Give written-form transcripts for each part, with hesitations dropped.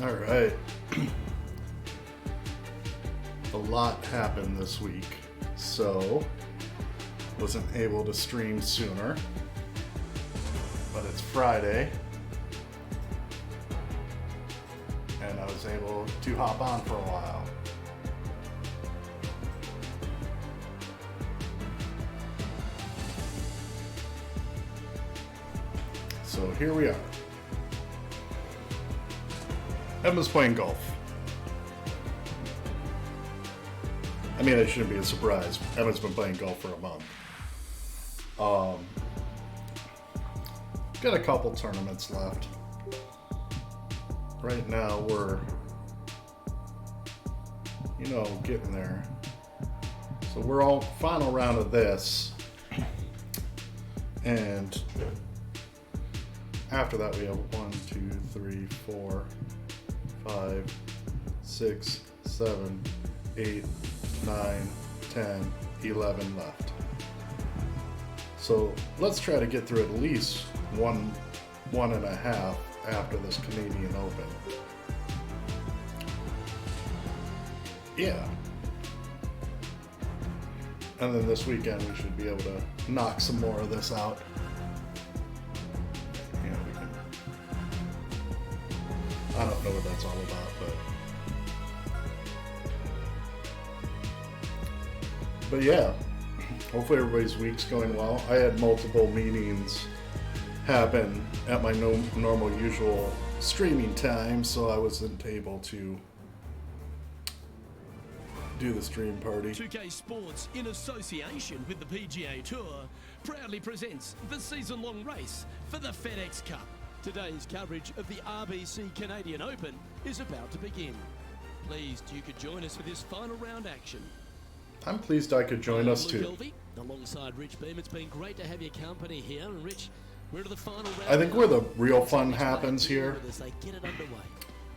All right. A lot happened this week, so wasn't able to stream sooner. But it's Friday, and I was able to hop on for a while. So here we are. Emma's playing golf. I mean, it shouldn't be a surprise. Emma's been playing golf for a month. Got a couple tournaments left. Right now we're, getting there. So we're all final round of this. And after that we have 1, 2, 3, 4, 5, 6, 7, 8, 9, 10, 11 left. So let's try to get through at least one and a half after this Canadian Open. Yeah. And then this weekend we should be able to knock some more of this out. I don't know what that's all about, but yeah, hopefully everybody's week's going well. I had multiple meetings happen at my normal usual streaming time, so I wasn't able to do the stream party. 2K Sports, in association with the PGA Tour, proudly presents the season-long race for the FedEx Cup. Today's coverage of the RBC Canadian Open is about to begin. Pleased you could join us for this final round action. I'm pleased I could join us too. Alongside Rich Beam, it's been great to have your company here. And Rich, we're to the final round. I think where the real fun happens here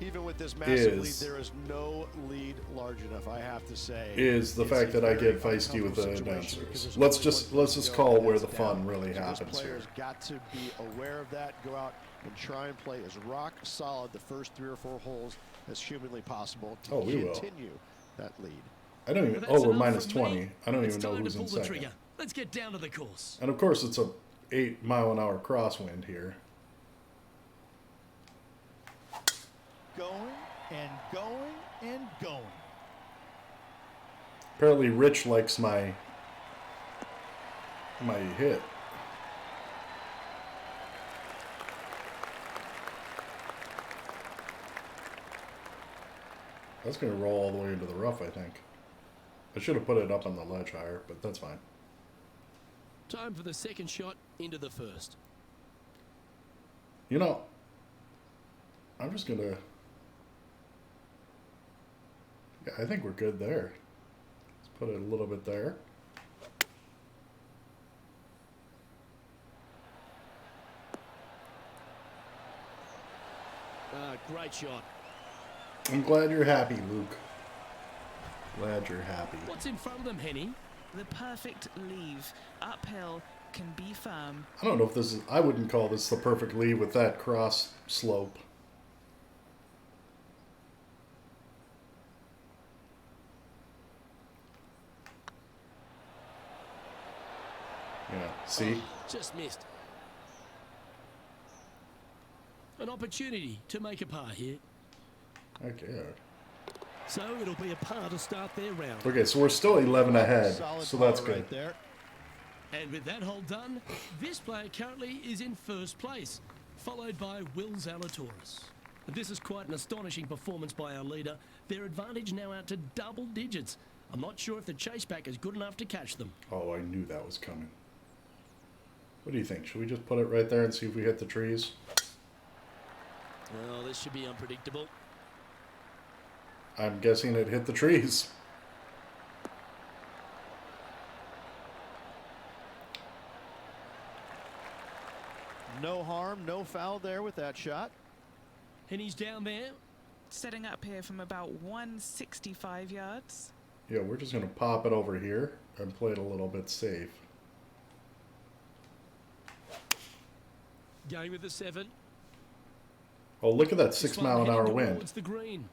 even with this massive lead, there is no lead large enough, I have to say. Is the fact that I get feisty with the announcers. Let's just call where the fun really happens here. Players got to be aware of that, go out and try and play as rock solid the first 3 or 4 holes as humanly possible to continue that lead. I don't even. Oh, we're minus 20. I don't even know who's in second. Let's get down to the course. And of course, it's a 8-mile-an-hour crosswind here. Going and going and going. Apparently, Rich likes my hit. That's going to roll all the way into the rough, I think. I should have put it up on the ledge higher, but that's fine. Time for the second shot into the first. I'm just going to... Yeah, I think we're good there. Let's put it a little bit there. Great shot. I'm glad you're happy, Luke. Glad you're happy. What's in front of them, Henny? The perfect leave. Uphill can be firm. I don't know if this is... I wouldn't call this the perfect lead with that cross slope. Yeah, see? Just missed. An opportunity to make a par here. Okay. So it'll be a par to start their round. Okay, so we're still 11 ahead, so that's good. Right there. And with that hole done, this player currently is in first place, followed by Will Zalatoris. This is quite an astonishing performance by our leader. Their advantage now out to double digits. I'm not sure if the chase back is good enough to catch them. Oh, I knew that was coming. What do you think? Should we just put it right there and see if we hit the trees? Oh, this should be unpredictable. I'm guessing it hit the trees. No harm, no foul there with that shot. And he's down there. Setting up here from about 165 yards. Yeah, we're just going to pop it over here and play it a little bit safe. Going with the 7. Oh, look at that This 6 one mile an hour heading wind. towards the green.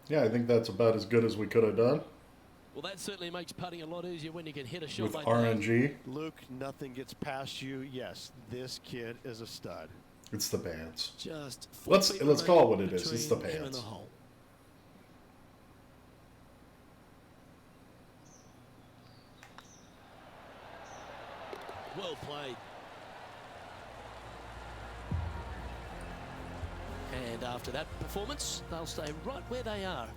Yeah, I think that's about as good as we could have done Well, that certainly makes putting a lot easier when you can hit a shot with like that. RNG. Luke, nothing gets past you. Yes, this kid is a stud. It's the bands. Just Let's call it what it is. It's the between him and pants. the hole. Well played. And after that performance, they'll stay right where they are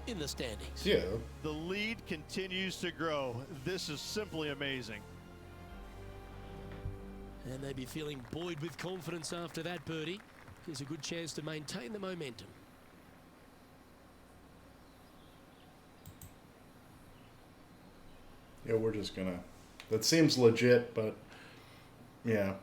in the standings. Yeah. The lead continues to grow. This is simply amazing. And they'd be feeling buoyed with confidence after that birdie. Here's a good chance to maintain the momentum. Yeah, we're just gonna. That seems legit, but yeah.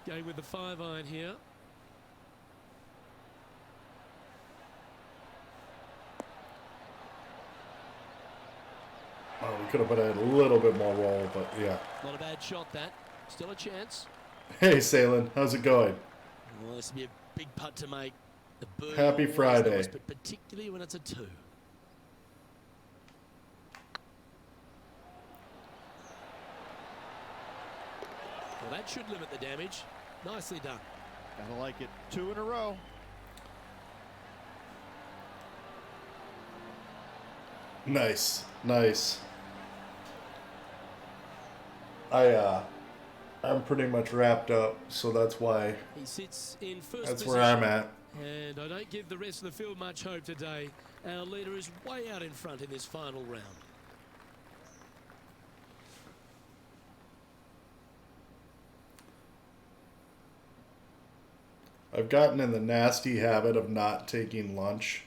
Going with the 5-iron here. Oh, we could have put a little bit more roll, but yeah. Not a bad shot, that. Still a chance. Hey, Salen, how's it going? Well, this will be a big putt to make. The birdie Happy always Friday. nice, but particularly when it's a 2. Well, that should limit the damage. Nicely done. Gotta like it. 2 in a row. Nice, nice. I'm pretty much wrapped up, so that's why. He sits in first That's position. where I'm at. And I don't give the rest of the field much hope today. Our leader is way out in front in this final round. I've gotten in the nasty habit of not taking lunch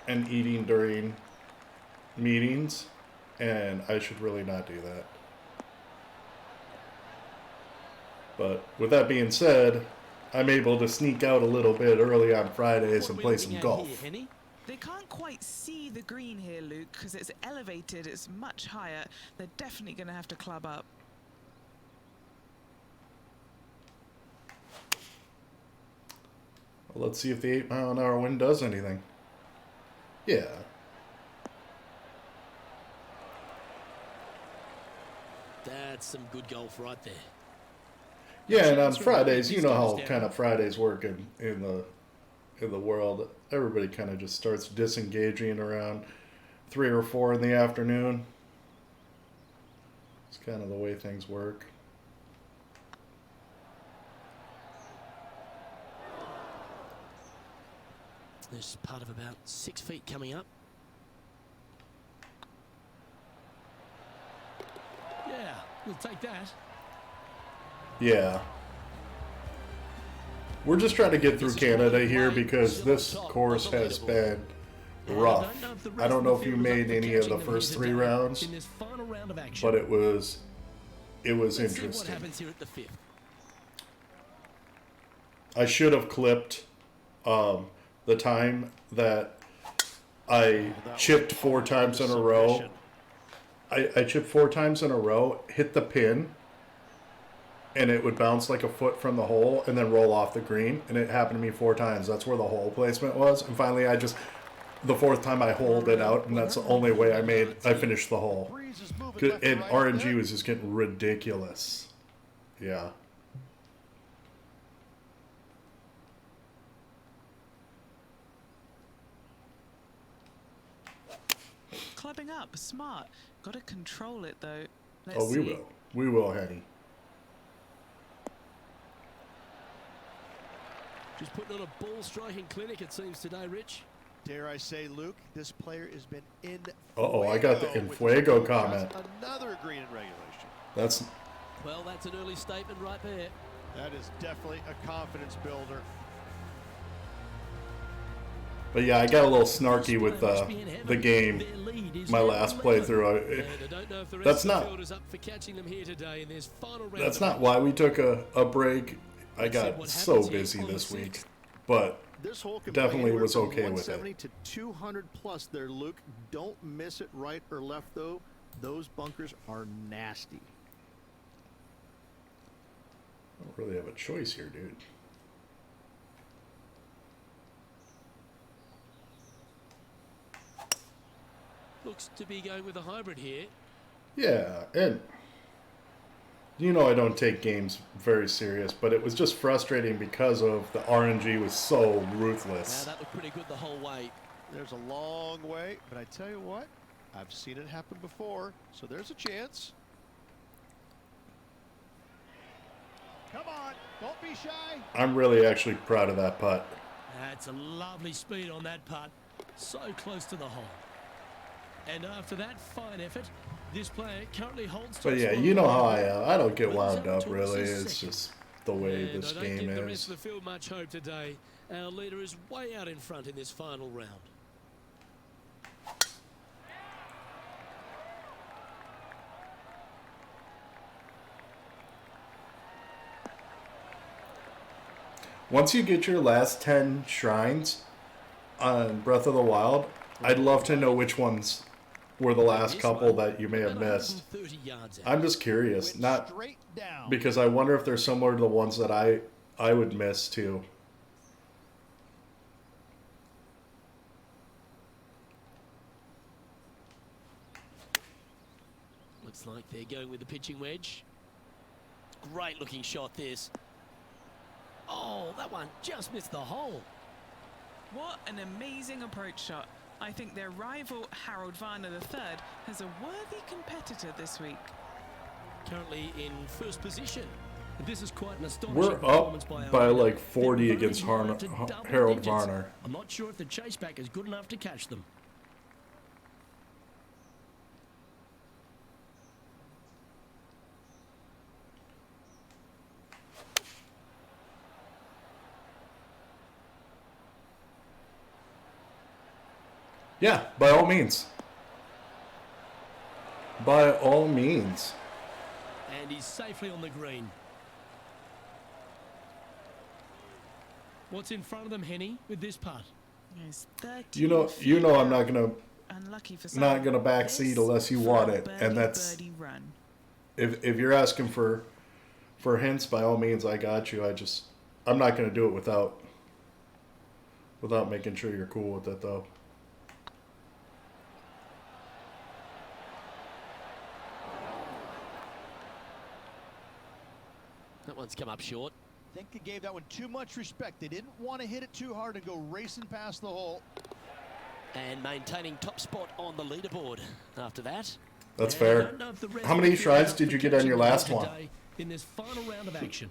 and eating during meetings, and I should really not do that. But with that being said, I'm able to sneak out a little bit early on Fridays and play some golf. Here, Henny? They can't quite see the green here, Luke, because it's elevated, it's much higher. They're definitely going to have to club up. Well, let's see if the 8 mile an hour wind does anything. Yeah. That's some good golf right there. Yeah, and on Fridays, you know how kind of Fridays work in the world. Everybody kind of just starts disengaging around 3 or 4 in the afternoon. It's kind of the way things work. There's part of about 6 feet coming up. Yeah, we'll take that. Yeah. We're just trying to get through Canada here because this course has been rough. I don't know if you made any of the first 3 rounds, but it was interesting. What happens here at the 5th? I should have clipped the time that I chipped 4 times in a row. I chipped 4 times in a row, hit the pin, and it would bounce like a foot from the hole and then roll off the green. And it happened to me 4 times. That's where the hole placement was. And finally, the 4th time I holed it out, and that's the only way I finished the hole. And RNG was just getting ridiculous. Yeah. Clubbing up, smart. Got to control it though. Oh, we will. We will, Henny. Just putting on a ball striking clinic, it seems today, Rich. Dare I say, Luke, this player has been in. Uh-oh, I got the in fuego comment. Another green in regulation. That's an early statement right there. That is definitely a confidence builder. But yeah, I got a little snarky with the game. My last playthrough. That's not why we took a break. I got so busy this week, but This hole can definitely play was from okay with 170 it. to 200 plus there, Luke. Don't miss it right or left, though. Those bunkers are nasty. I don't really have a choice here, dude. Looks to be going with a hybrid here. Yeah, and you know I don't take games very serious, but it was just frustrating because of the RNG was so ruthless. Now that looked pretty good the whole way. There's a long way, but I tell you what, I've seen it happen before, so there's a chance. Come on, don't be shy. I'm really actually proud of that putt. That's a lovely speed on that putt. So close to the hole. And after that fine effort, this player currently holds. But yeah, you know how I am. I don't get wound up really. It's just the way this game I don't give the rest is. of the field much hope today. Our leader is way out in front in this final round. Once you get your last 10 shrines on Breath of the Wild, I'd love to know which ones were the last couple that you may have missed. I'm just curious, not because I wonder if they're similar to the ones that I would miss too. Looks like they're going with the pitching wedge. Great looking shot this. Oh, that one just missed the hole. What an amazing approach shot. I think their rival, Harold Varner III, has a worthy competitor this week. Currently in first position. This is quite an astonishing We're performance up by by like 40 against Harold Varner. I'm not sure if the chase back is good enough to catch them. Yeah, by all means. By all means. And he's safely on the green. What's in front of them, Henny, with this putt? You know I'm not gonna backseat This unless you want it, and that's if you're asking for hints, by all means I got you. I'm not gonna do it without making sure you're cool with it though. That one's come up short. I think they gave that one too much respect. They didn't want to hit it too hard and go racing past the hole. And maintaining top spot on the leaderboard after that. That's fair. How many shrines did you get on your last one? In this final round of action.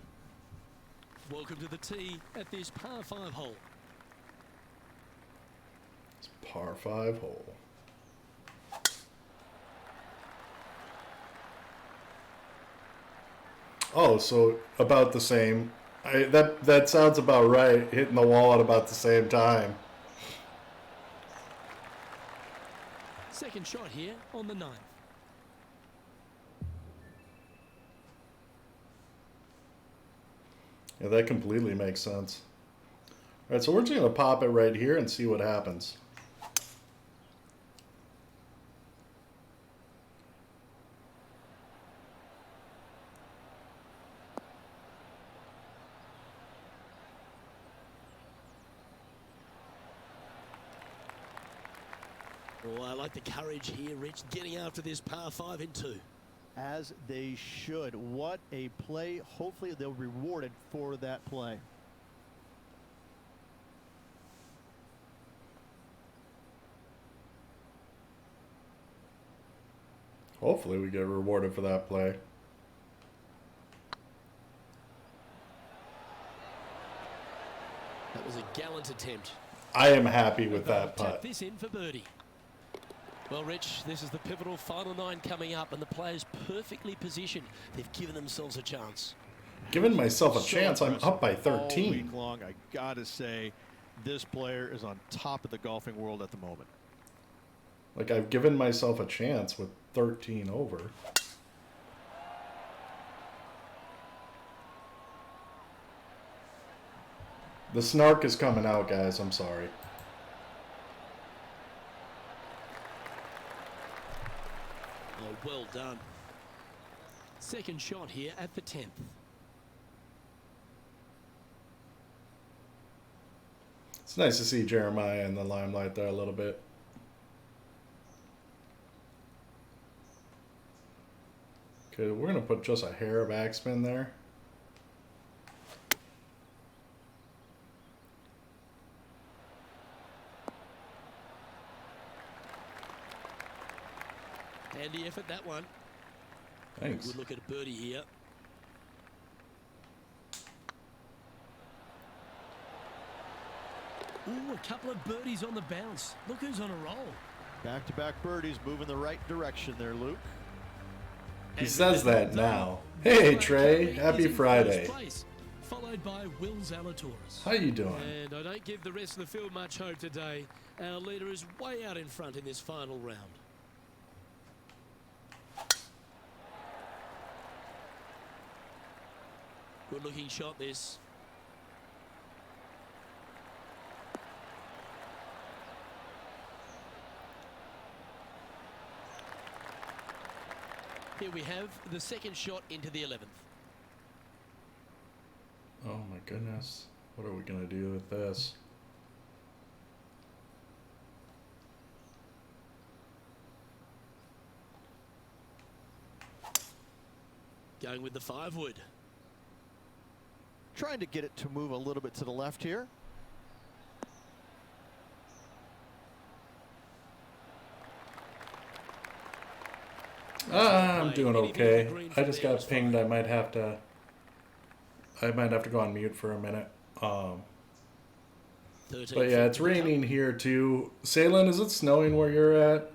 Welcome to the tee at this par 5 hole. It's par 5 hole. Oh, so about the same. That sounds about right. Hitting the wall at about the same time. Second shot here on the 9th. Yeah, that completely makes sense. All right, so we're just going to pop it right here and see what happens. Oh, I like the courage here, Rich, getting after this par 5 in 2. As they should. What a play. Hopefully they'll be rewarded for that play. Hopefully we get rewarded for that play. That was a gallant attempt. I am happy with that putt. This in for birdie. Well, Rich, this is the pivotal final 9 coming up, and the players perfectly positioned. They've given themselves a chance. Giving myself a chance. I'm up by 13. All week long, I gotta say, This player is on top of the golfing world at the moment. Like, I've given myself a chance with 13 over. The snark is coming out, guys. I'm sorry. Oh, well done. Second shot here at the 10th. It's nice to see Jeremiah in the limelight there a little bit. Okay, we're going to put just a hair of backspin there. Handy effort, that one. Thanks. Good look at a birdie here. Ooh, a couple of birdies on the bounce. Look who's on a roll. Back-to-back birdies, moving the right direction there, Luke. He says that now. Hey, Trey. Happy Friday. Followed by Will Zalatoris. How you doing? And I don't give the rest of the field much hope today. Our leader is way out in front in this final round. Good looking shot this. Here we have the second shot into the 11th. Oh my goodness. What are we going to do with this? Going with the 5-wood. Trying to get it to move a little bit to the left here. I'm doing okay. I just got pinged. I might have to go on mute for a minute. But yeah, it's raining here too. Salem, is it snowing where you're at?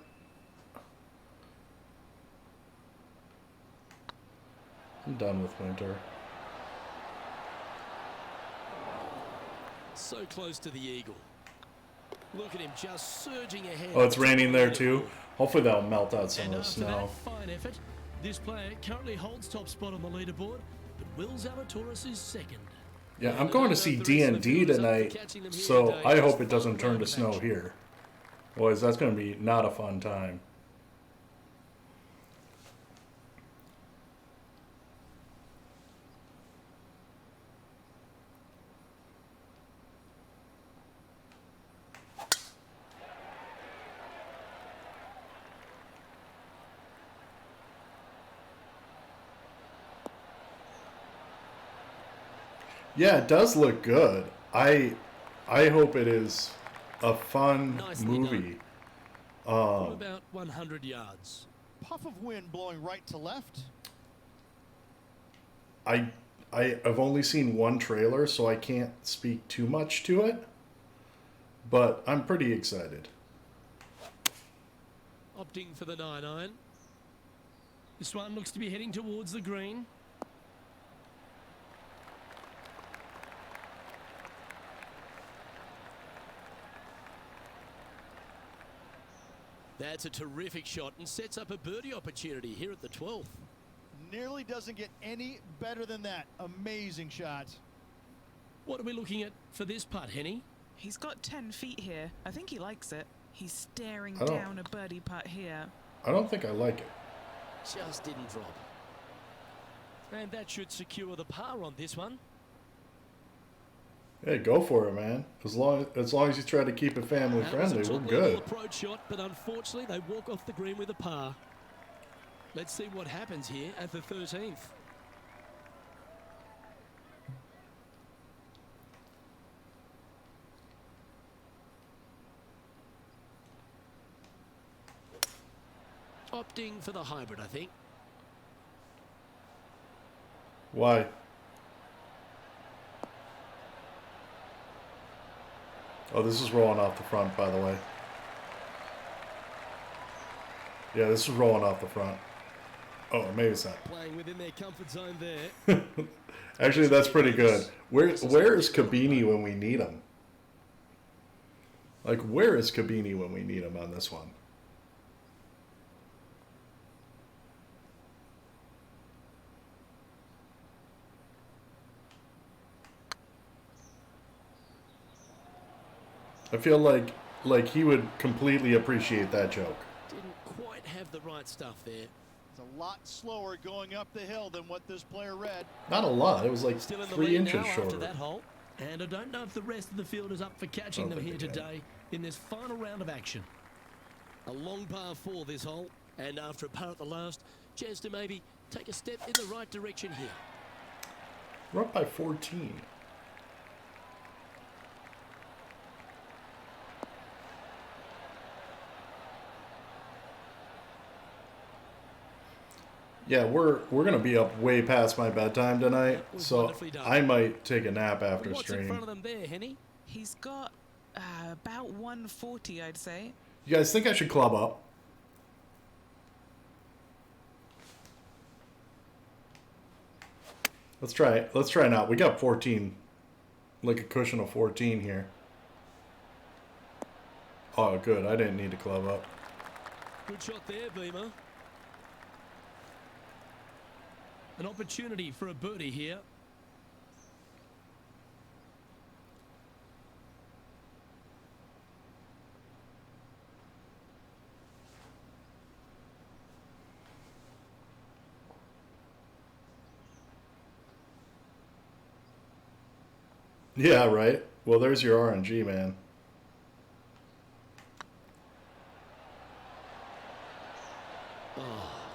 I'm done with winter. So close to the eagle. Look at him just surging ahead. Oh, it's raining there too. Hopefully that'll melt out some And of the after snow. that fine effort, this player currently holds top spot on the leaderboard, but Will Zalatoris is second. Yeah, I'm going to see D&D tonight, so I hope it doesn't turn to snow here. Boys, that's going to be not a fun time. Yeah, it does look good. I hope it is a fun movie. About 100 yards. Puff of wind blowing right to left. I've only seen one trailer, so I can't speak too much to it. But I'm pretty excited. Opting for the 9-iron. This one looks to be heading towards the green. That's a terrific shot and sets up a birdie opportunity here at the 12th. Nearly doesn't get any better than that. Amazing shot. What are we looking at for this putt, Henny? He's got 10 feet here. I think he likes it. He's staring down a birdie putt here. I don't think I like it. Just didn't drop. And that should secure the par on this one. Hey, go for it, man. As long as you try to keep it family friendly, we're good. Approach shot, but unfortunately they walk off the green with a par. Let's see what happens here at the 13th. Opting for the hybrid, I think. Why? Oh, this is rolling off the front, by the way. Yeah, this is rolling off the front. Oh, maybe it's not. Playing within their comfort zone there. Actually, that's pretty good. Where is Kabini when we need him? Like, where is Cabini when we need him on this one? I feel like he would completely appreciate that joke. Didn't quite have the right stuff there. It's a lot slower going up the hill than what this player read. Not a lot. It was like Still in the 3 lead inches now shorter. after that hole. And I don't know if the rest of the field is up for catching them here today in this final round of action. A long par 4 this hole. And after a par at the last, chance to maybe take a step in the right direction here. We're up by 14. Yeah, we're gonna be up way past my bedtime tonight, so I might take a nap after What's stream. in front of them there, Henny? He's got about 140, I'd say. You guys think I should club up? Let's try it. Let's try now. We got 14, like a cushion of 14 here. Oh, good. I didn't need to club up. Good shot there, Beamer. An opportunity for a birdie here. Yeah, right. Well, there's your RNG, man. Oh,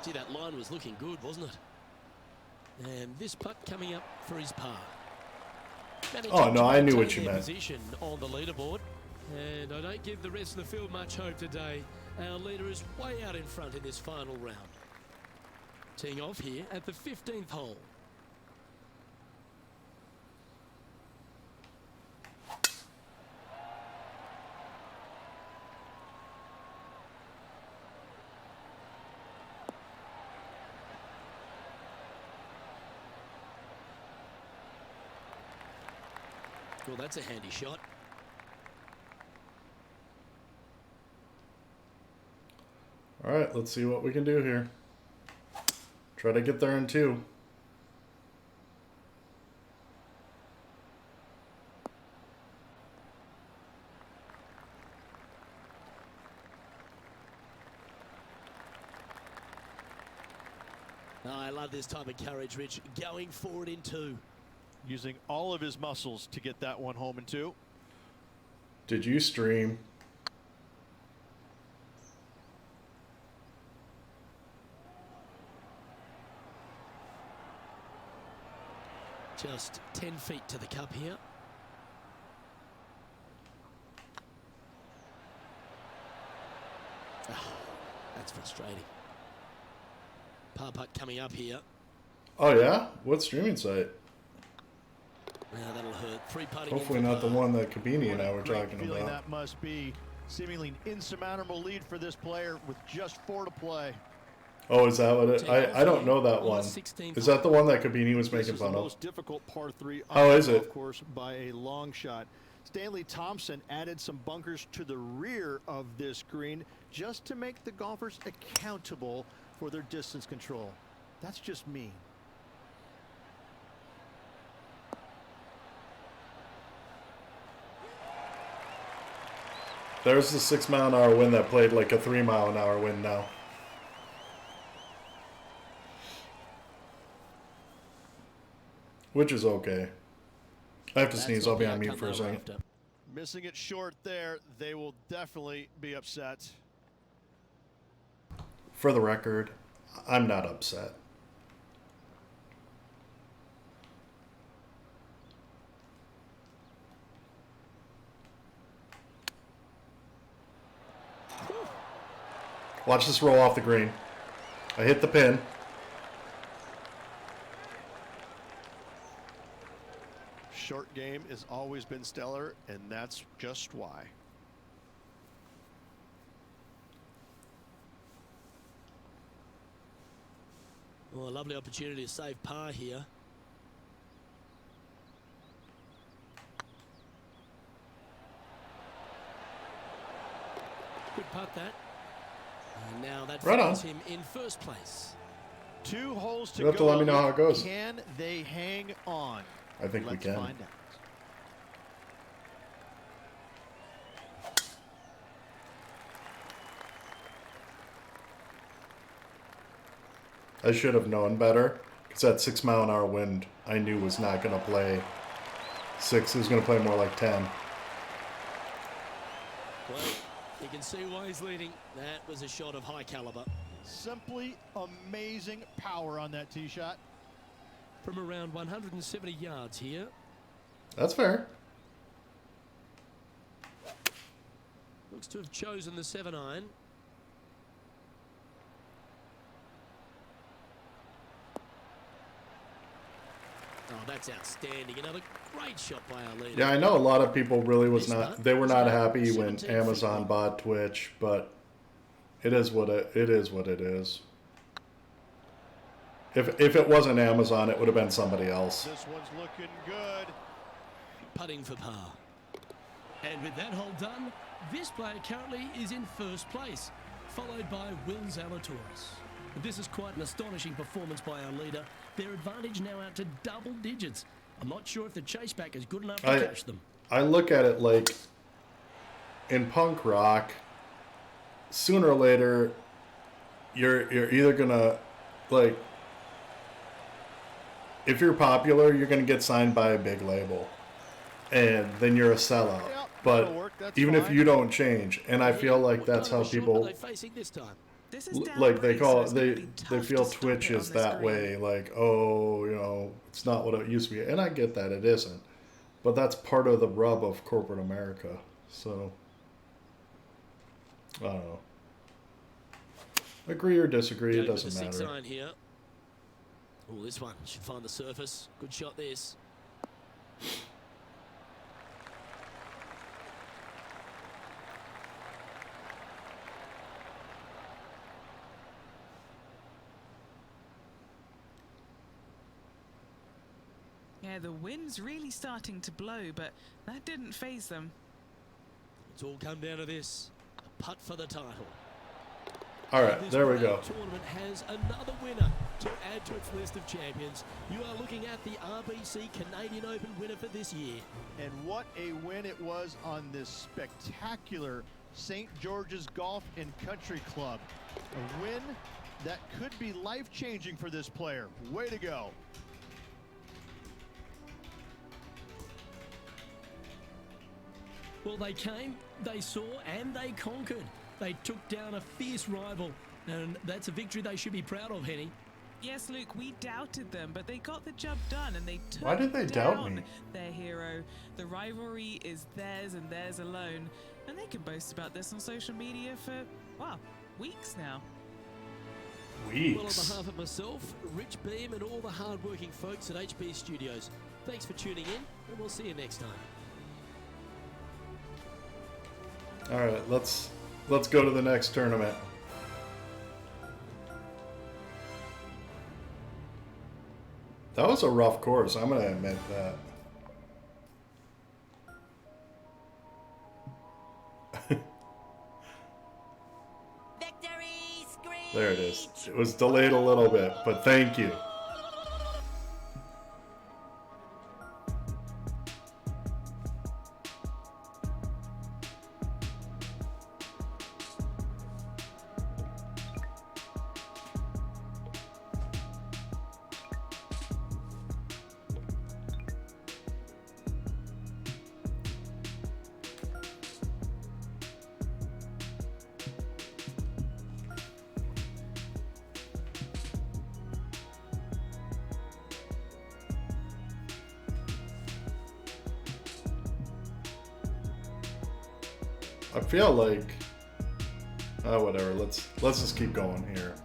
gee, that line was looking good, wasn't it? And this putt coming up for his par. Oh, no, I knew what you meant. Position on the leaderboard. And I don't give the rest of the field much hope today. Our leader is way out in front in this final round. Teeing off here at the 15th hole. Well, that's a handy shot. All right, let's see what we can do here. Try to get there in 2. Oh, I love this type of courage, Rich. Going forward in 2. Using all of his muscles to get that one home in 2. Did you stream? Just 10 feet to the cup here. Oh, that's frustrating. Par putt coming up here. Oh, yeah? What streaming site? Now that'll hurt. 3 putting. Hopefully not the one that Cabini and I were Great talking feeling about. that must be. Seemingly an insurmountable lead for this player with just 4 to play. Oh, is that what it? I don't know that one. Is that the one that Cabini was making fun the of? most difficult par 3 How is it? Of course, by a long shot. Stanley Thompson added some bunkers to the rear of this green just to make the golfers accountable for their distance control. That's just mean. There's the 6-mile-an-hour wind that played like a 3-mile-an-hour wind now. Which is okay. I have to sneeze. I'll be on mute for a second. Missing it short there, they will definitely be upset. For the record, I'm not upset. Watch this roll off the green. I hit the pin. Short game has always been stellar, and that's just why. Well, a lovely opportunity to save par here. Good putt that. And now that Right on. finds him in first place. 2 holes to You'll have go. to let me know how it goes. Can they hang on? I think we Let's can. find out. I should have known better, because that 6-mile-an-hour wind I knew was not going to play 6. It was going to play more like 10. Well, you can see why he's leading. That was a shot of high caliber. Simply amazing power on that tee shot. From around 170 yards here. That's fair. Looks to have chosen the 7-iron. Oh, that's outstanding. Another great shot by our leader. Yeah, I know a lot of people really they were not happy when Amazon bought Twitch, but it is what it is. If it wasn't Amazon, it would have been somebody else. This one's looking good. Putting for par. And with that hole done, this player currently is in first place, followed by Will Zalatoris. This is quite an astonishing performance by our leader. Their advantage now out to double digits. I'm not sure if the chase back is good enough to catch them. I look at it like in punk rock, sooner or later, you're either gonna, like, if you're popular, you're gonna get signed by a big label, and then you're a sellout. Yep, but that'll work, that's even if fine. you don't change, and I feel like What that's kind how of a shot people are they facing this time? This is like they downright, call so it it's gonna they be they tough feel to stop Twitch it is on this that green. way, like, oh, it's not what it used to be, and I get that it isn't, but that's part of the rub of corporate America. So I don't know, agree or disagree, it Going with doesn't the 6 matter. iron here. Oh, this one should find the surface. Good shot this. Yeah, the wind's really starting to blow, but that didn't faze them. It's all come down to this. A putt for the title. All right, This there we great go. tournament has another winner to add to its list of champions. You are looking at the RBC Canadian Open winner for this year. And what a win it was on this spectacular St. George's Golf and Country Club. A win that could be life-changing for this player. Way to go. Well, they came, they saw, and they conquered. They took down a fierce rival, and that's a victory they should be proud of, Henny. Yes, Luke, we doubted them, but they got the job done and they took Why did they doubt down me? their hero. The rivalry is theirs and theirs alone, and they can boast about this on social media for, wow, weeks now. Well, on Weeks. behalf of myself, Rich Beam, and all the hard-working folks at HB Studios, thanks for tuning in, and we'll see you next time. All right, let's go to the next tournament. That was a rough course, I'm gonna admit that. Victory scream! There it is. It was delayed a little bit, but thank you. I feel like, whatever. Let's just keep going here.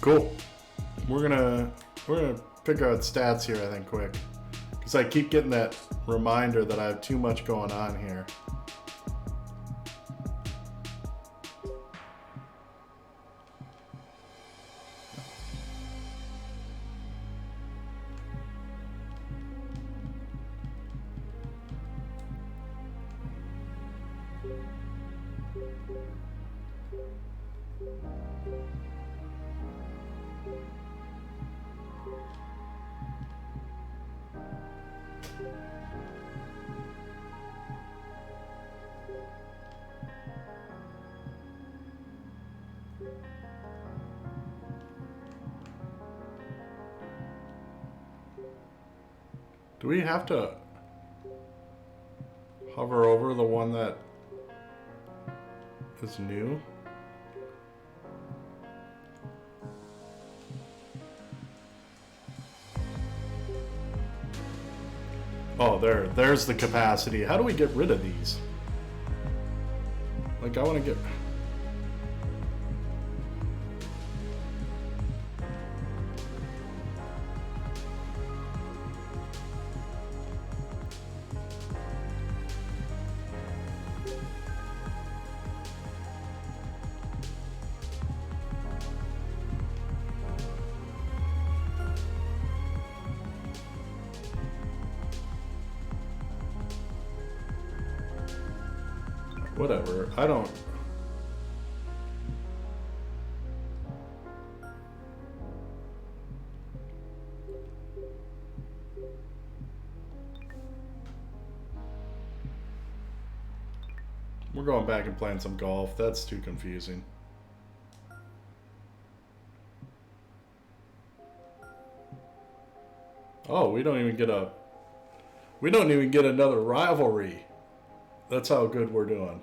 Cool. We're gonna pick out stats here, I think, quick, because I keep getting that reminder that I have too much going on here. Do we have to hover over the one that is new? Oh, there's the capacity. How do we get rid of these? Like, I want to get... Whatever. I don't... We're going back and playing some golf. That's too confusing. Oh, we don't even get a... We don't even get another rivalry. That's how good we're doing.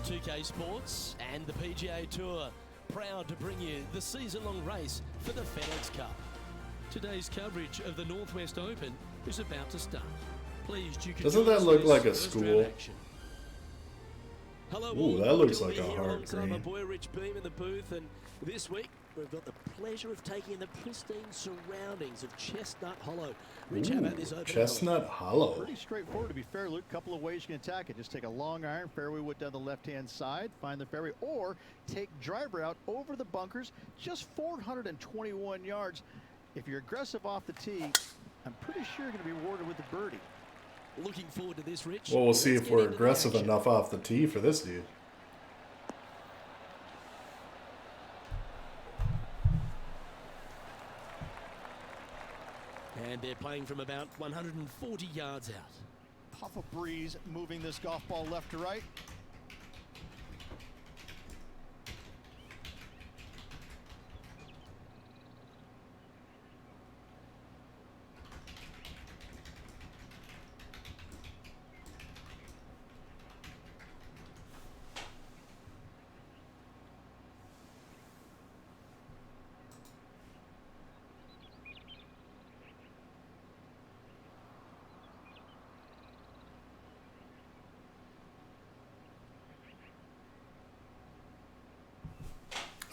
.2K Sports and the PGA Tour proud to bring you the season-long race for the FedEx Cup. Today's coverage of the Northwest Open is about to start. Pleased you can Doesn't join that us look for like a this first round school? action. Hello, Ooh, all. that looks Join like me a here hard alongside my green. boy Rich Beam in the booth, and this week we've got the pleasure of taking in the pristine surroundings of Chestnut Hollow. Rich, how about this Ooh, open? Chestnut Hollow. Pretty straightforward, to be fair, Luke. Couple of ways you can attack it. Just take a long iron, fairway wood down the left-hand side, find the fairway, or take driver out over the bunkers, just 421 yards. If you're aggressive off the tee, I'm pretty sure you're going to be rewarded with a birdie. Looking forward to this, Rich. Well, we'll see Let's if get we're into the aggressive action. enough off the tee for this dude. And they're playing from about 140 yards out. Puff of breeze moving this golf ball left to right.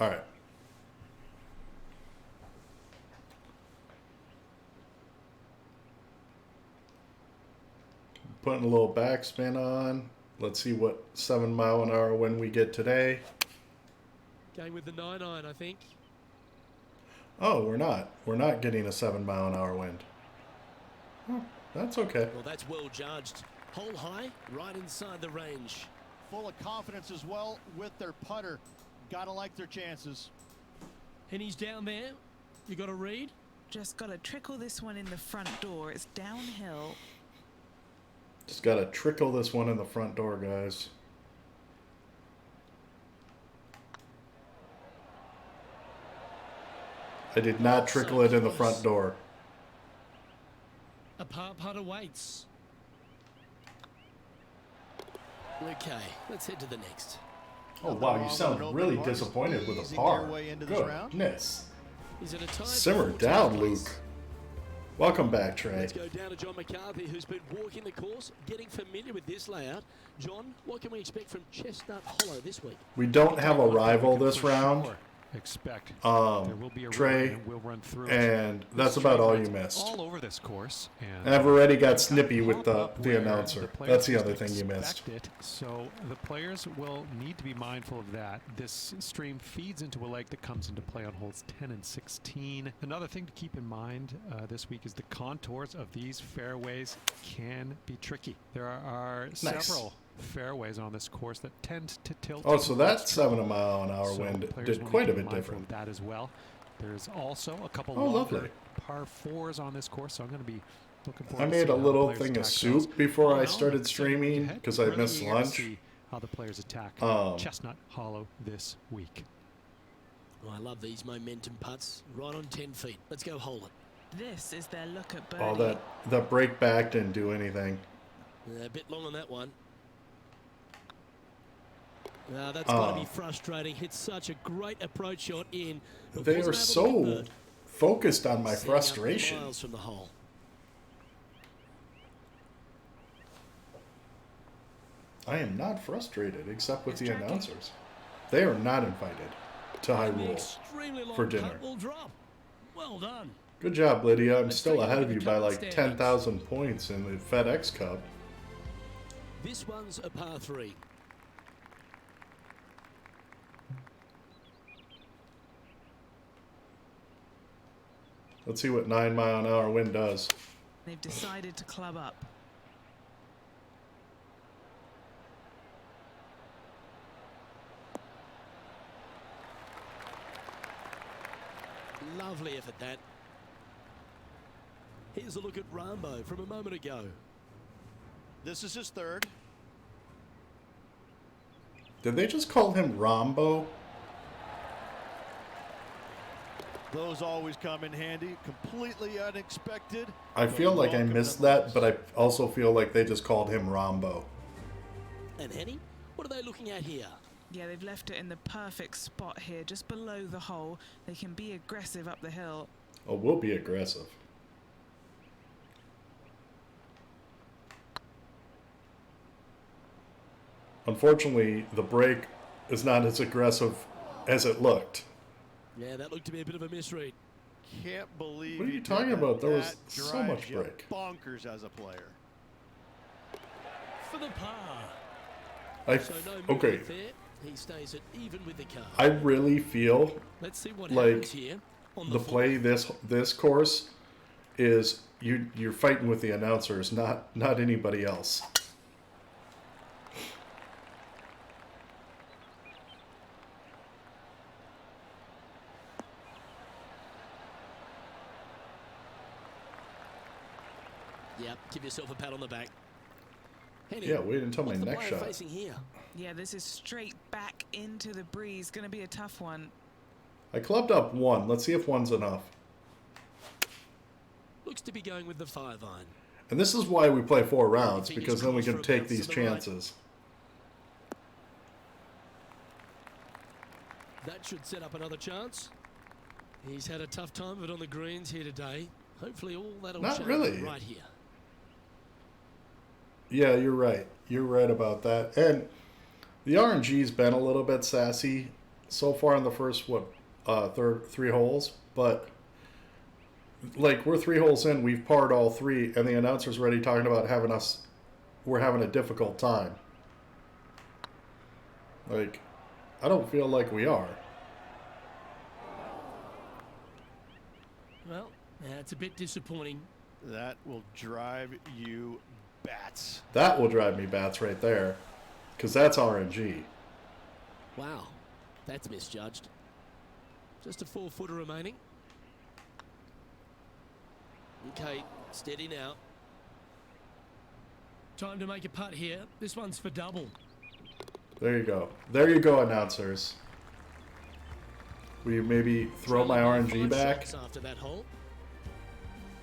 All right. Putting a little backspin on. Let's see what 7-mile-an-hour wind we get today. Going with the 9-iron, I think. Oh, we're not. We're not getting a 7-mile-an-hour wind. Oh, that's okay. Well, that's well judged. Hole high, right inside the range. Full of confidence as well with their putter. Gotta like their chances. Henny's down there. You got a read? Just got to trickle this one in the front door. It's downhill. Just got to trickle this one in the front door, guys. I did not trickle it in the front door. A par putt awaits. Okay, let's head to the next. Oh, wow, you sound really disappointed with a par. Way into this round. Goodness. Is it a tie? Simmer for down, fourth Luke. place? Welcome back, Trey. Let's go down to John McCarthy, who's been walking the course, getting familiar with this layout. John, what can we expect from Chestnut Hollow this week? We don't have a rival this round. Expect there will be a Trey, and we'll run through and that's about all you missed. all over this course, and I've already got snippy with the where announcer. players That's the just other thing you missed. expect it. So the players will need to be mindful of that. This stream feeds into a leg that comes into play on holes 10 and 16. Another thing to keep in mind this week is the contours of these fairways can be tricky. There are several fairways on this course that tend to tilt. Oh, so that 7-mile-an-hour wind players did will quite need a to be bit mindful different. of that as well. There's also a couple Oh, longer lovely. par 4s on this course, so I'm going to be looking forward I to made seeing a how the little players thing of attack soup those. before I Well, started let's streaming ahead. because I Really missed eager to lunch. see how the players attack Chestnut Hollow this week. Oh, I love these momentum putts. Right on 10 feet. Let's go hold it. This is their look at birdie. Oh, that break back didn't do anything. A bit long on that one. That's got to be frustrating. It's such a great approach shot in. But They wasn't are able to so convert. focused on my Setting up frustration. miles from the hole. I am not frustrated, except with the announcers. They are not invited to High And the Rule extremely long for dinner. putt will drop. Well done. Good job, Lydia. I'm Let's still take a ahead look of at you the by current like standings. 10,000 points in the FedEx Cup. This one's a par 3. Let's see what 9-mile-an-hour wind does. They've decided to club up. Lovely effort, that. Here's a look at Rambo from a moment ago. This is his third. Did they just call him Rombo? Those always come in handy. Completely unexpected. I feel like I Welcome missed nonetheless. that, but I also feel like they just called him Rombo. And Henny, what are they looking at here? Yeah, they've left it in the perfect spot here, just below the hole. They can be aggressive up the hill. Oh, we'll be aggressive. Unfortunately, the break is not as aggressive as it looked. Yeah, that looked to be a bit of a misread. Can't believe. What are he you did talking that. about? There was That so drives much you break. Bonkers as a player. For the par. I So no okay. movement there. He stays it even with the car. I really feel Let's see what like happens here on the the play this course is you're fighting with the announcers, not anybody else. Yep, give yourself a pat on the back. Henny, Yeah, wait until my what's the next player shot. facing here? Yeah, this is straight back into the breeze. Going to be a tough one. I clubbed up one. Let's see if one's enough. Looks to be going with the 5-iron. And this is why we play 4 rounds, Fingers because then we crossed can for a take bounce to these the right. chances. That should set up another chance. He's had a tough time of it on the greens here today. Hopefully all that'll Not change really. right here. Yeah, you're right. You're right about that. And the RNG's been a little bit sassy so far in the first, three holes. But, like, we're 3 holes in. We've parred all 3. And the announcer's already talking about we're having a difficult time. Like, I don't feel like we are. Well, that's a bit disappointing. That will drive you bats. That will drive me bats right there. Because that's RNG. Wow, that's misjudged. Just a 4-footer remaining. Okay, steady now. Time to make a putt here. This one's for double. There you go. There you go, announcers. Will you maybe throw my Trailing by RNG 5 back? shots after that hole.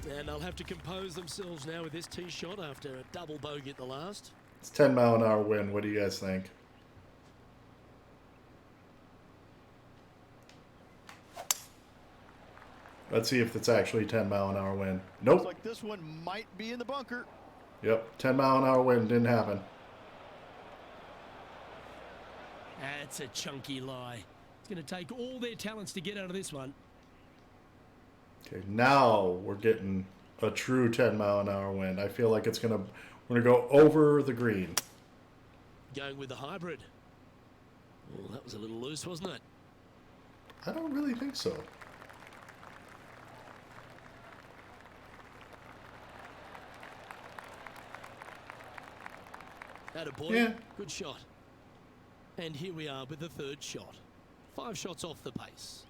And they'll have to compose themselves now with this tee shot after a double bogey at the last. It's 10-mile-an-hour wind. What do you guys think? Let's see if it's actually 10-mile-an-hour wind. Looks Nope. like this one might be in the bunker. Yep, 10-mile-an-hour wind didn't happen. That's a chunky lie. It's going to take all their talents to get out of this one. Okay, now we're getting a true 10-mile-an-hour wind. I feel like we're gonna go over the green. Going with the hybrid. Oh, that was a little loose, wasn't it? I don't really think so. Attaboy. Yeah. Good shot. And here we are with the third shot. 5 shots off the pace.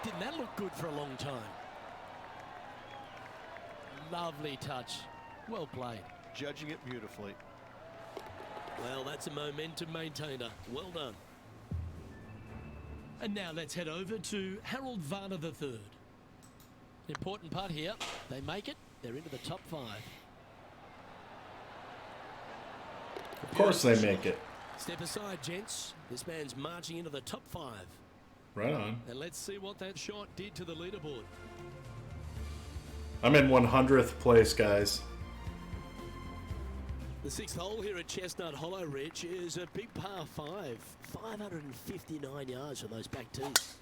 Didn't that look good for a long time? Lovely touch. Well played. Judging it beautifully. Well, that's a momentum maintainer. Well done. And now let's head over to Harold Varner III. Important putt here. They make it. They're into the top 5. Of course they make it. Step aside, gents. This man's marching into the top 5. Right on. And let's see what that shot did to the leaderboard. I'm in 100th place, guys. The 6th hole here at Chestnut Hollow Ridge is a big par 5. 559 yards from those back tees.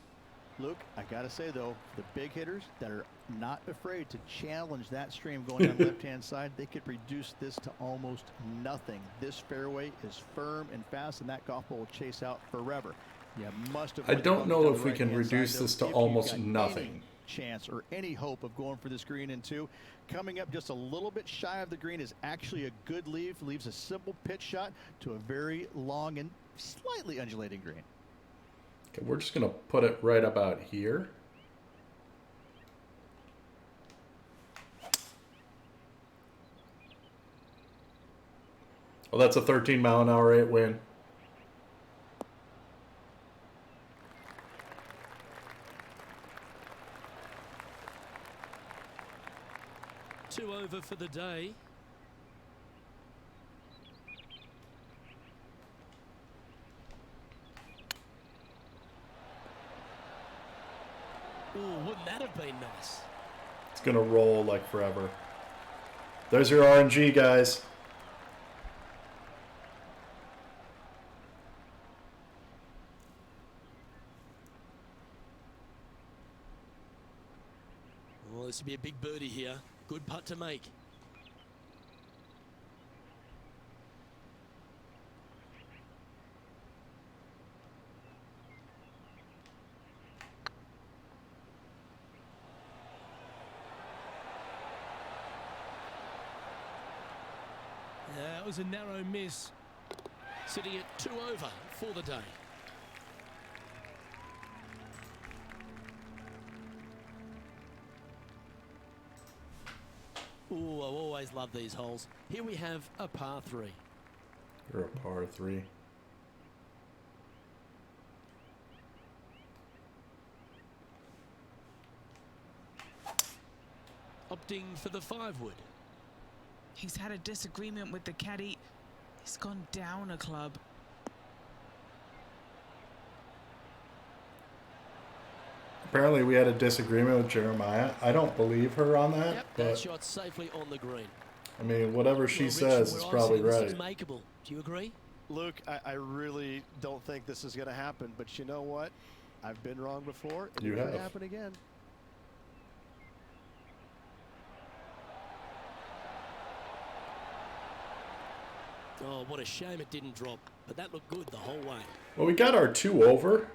Luke, I gotta say though, the big hitters that are not afraid to challenge that stream going down the left-hand side, they could reduce this to almost nothing. This fairway is firm and fast, and that golf ball will chase out forever. You must have. I don't know if we can reduce this to almost nothing. Chance or any hope of going for this green in 2. Coming up just a little bit shy of the green is actually a good leave. Leaves a simple pitch shot to a very long and slightly undulating green. Okay, we're just gonna put it right about here. Well, that's a 13-mile-an-hour wind. Two over for the day. Ooh, wouldn't that have been nice? It's gonna roll like forever. There's your RNG, guys. Well, this would be a big birdie here. Good putt to make. That was a narrow miss. Sitting at 2 over for the day. Ooh, I always love these holes. Here we have a par 3. You're a par 3. Opting for the 5-wood. He's had a disagreement with the caddy. He's gone down a club. Apparently we had a disagreement with Jeremiah. I don't believe her on that, Yep, that but shot safely on the green. I mean, whatever she Well, Rich, says where is I probably see this right. is makeable. Do you agree? Luke, I really don't think this is going to happen, but you know what? I've been wrong before. And You it could have. happen again. Oh, what a shame it didn't drop. But that looked good the whole way. Well, we got our 2 over,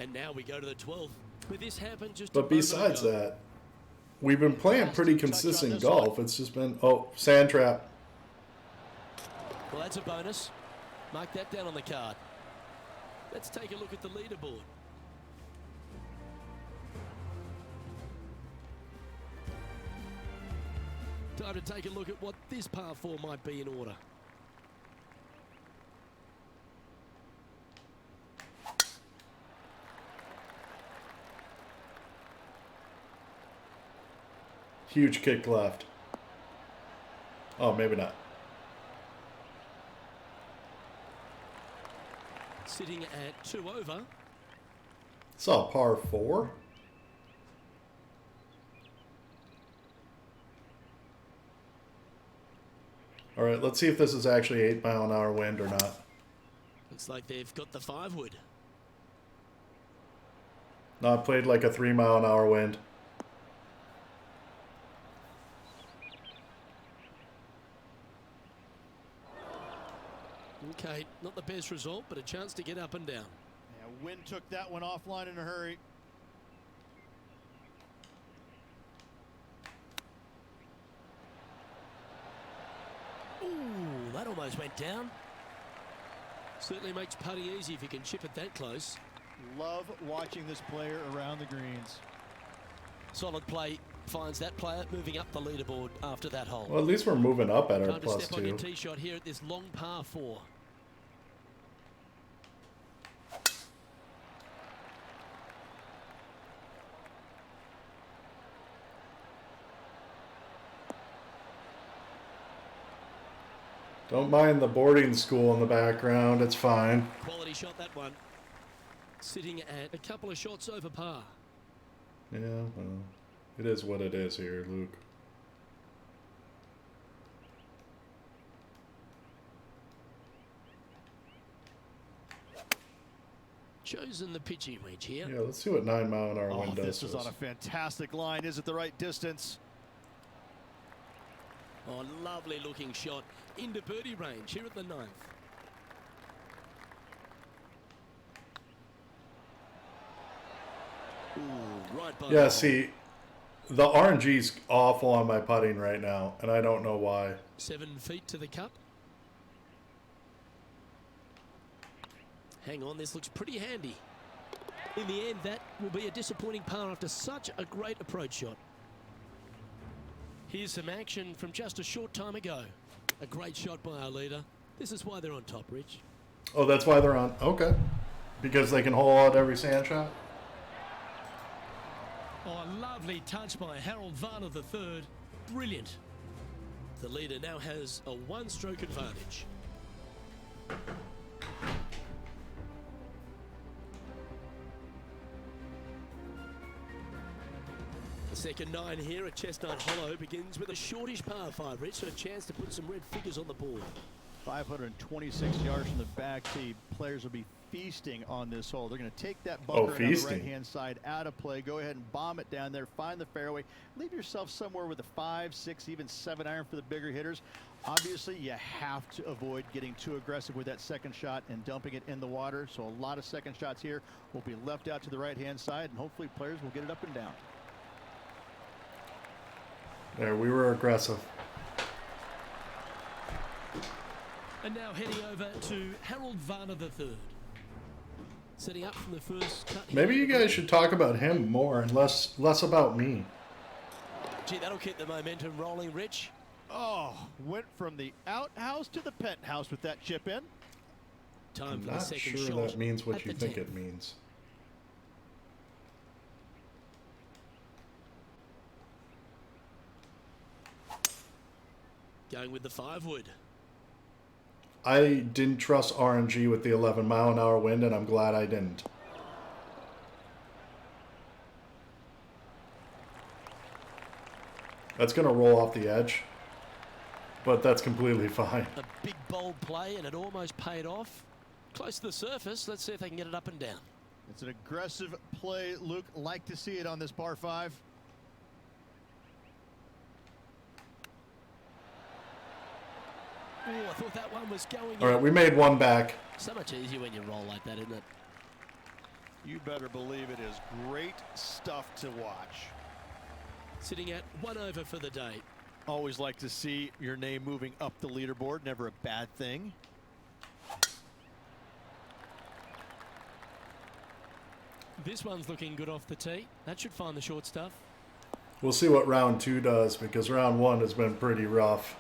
And now we go to the 12th. But this happened just a but moment besides ago. that, we've been playing pretty consistent golf. It's just been, oh, sand trap. Well, that's a bonus. Mark that down on the card. Let's take a look at the leaderboard. Time to take a look at what this par 4 might be in order. Huge kick left. Oh, maybe not. Sitting at 2 over. It's a par 4. All right, let's see if this is actually 8-mile-an-hour wind or not. Looks like they've got the 5-wood. No, I played like a 3-mile-an-hour wind. Okay, not the best result, but a chance to get up and down. Yeah, wind took that one offline in a hurry. Ooh, that almost went down. Certainly makes putting easy if you can chip it that close. Love watching this player around the greens. Solid play finds that player moving up the leaderboard after that hole. Well, at least we're moving up at our Time to plus step on your 2. tee shot here at this long par 4. Don't mind the boarding school in the background. It's fine. Quality shot, that one. Sitting at a couple of shots over par. Yeah, well, it is what it is here, Luke. Chosen the pitching wedge here. Yeah, let's see what 9-mile-an-hour wind does. This is to on us. a fantastic line. Is it the right distance? Oh, lovely looking shot into birdie range here at the 9th. Ooh, right by Yeah, the see, the RNG's awful on my putting right now, and I don't know why. 7 feet to the cup. Hang on, this looks pretty handy. In the end, that will be a disappointing par after such a great approach shot. Here's some action from just a short time ago. A great shot by our leader. This is why they're on top, Rich. Oh, that's why they're on. Okay. Because they can hole out every sand shot? Oh, a lovely touch by Harold Varner III. Brilliant. The leader now has a 1-stroke advantage. The second 9 here at Chestnut Hollow begins with a shortish par 5, Rich, so a chance to put some red figures on the board. 526 yards from the back tee. Players will be feasting on this hole. They're going to take that bunker on the feasting. right-hand side out of play. Go ahead and bomb it down there. Find the fairway. Leave yourself somewhere with a 5, 6, even 7 iron for the bigger hitters. Obviously, you have to avoid getting too aggressive with that second shot and dumping it in the water. So a lot of second shots here will be left out to the right-hand side, and hopefully players will get it up and down. There, we were aggressive. And now heading over to Harold Varner III. Setting up from the first cut here. Maybe you guys should talk about him more and less about me. Gee, that'll keep the momentum rolling, Rich. Oh, went from the outhouse to the penthouse with that chip in. Time I'm for the not second sure shot. that means what at you the think 10th. it means. Going with the 5-wood. I didn't trust RNG with the 11-mile-an-hour wind, and I'm glad I didn't. That's going to roll off the edge, but that's completely fine. A big bold play, and it almost paid off. Close to the surface. Let's see if they can get it up and down. It's an aggressive play, Luke. Like to see it on this par 5. Oh, I thought that one was going All right, in. we made one back. So much easier when you roll like that, isn't it? You better believe it is great stuff to watch. Sitting at 1 over for the day. Always like to see your name moving up the leaderboard. Never a bad thing. This one's looking good off the tee. That should find the short stuff. We'll see what round 2 does, because round 1 has been pretty rough.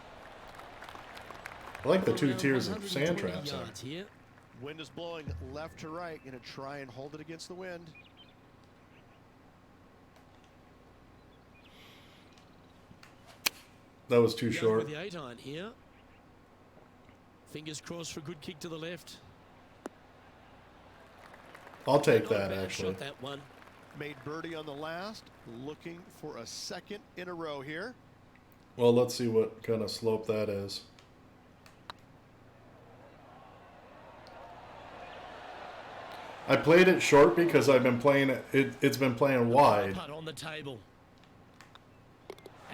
I like the 2 Around tiers of 120 sand traps there. yards here. Wind is blowing left to right. Going to try and hold it against the wind. that was too Going short. with the 8-iron here. Fingers crossed for a good kick to the left. I'll take Not a that, bad actually. shot, that one. Made birdie on the last, looking for a second in a row here. Well, let's see what kind of slope that is. I played it short because I've been playing it. It's been playing wide. Putt on the table.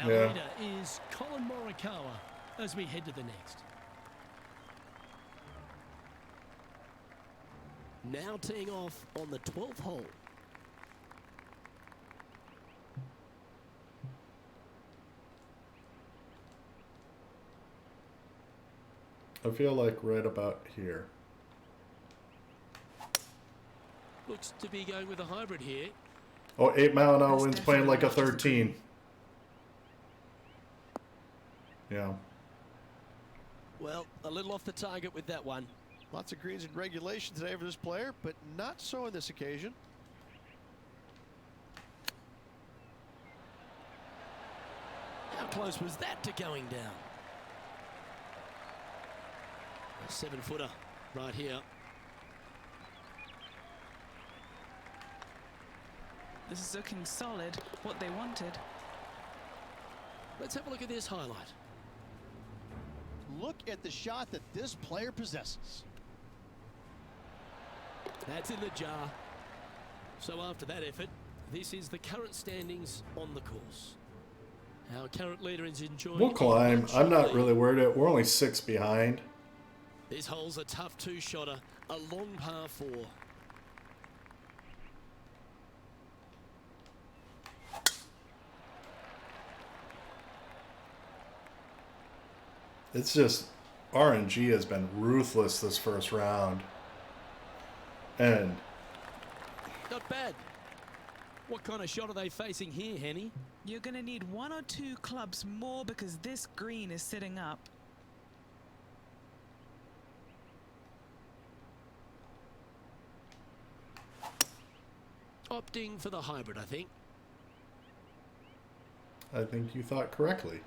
Our Yeah. leader is Colin Morikawa as we head to the next. Now teeing off on the 12th hole. I feel like right about here. Looks to be going with a hybrid here. Oh, 8-mile-an-hour That's wind's playing like a definitely 13. Yeah. Well, a little off the target with that one. Lots of greens in regulation today for this player, but not so on this occasion. How close was that to going down? A 7-footer right here. This is looking solid, what they wanted. Let's have a look at this highlight. Look at the shot that this player possesses. That's in the jar. So after that effort, this is the current standings on the course. Our current leader is enjoying. We'll climb. a I'm not lead. really worried. We're only 6 behind. This hole's a tough two-shotter, a long par 4. It's just RNG has been ruthless this first round. And Not bad. What kind of shot are they facing here, Henny? You're going to need 1 or 2 clubs more because this green is sitting up. Opting for the hybrid, I think. I think you thought correctly.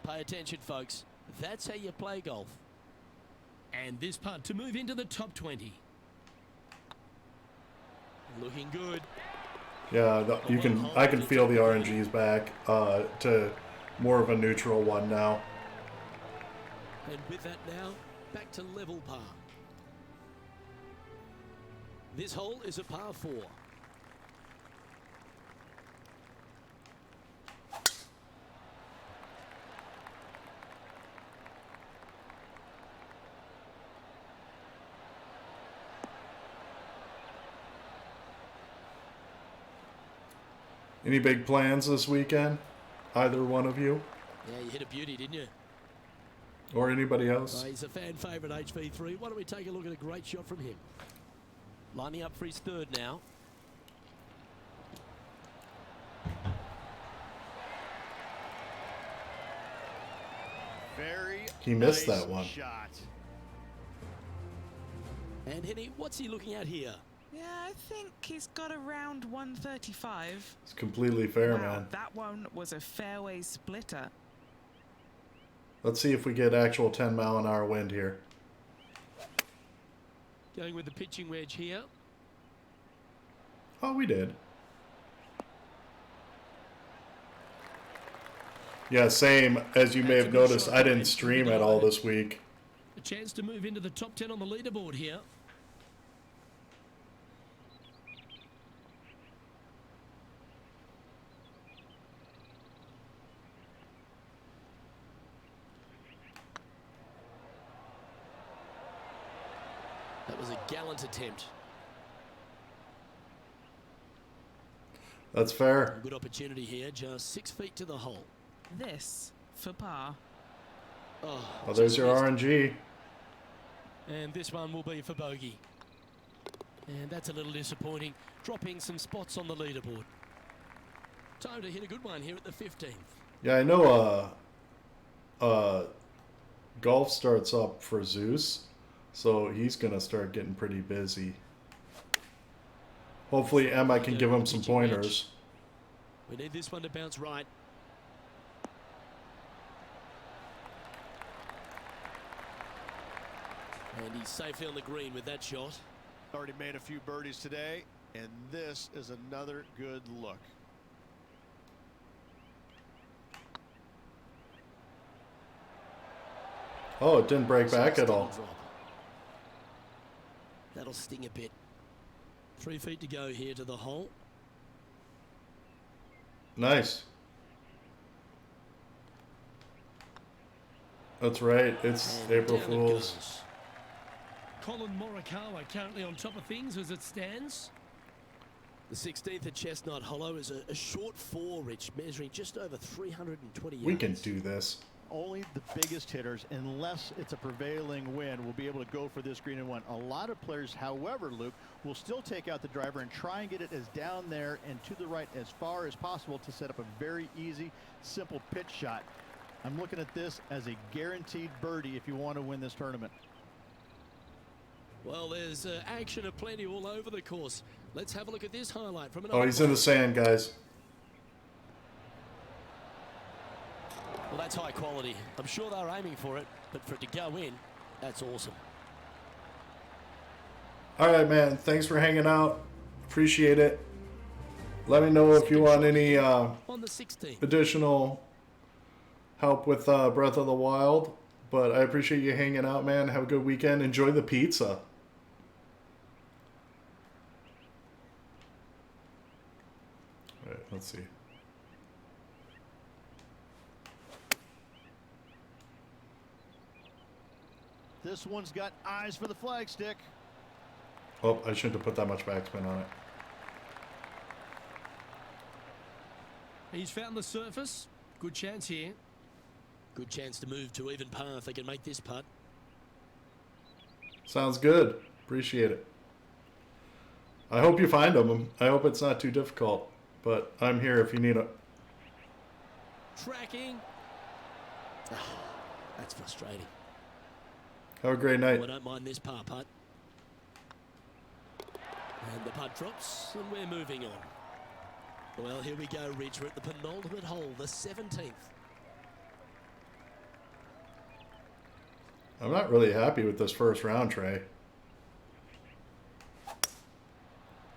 Pay attention, folks. That's how you play golf. And this putt to move into the top 20. Looking good. Yeah, you can. I can feel the RNG's back to more of a neutral one now. And with that now, back to level par. This hole is a par 4. Any big plans this weekend? Either one of you Yeah, you hit a beauty, didn't you? or anybody else? Oh, he's a fan favourite, HV3. Why don't we take a look at a great shot from him? Lining up for his third now. Very He missed nice that one. shot. And Henny, what's he looking at here? Yeah, I think he's got around 135. It's completely fair, Wow, man. that one was a fairway splitter. Let's see if we get actual 10-mile-an-hour wind here. Going with the pitching wedge here. Oh, we did. Yeah, same as you may That's a have good noticed. shot, I didn't mate. stream at all this week. A chance to move into the top 10 on the leaderboard here. That was a gallant attempt. That's fair. Good opportunity here, just 6 feet to the hole. This for par. Oh, Well, there's just your missed. RNG. And this one will be for bogey. And that's a little disappointing, dropping some spots on the leaderboard. Time to hit a good one here at the 15th. Yeah, I know golf starts up for Zeus So he's going to start getting pretty busy. Hopefully Emma can give him some pointers. We need this one to bounce right. And he's safely on the green with that shot. Already made a few birdies today, and this is another good look. Oh, it didn't break back at all. That'll sting a bit. 3 feet to go here to the hole. Nice. That's right. It's And April down it Fool's. goes. Colin Morikawa currently on top of things as it stands. The 16th at Chestnut Hollow is a short 4, Rich, measuring just over 320 yards. We can do this. Only the biggest hitters, unless it's a prevailing wind, will be able to go for this green and one. A lot of players, however, Luke, will still take out the driver and try and get it as down there and to the right as far as possible to set up a very easy, simple pitch shot. I'm looking at this as a guaranteed birdie if you want to win this tournament. Well, there's action aplenty all over the course. Let's have a look at this highlight from Oh, he's in the sand, guys. Well, that's high quality. I'm sure they're aiming for it, but for it to go in, that's awesome. All right, man. Thanks for hanging out. Appreciate it. Let me know if you want any On the 16th. additional help with Breath of the Wild. But I appreciate you hanging out, man. Have a good weekend. Enjoy the pizza. All right, let's see. This one's got eyes for the flagstick. Oh, I shouldn't have put that much backspin on it. He's found the surface. Good chance here. Good chance to move to even par if they can make this putt. Sounds good. Appreciate it. I hope you find them. I hope it's not too difficult. But I'm here if you need it. Tracking. That's frustrating. Have a great night. I don't mind this par putt. And the putt drops, and we're moving on. Well, here we go, Rich. We're at the penultimate hole, the 17th. I'm not really happy with this first round, Trey.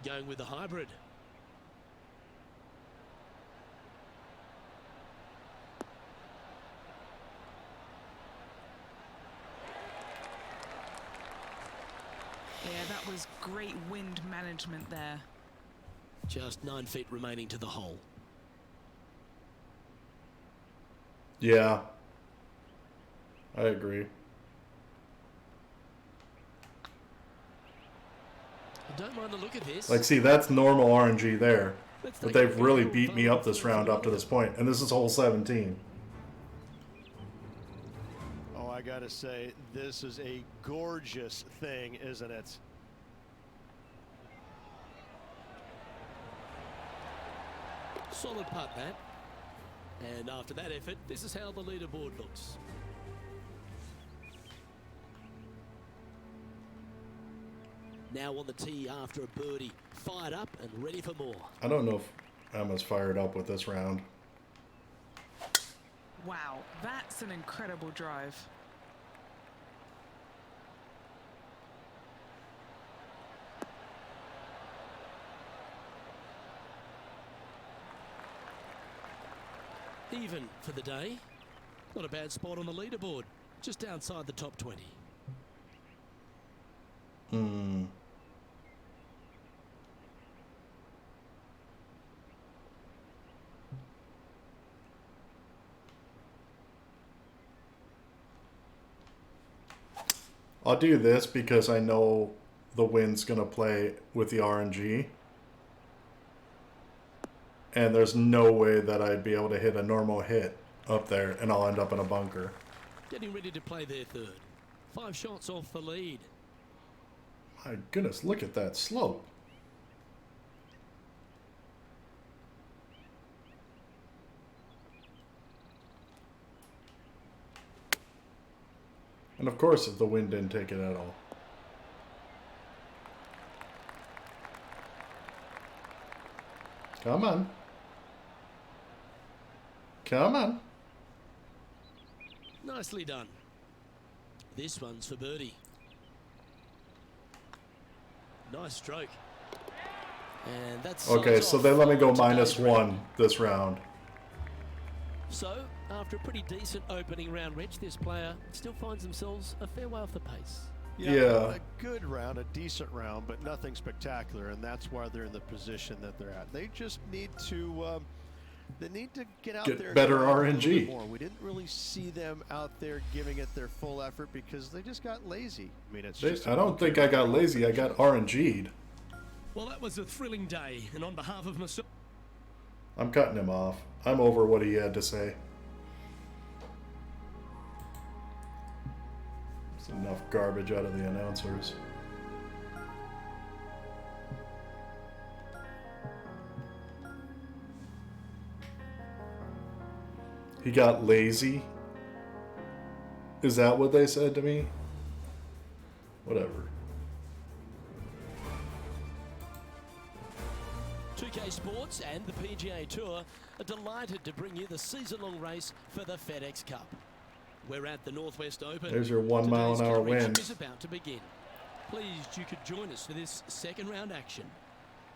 Going with the hybrid. Yeah, that was great wind management there. Just 9 feet remaining to the hole. Yeah. I agree. I don't mind the look of this. Like, see, that's normal RNG there. Let's But take a they've really look. beat me up this round up to this point. And this is hole 17. Oh, I gotta say, this is a gorgeous thing, isn't it? Solid putt, that. And after that effort, this is how the leaderboard looks. Now on the tee after a birdie. Fired up and ready for more. I don't know if Emma's fired up with this round. Wow, that's an incredible drive. Even for the day. Not a bad spot on the leaderboard. Just outside the top 20. I'll do this because I know the wind's going to play with the RNG. And there's no way that I'd be able to hit a normal hit up there and I'll end up in a bunker. Getting ready to play their third. 5 shots off the lead. My goodness, look at that slope. And of course, if the wind didn't take it at all. Come on. Come on. Nicely done. This one's for birdie. Nice stroke. And that's Okay, sides so off they let me go for today's -1 round. this round. So, after a pretty decent opening round, Rich, this player still finds themselves a fair way off the pace. Yeah. A good round, a decent round, but nothing spectacular, and that's why they're in the position that they're at. They just need to get out Get there and better grind a little RNG. bit more. We didn't really see them out there giving it their full effort because they just got lazy. I mean, it's just I don't think I got lazy. I got RNG'd. Well, that was a thrilling day, and on behalf of myself... I'm cutting him off. I'm over what he had to say. It's enough garbage out of the announcers. He got lazy? Is that what they said to me? Whatever. 2K Sports and the PGA Tour are delighted to bring you the season-long race for the FedEx Cup. We're at the Northwest Open. There's your 1 mile an Today's hour coverage wind. is about to begin. Pleased you could join us for this second round action.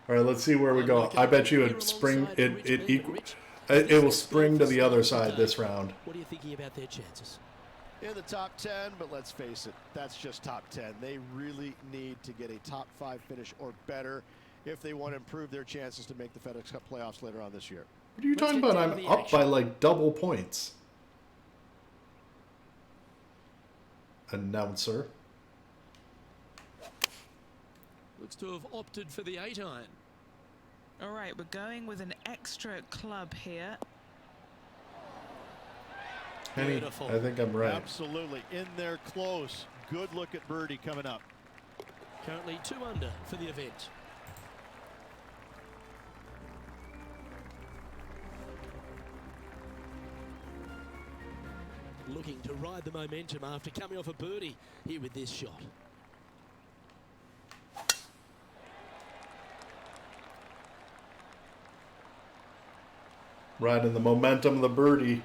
All right, let's see where we go. I bet you it spring it will spring to the other side this round. What are you thinking about their chances? in the top 10, but let's face it, that's just top 10. They really need to get a top 5 finish or better if they want to improve their chances to make the FedEx Cup playoffs later on this year. What are you talking about? I'm up by like double points. Announcer. Looks to have opted for the 8-iron. All right, we're going with an extra club here. Penny, Beautiful. I think I'm right. Absolutely. In there close. Good look at birdie coming up. Currently 2 under for the event. Looking to ride the momentum after coming off a birdie here with this shot. Riding the momentum of the birdie.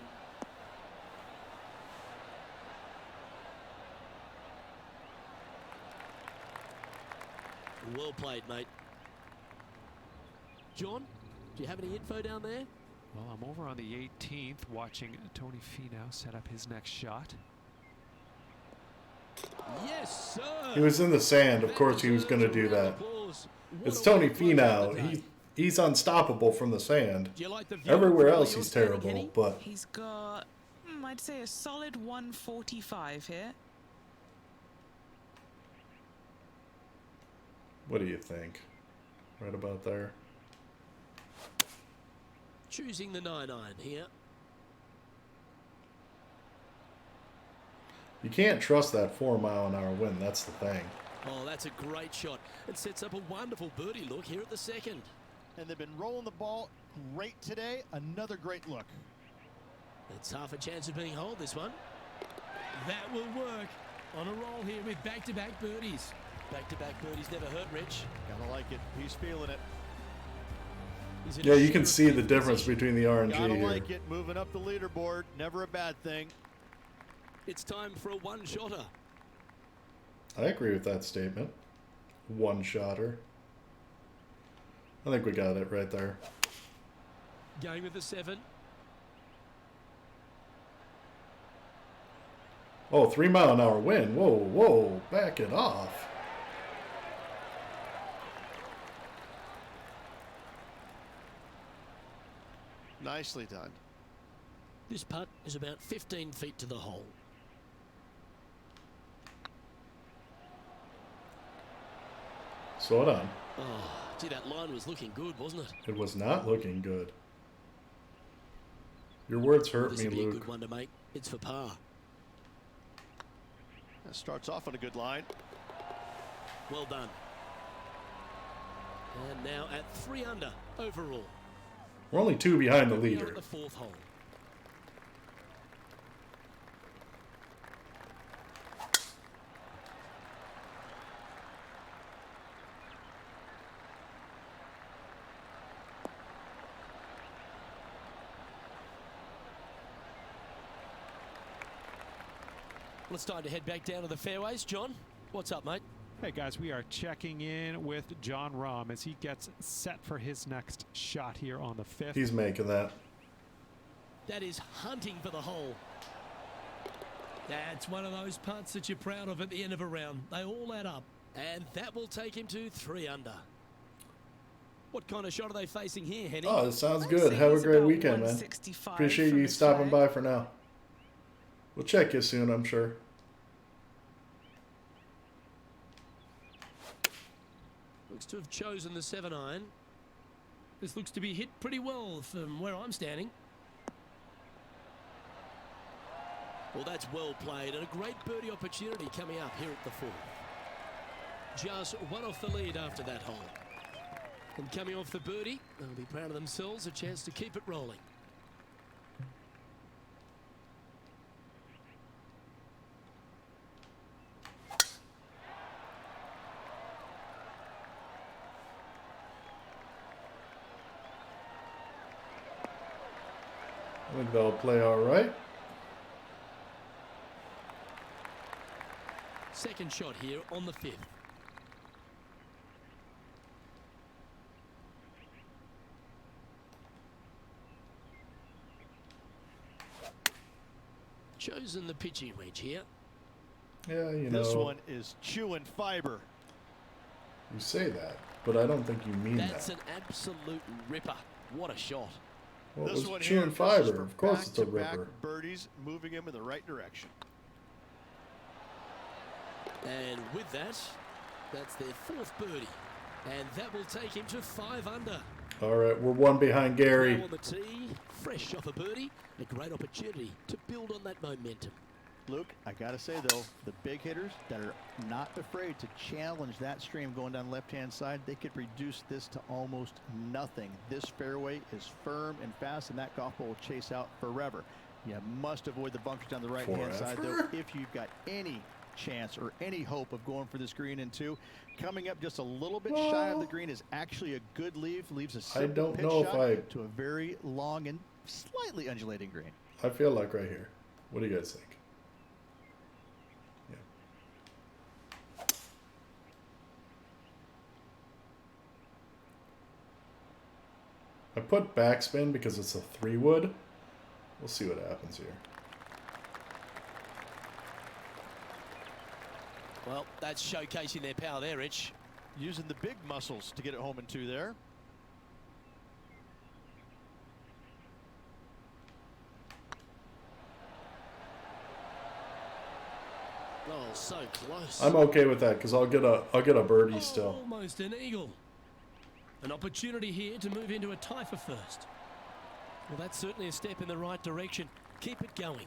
Well played, mate. John, do you have any info down there? Well, I'm over on the 18th watching Tony Finau set up his next shot. Yes, sir. He was in the sand. Of course he was going to do that. It's Tony Finau. He's unstoppable from the sand. Do you like the view Everywhere from else where he's you're standing, terrible, Kenny? but He's got, I'd say, a solid 145 here. what do you think? Right about there. Choosing the 9-iron here. You can't trust that 4-mile-an-hour wind. That's the thing. Oh, that's a great shot. It sets up a wonderful birdie look here at the second. And they've been rolling the ball great today. Another great look. It's half a chance of being holed, this one. That will work. On a roll here with back-to-back birdies. Back-to-back birdies never hurt, Rich. Gotta like it. He's feeling it. He's in Yeah, a you can sure see the fifth difference position. between the RNG Gotta here. like it. Moving up the leaderboard. Never a bad thing. It's time for a one-shotter. I agree with that statement. One-shotter. I think we got it right there. Going with the 7. Oh, 3-mile-an-hour wind. Whoa, whoa, back it off. Nicely done. This putt is about 15 feet to the hole. Slow down. Oh, gee, that line was looking good, wasn't it? It was not looking good. Your words hurt This me, would be a Luke. good one to make. It's for par. That starts off on a good line. Well done. And now at 3 under overall. We're only 2 behind the Now leader. at the 4th hole. Well, it's time to head back down to the fairways. John, what's up, mate? Hey guys, we are checking in with John Rahm as he gets set for his next shot here on the 5th. He's making that. That is hunting for the hole. That's one of those putts that you're proud of at the end of a round. They all add up. And that will take him to 3 under. What kind of shot are they facing here, Henny? Oh, it sounds I'd good. say Have a he's great about weekend, man. 165 Appreciate from you the stopping flag. by for now. We'll check you soon, I'm sure. Looks to have chosen the 7-iron. This looks to be hit pretty well from where I'm standing. Well, that's well played and a great birdie opportunity coming up here at the 4th. Just one off the lead after that hole. And coming off the birdie, they'll be proud of themselves, a chance to keep it rolling. I think they'll play all right. Second shot here on the 5th. Chosen the pitching wedge here. Yeah, you This know, one is chewing fiber. you say that, but I don't think you mean That's that. an absolute ripper. What a shot. Well, it This was one chewing here, this is fiber. for Of course it's a back-to-back ripper. birdies, moving him in the right direction. And with that, that's their 4th birdie. And that will take him to 5 under. All right, we're one behind Gary. Now on the tee, fresh off a birdie, a great opportunity to build on that momentum. Luke, I gotta say though, the big hitters that are not afraid to challenge that stream going down the left-hand side, they could reduce this to almost nothing. This fairway is firm and fast, and that golf ball will chase out forever. You must avoid the bunkers down the right-hand side though, Forever? if you've got any chance or any hope of going for this green in 2. Coming up just a little bit shy of the green is actually a good leave. Leaves a simple don't pitch know if shot I- to a very long and slightly undulating green. I feel like right here. What do you guys think? Yeah. I put backspin because it's a 3-wood. We'll see what happens here. Well, that's showcasing their power there, Rich. Using the big muscles to get it home in 2 there. Oh, so close. I'm okay with that because I'll get a birdie still. Almost an eagle. An opportunity here to move into a tie for first. Well, that's certainly a step in the right direction. Keep it going.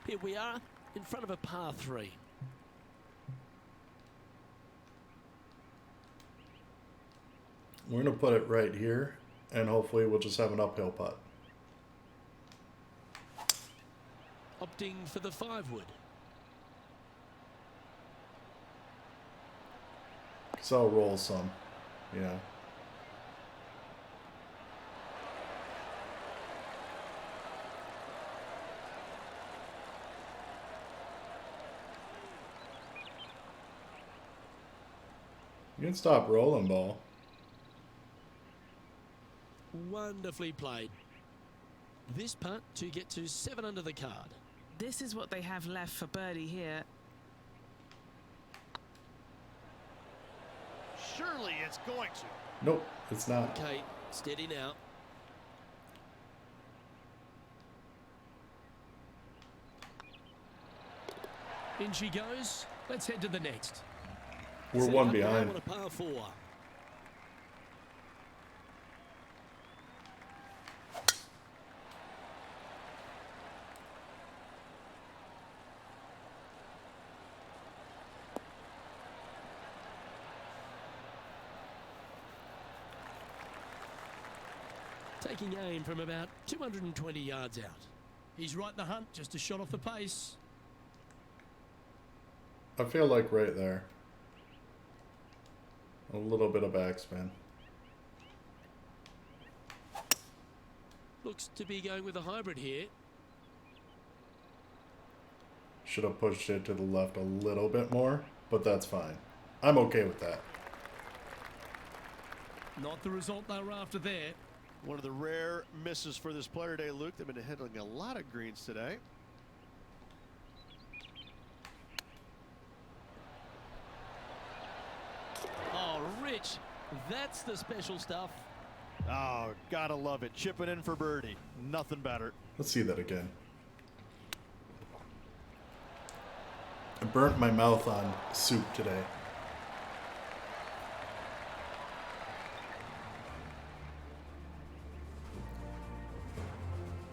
Here we are in front of a par 3. We're gonna put it right here, and hopefully we'll just have an uphill putt. Opting for the 5-wood. So I'll roll some, you know. You can stop rolling, ball. Wonderfully played. This putt to get to 7 under the card. This is what they have left for birdie here. Surely it's going to. Nope, it's not. Okay, steady now. In she goes. Let's head to the next. We're Set one up now behind. on a par 4. Taking aim from about 220 yards out. He's right in the hunt, just a shot off the pace. I feel like right there. A little bit of backspin. Looks to be going with a hybrid here. Should have pushed it to the left a little bit more, but that's fine. I'm okay with that. Not the result they were after there. One of the rare misses for this player today, Luke. They've been hitting a lot of greens today. Oh, Rich, that's the special stuff. Oh, gotta love it. Chipping in for birdie. Nothing better. Let's see that again. I burnt my mouth on soup today.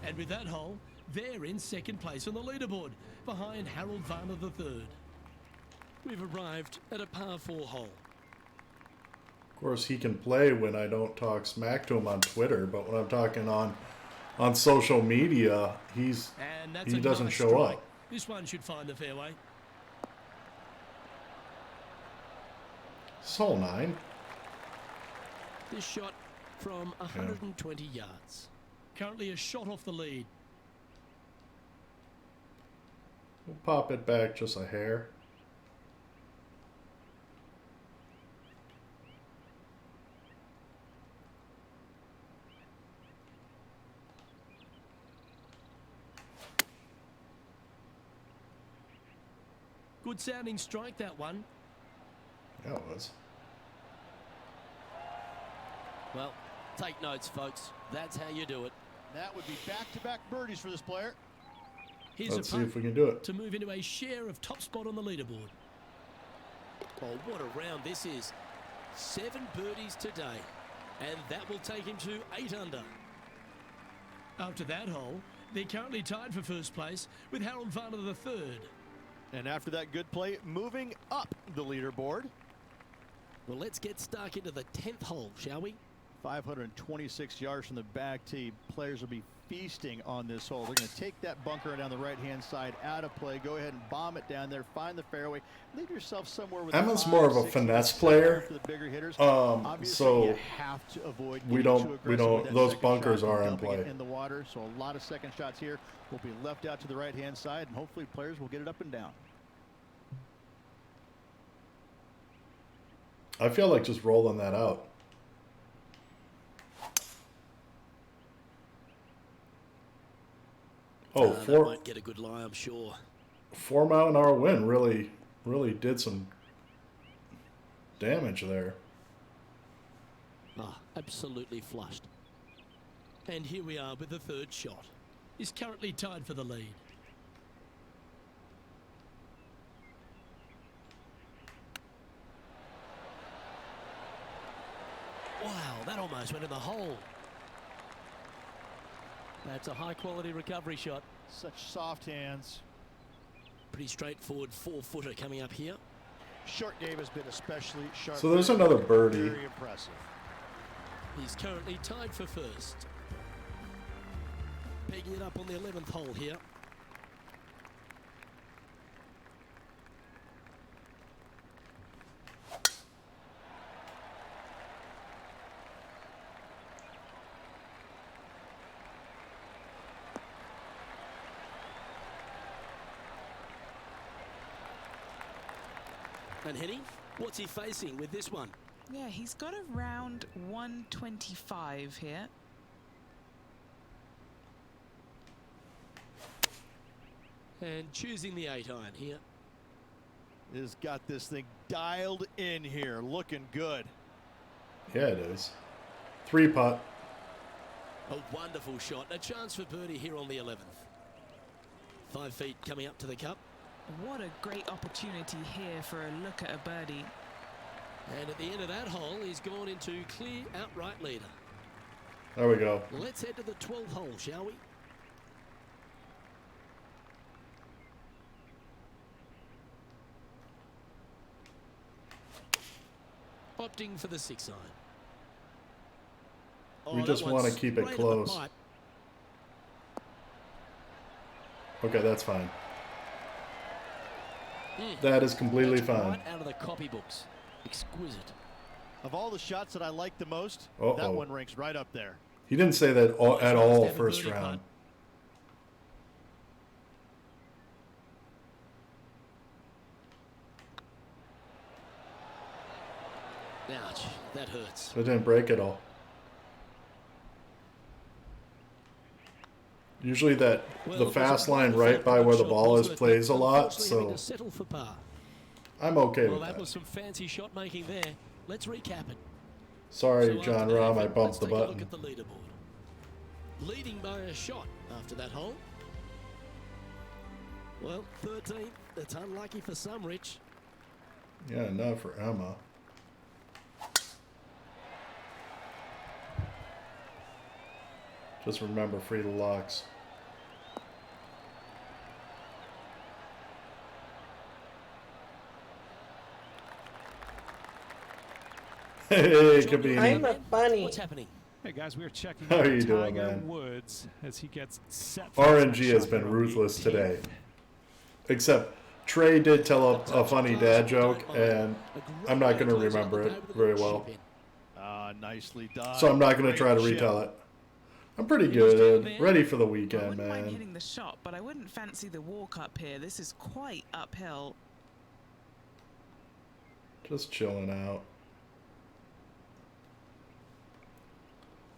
And with that hole, they're in second place on the leaderboard, behind Harold Varner III. We've arrived at a par 4 hole. Of course, he can play when I don't talk smack to him on Twitter, but when I'm talking on social media, he doesn't nice show strike. up. This one should find the fairway. It's hole 9. This shot from 120 yards. Currently a shot off the lead. We'll pop it back just a hair. Good sounding strike, that one. Yeah, it was. Well, take notes, folks. That's how you do it. That would be back-to-back birdies for this player. Here's Let's a see putt if we can do it. to move into a share of top spot on the leaderboard. Oh, what a round this is. 7 birdies today, and that will take him to 8 under. After that hole, they're currently tied for first place with Harold Varner III. And after that good play, moving up the leaderboard. Well, let's get stuck into the 10th hole, shall we? 526 yards from the back tee. Players will be feasting on this hole. They're going to take that bunker down the right-hand side out of play. Go ahead and bomb it down there. Find the fairway. Leave yourself somewhere with. Emma's more of a finesse player, for the bigger hitters. so you have to avoid we getting too don't. aggressive with that Those second bunkers shot and are in dumping it play. in the water. So a lot of second shots here will be left out to the right-hand side, and hopefully players will get it up and down. I feel like just rolling that out. Oh, That won't get a good lie, I'm sure. 4 mile an hour wind really did some damage there. Ah, absolutely flushed. And here we are with the 3rd shot. He's currently tied for the lead. Wow, that almost went in the hole. That's a high-quality recovery shot. Such soft hands. Pretty straightforward 4-footer coming up here. Short game has been especially sharp. So there's another birdie. Very impressive. He's currently tied for first. Pegging it up on the 11th hole here. And Henny, what's he facing with this one? Yeah, he's got around 125 here. And choosing the 8-iron here. Has got this thing dialed in here. Looking good. Yeah, it is. 3 putt. A wonderful shot. A chance for birdie here on the 11th. 5 feet coming up to the cup. What a great opportunity here for a look at a birdie. And at the end of that hole, he's gone into clear outright leader. There we go. Let's head to the 12th hole, shall we? Opting for the 6-iron. We just want to keep it close. Okay, that's fine. That is completely That's fine. right out of the copybooks. Exquisite. Of all the shots that I like the most, that one ranks right up there. He didn't say that at all Have a first birdie round. Ouch, that hurts. It didn't break at all. Usually the fast line right by where the ball is plays a lot, so Settle for par. I'm okay Well, with that that. was some fancy shot making there. Let's recap it. Sorry, So John after that Rahm, I effort, bumped the let's take a look button. at the leaderboard. Leading by a shot after that hole. Well, 13th. That's unlucky for some, Rich. Yeah, not for Emma. Just remember, free the locks. Hey, Kabini. I'm a bunny. What's happening? Hey guys, we are checking How out are you doing, Tiger man? Woods as he gets set. for his next RNG has shot been here on the ruthless 18th. today. Except Trey did tell a funny dad joke, and I'm not going to remember it very well. Nicely done. So I'm not going to Great try to chip. retell it. I'm pretty good. Ready for the weekend, I wouldn't mind man. hitting the shot, but I wouldn't fancy the walk up here. This is quite uphill. Just chilling out.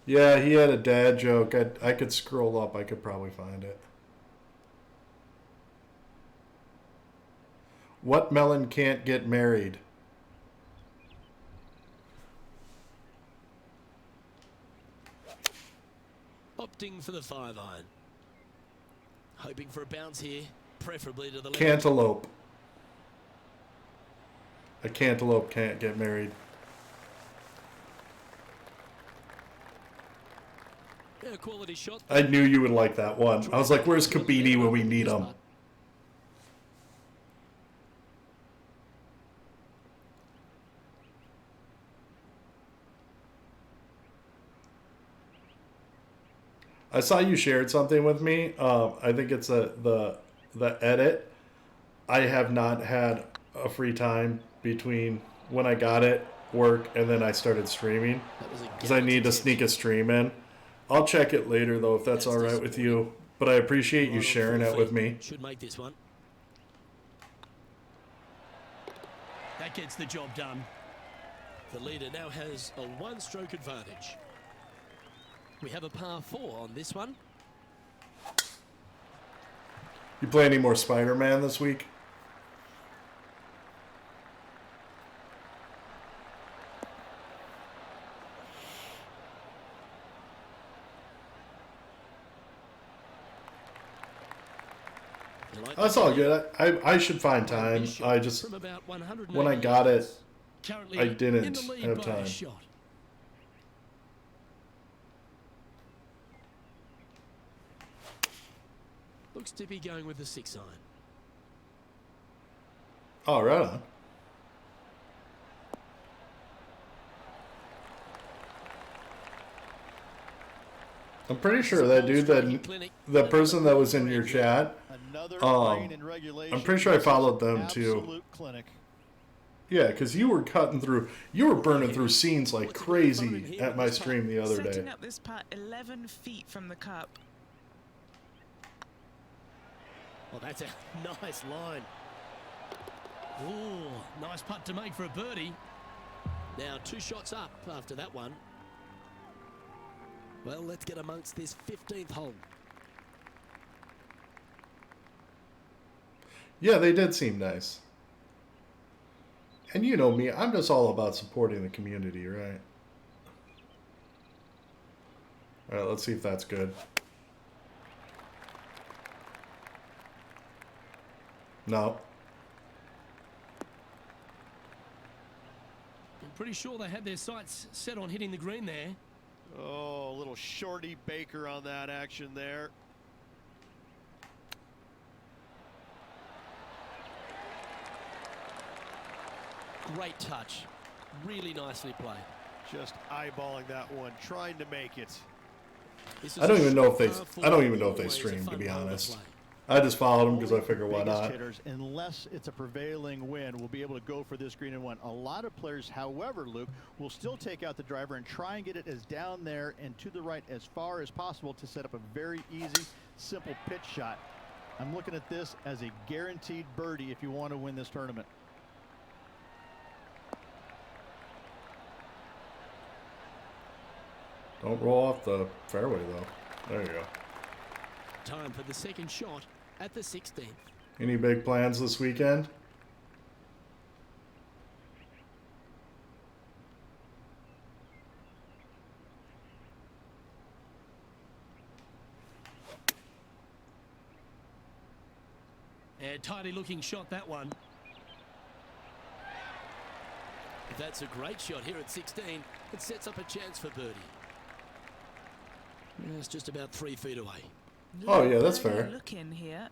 Yeah, he had a dad joke. I could scroll up. I could probably find it. What melon can't get married? Opting for the 5-iron. Hoping for a bounce here, preferably to the left. Cantaloupe. A cantaloupe can't get married. Yeah, quality shot. I knew you would like that one. I was like, where's Kabini when we need him? I saw you shared something with me. I think it's the edit. I have not had a free time between when I got it, work, and then I started streaming because I need to sneak a stream in. I'll check it later though if that's all right with you. But I appreciate you sharing it with me. Should make this one. That gets the job done. The leader now has a one-stroke advantage. We have a par 4 on this one. You play any more Spider-Man this week? That's all good. I should find time. I just, when I got it, I didn't have time. Looks to be going with the 6-iron. Oh, right on. I'm pretty sure that dude, the person that was in your chat, I'm pretty sure I followed them too. Yeah, because you were cutting through, you were burning through scenes like crazy at my stream the other day. Setting up this putt 11 feet from the cup. Well, that's a nice line. Ooh, nice putt to make for a birdie. Now 2 shots up after that one. Well, let's get amongst this 15th hole. Yeah, they did seem nice. And you know me, I'm just all about supporting the community, right? All right, let's see if that's good. No. I'm pretty sure they had their sights set on hitting the green there. Oh, a little shorty Baker on that action there. Great touch. Really nicely played. Just eyeballing that one, trying to make it. I don't even know if they stream, to be honest. I just followed them because I figure why Biggest not. hitters, unless it's a prevailing wind, will be able to go for this green and one. A lot of players, however, Luke, will still take out the driver and try and get it as down there and to the right as far as possible to set up a very easy, simple pitch shot. I'm looking at this as a guaranteed birdie if you want to win this tournament. Don't roll off the fairway, though. There you go. Time for the second shot at the 16th. Any big plans this weekend? A tidy looking shot, that one. If that's a great shot here at 16, it sets up a chance for birdie. It's just about 3 feet away. Oh, yeah, that's fair. Look in here.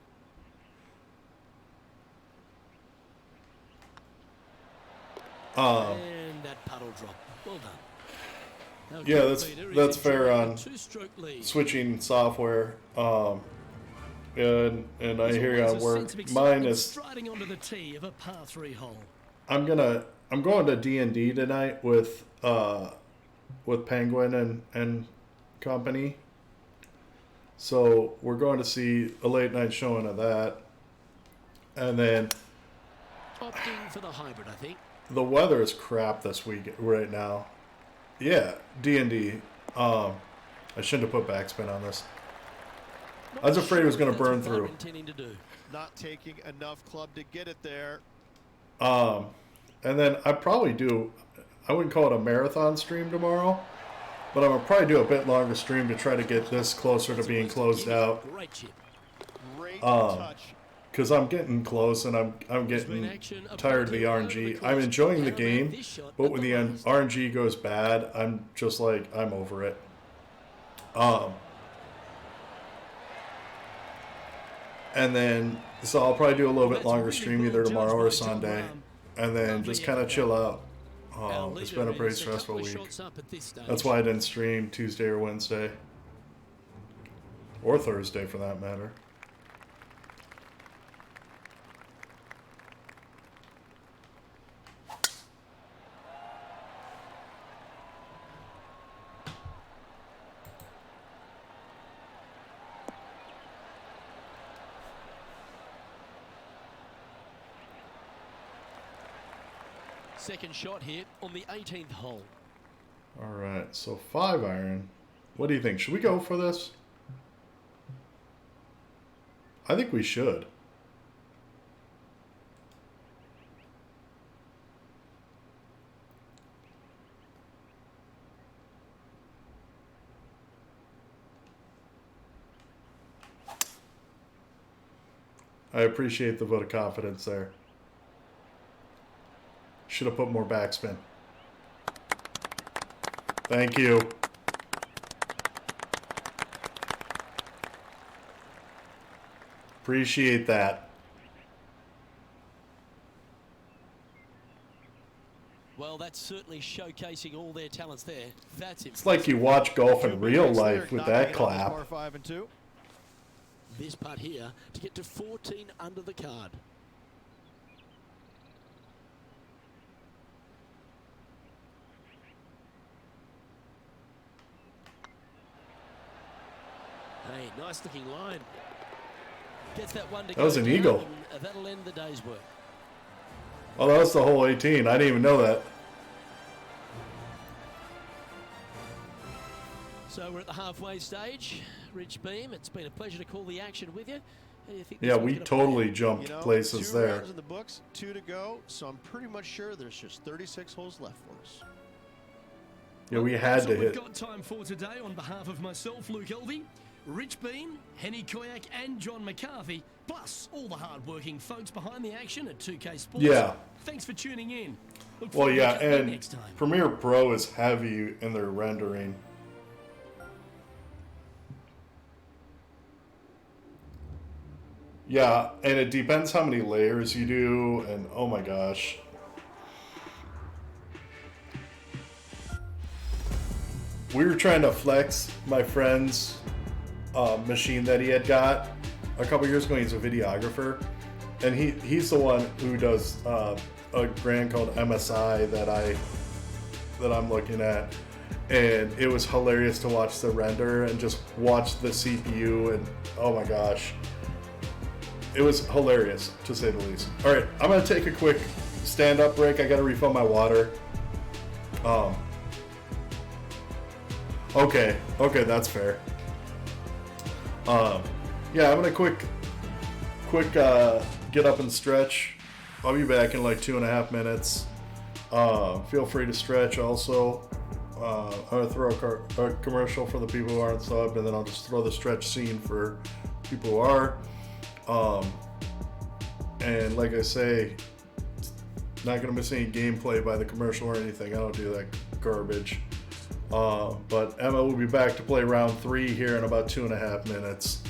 And that puddle drop. Well done. Yeah, that's fair on two-stroke lead. switching software. And I hear you on work. Mine is. Striding onto the tee of a par 3 hole. I'm going to D&D tonight with Penguin and company. So we're going to see a late night showing of that, and then Opting for the hybrid, I think. the weather is crap this week right now. Yeah, D&D. I shouldn't have put backspin on this. I was afraid it was going to burn through. Intending to do. Not taking enough club to get it there. And then I probably do. I wouldn't call it a marathon stream tomorrow, but I'm gonna probably do a bit longer stream to try to get this closer to being closed out. Great chip. Great touch. Because I'm getting close and I'm getting tired of the RNG. I'm enjoying the game, but when the RNG goes bad, I'm just like, I'm over it. And then, so I'll probably do a little bit longer stream either tomorrow or Sunday, and then just kind of chill out. It's been a pretty stressful week. That's why I didn't stream Tuesday or Wednesday. Or Thursday, for that matter. Second shot here on the 18th hole. All right, so 5 iron. What do you think? Should we go for this? I think we should. I appreciate the vote of confidence there. Should have put more backspin. Thank you. Appreciate that. Well, that's certainly showcasing all their talents there. That's It's like you watch golf in real life with that clap. Par 5 and 2. This putt here to get to 14 under the card. Hey, nice looking line. Gets that one to That was an eagle. That'll end the day's work. Oh, that was the whole 18. I didn't even know that. So we're at the halfway stage. Rich Beam, it's been a pleasure to call the action with you. How do you think this Yeah, one's we gonna totally play? jumped places 2 there. rounds in the books, 2 to go, so I'm pretty much sure there's just 36 holes left for us. Yeah, we had That's to all we've hit. got time for today. On behalf of myself, Luke Elvey, Rich Beam, Henny Koyak and John McCarthy, plus all the hard-working folks behind the action at 2K Sports. Yeah. Thanks for tuning in. Look Well, forward to yeah, chatting and next time. Premiere Pro is heavy in their rendering. Yeah, and it depends how many layers you do, and oh my gosh. We were trying to flex my friend's machine that he had got a couple years ago. He's a videographer, and he's the one who does a brand called MSI that I'm looking at, and it was hilarious to watch the render and just watch the CPU, and oh my gosh, it was hilarious to say the least. All right, I'm gonna take a quick stand-up break. I gotta refill my water. Okay, that's fair. Yeah, I'm gonna quick get up and stretch. I'll be back in like 2.5 minutes. Feel free to stretch also. I'm gonna throw a commercial for the people who aren't subbed, and then I'll just throw the stretch scene for people who are. And like I say, not gonna miss any gameplay by the commercial or anything. I don't do that garbage. But Emma will be back to play round 3 here in about 2.5 minutes.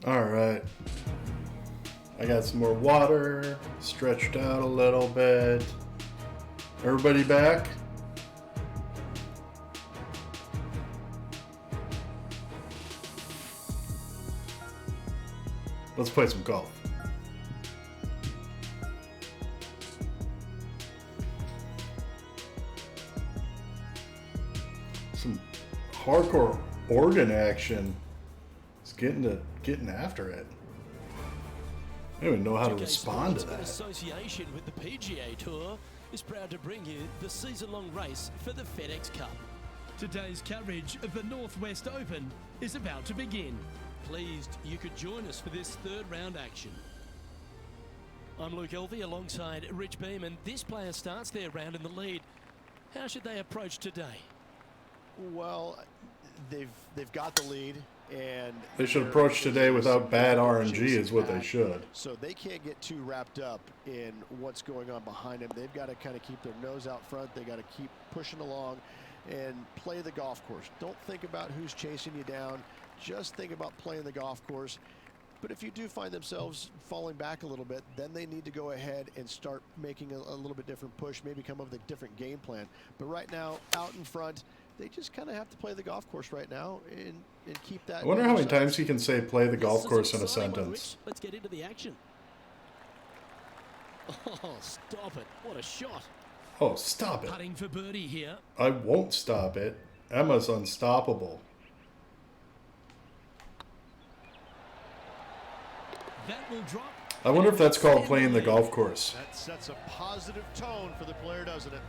All right. I got some more water, stretched out a little bit. Everybody back? Let's play some golf. Some hardcore organ action. It's getting after it. I don't even know how to respond to In that. association with the PGA Tour is proud to bring you the season-long race for the FedEx Cup. Today's coverage of the Northwest Open is about to begin. Pleased you could join us for this third round action. I'm Luke Elvey alongside Rich Beam, and this player starts their round in the lead. How should they approach today? Well, they've got the lead, and They should approach today without bad RNG is what they should. So they can't get too wrapped up in what's going on behind them. They've got to kind of keep their nose out front. They got to keep pushing along and play the golf course. Don't think about who's chasing you down. Just think about playing the golf course. But if you do find themselves falling back a little bit, then they need to go ahead and start making a little bit different push, maybe come up with a different game plan. But right now, out in front, they just kind of have to play the golf course right now and keep that. I wonder how many times he can say play the golf course in a Exciting one, sentence. Rich. Let's get into the action. Oh, stop it. What a shot. Oh, stop it. Putting for birdie here. I won't stop it. Emma's unstoppable. That will drop. I wonder if that's called playing the golf course. That sets a positive tone for the player, doesn't it?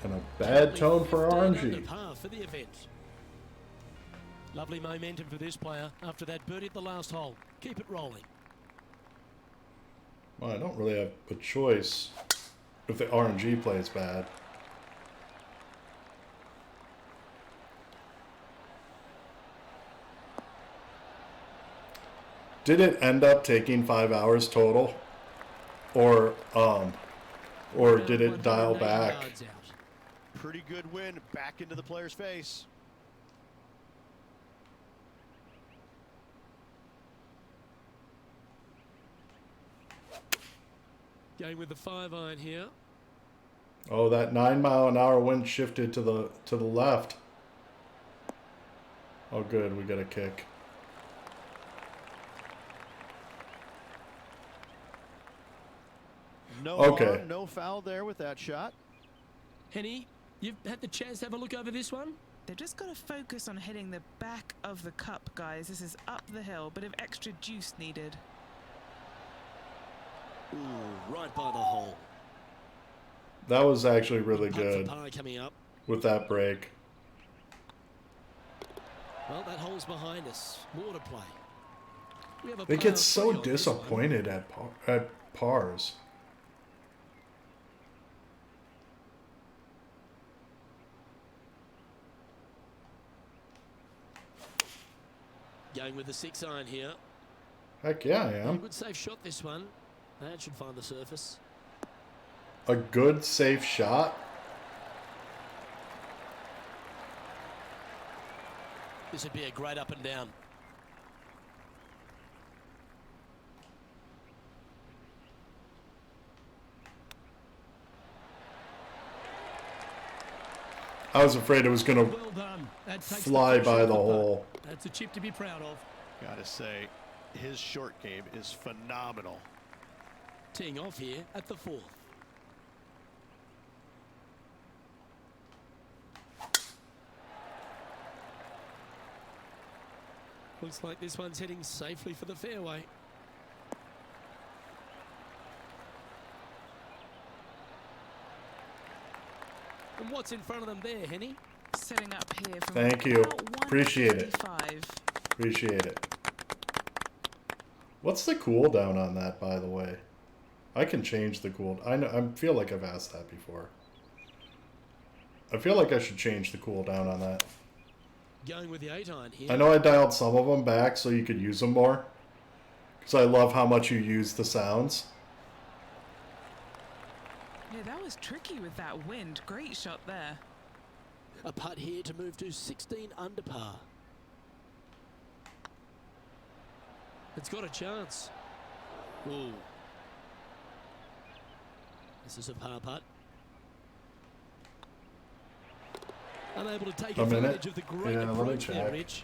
And a bad tone for 15 under RNG. par for the event. Lovely momentum for this player after that birdie at the last hole. Keep it rolling. Well, I don't really have a choice if the RNG plays bad. Did it end up taking 5 hours total? Or did it dial 180 back? yards out. Pretty good win back into the player's face. Going with the 5-iron here. Oh, that 9-mile-an-hour wind shifted to the left. Oh, good. We got a kick. No Okay. harm, no foul there with that shot. Henny, you've had the chance to have a look over this one? They've just got to focus on hitting the back of the cup, guys. This is up the hill, bit of extra juice needed. Ooh, right by the hole. That was actually really Putt for good par coming up. with that break. Well, that hole's behind us. More to play. We have a They par get so 3 on this one. disappointed at pars. Going with the 6-iron here. Heck yeah, I A am. good safe shot this one. That should find the surface. A good, safe shot. This would be a great up and down. I was afraid it was going to Well done. That takes fly pressure by off the putt. hole. That's a chip to be proud of. Gotta say, his short game is phenomenal. Teeing off here at the 4th. Looks like this one's heading safely for the fairway. And what's in front of them there, Henny? Setting up here from Thank you. about Appreciate it. 155. Appreciate it. What's the cooldown on that, by the way? I can change the cool. I feel like I've asked that before. I feel like I should change the cooldown on that. Going with the 8-iron here. I know I dialed some of them back so you could use them more. Because I love how much you use the sounds. Yeah, that was tricky with that wind. Great shot there. A putt here to move to 16 under par. It's got a chance. Ooh. This is a par putt. Unable to take A minute. advantage of the great Yeah, let me approach there, check. Rich.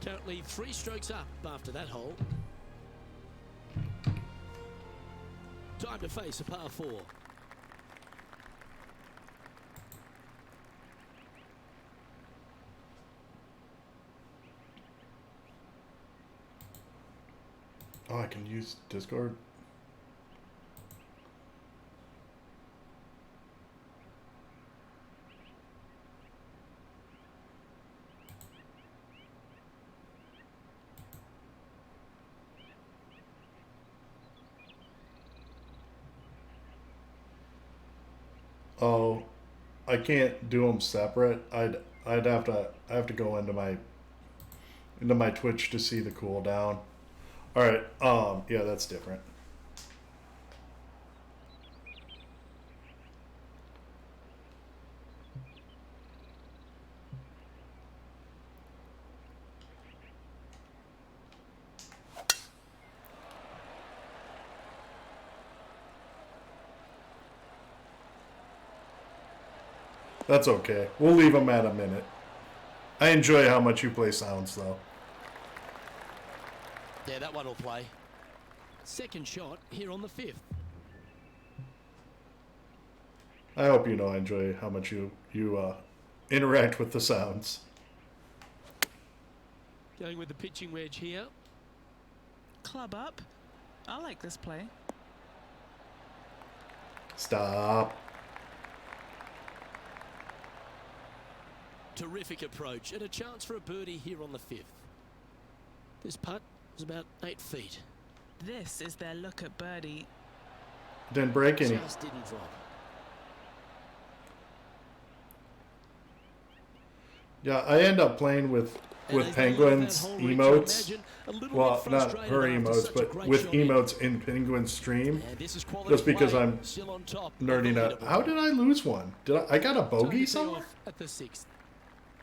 Currently 3 strokes up after that hole. Time to face a par 4. Oh, I can use Discord. Oh, I can't do them separate. I have to go into my Twitch to see the cooldown. All right. Yeah, that's different. That's okay. We'll leave them at a minute. I enjoy how much you play sounds, though. Yeah, that one will play. Second shot here on the 5th. I hope you know I enjoy how much you interact with the sounds. Going with the pitching wedge here. Club up. I like this play. Stop. Terrific approach and a chance for a birdie here on the 5th. This putt is about 8 feet. This is their look at birdie. Didn't break any. Just didn't drop. Yeah, I end up playing with Penguin's emotes. Well, not her emotes, but with emotes in Penguin's stream. Just because I'm nerding out. How did I lose one? I got a bogey somewhere? At the 6th.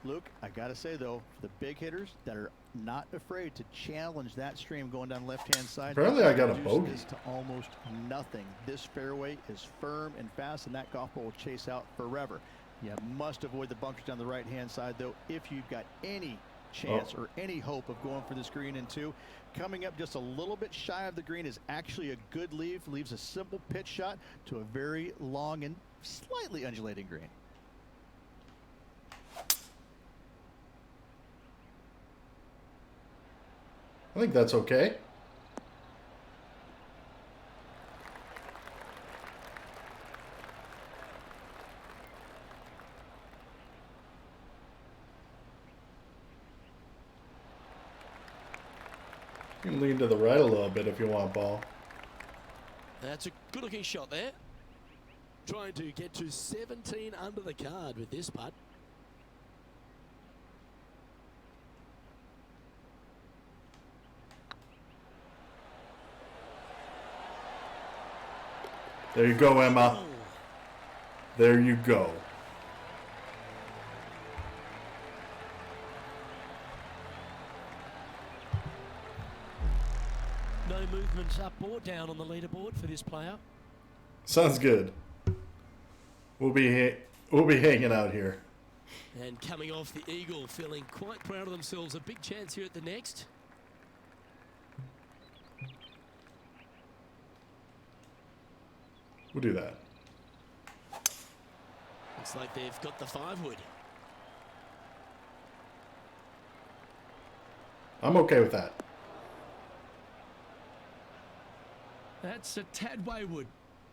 Luke, I gotta say though, for the big hitters that are not afraid to challenge that stream going down the left-hand side. Apparently I got a reduce bogey. this to almost nothing. This fairway is firm and fast, and that golf ball will chase out forever. You must avoid the bunkers down the right-hand side though if you've got any chance or any hope of going for this green in 2. Coming up just a little bit shy of the green is actually a good leave. Leaves a simple pitch shot to a very long and slightly undulating green. I think that's okay. You can lean to the right a little bit if you want, ball. That's a good-looking shot there. Trying to get to 17 under the card with this putt. There you go, Emma. There you go. No movement up or down on the leaderboard for this player. Sounds good. We'll be hanging out here. And coming off the eagle, feeling quite proud of themselves. A big chance here at the next. We'll do that. Looks like they've got the 5-wood. I'm okay with that. That's a tad wayward.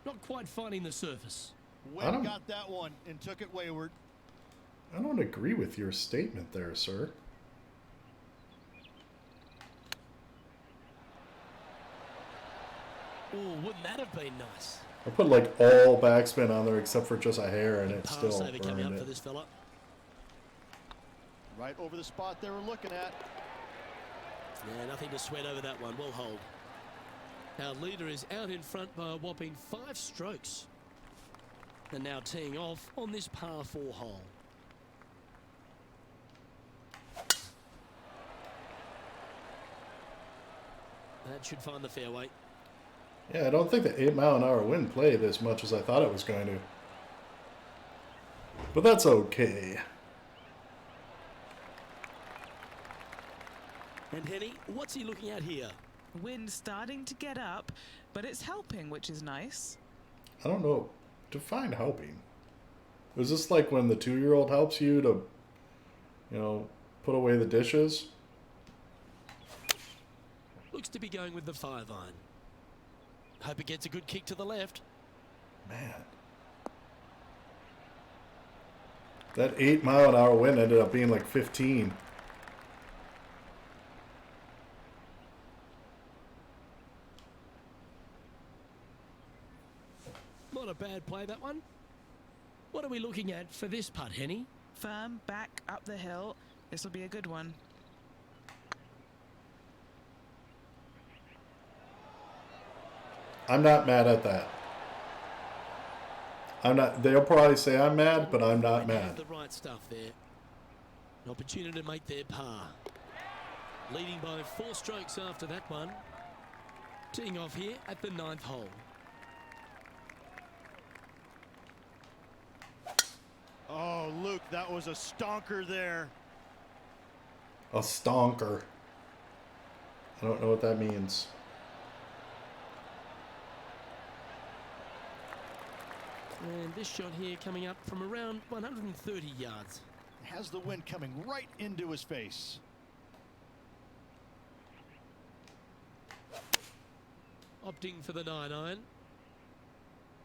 Not quite finding the surface. Wynn got that one and took it wayward. I don't agree with your statement there, sir. Oh, wouldn't that have been nice? I put like all backspin on there except for just a hair, and it Pass still over coming up burned for it. this fella. Right over the spot they were looking at. Yeah, nothing to sweat over that one. We'll hold. Our leader is out in front by a whopping 5 strokes. And now teeing off on this par 4 hole. That should find the fairway. Yeah, I don't think the 8-mile-an-hour wind played as much as I thought it was going to. But that's okay. And Henny, what's he looking at here? Wind starting to get up, but it's helping, which is nice. I don't know. Define helping. Is this like when the 2-year-old helps you to, you know, put away the dishes? Looks to be going with the 5-iron. Hope it gets a good kick to the left. Man. That 8-mile-an-hour wind ended up being like 15. Not a bad play, that one. What are we looking at for this putt, Henny? Firm, back, up the hill. This will be a good one. I'm not mad at that. I'm not. They'll probably say I'm mad, but I'm not They have mad. the right stuff there. An opportunity to make their par. Leading by 4 strokes after that one. Teeing off here at the 9th hole. Oh, Luke, that was a stonker there. A stonker. I don't know what that means. And this shot here coming up from around 130 yards. Has the wind coming right into his face. Opting for the 9-iron.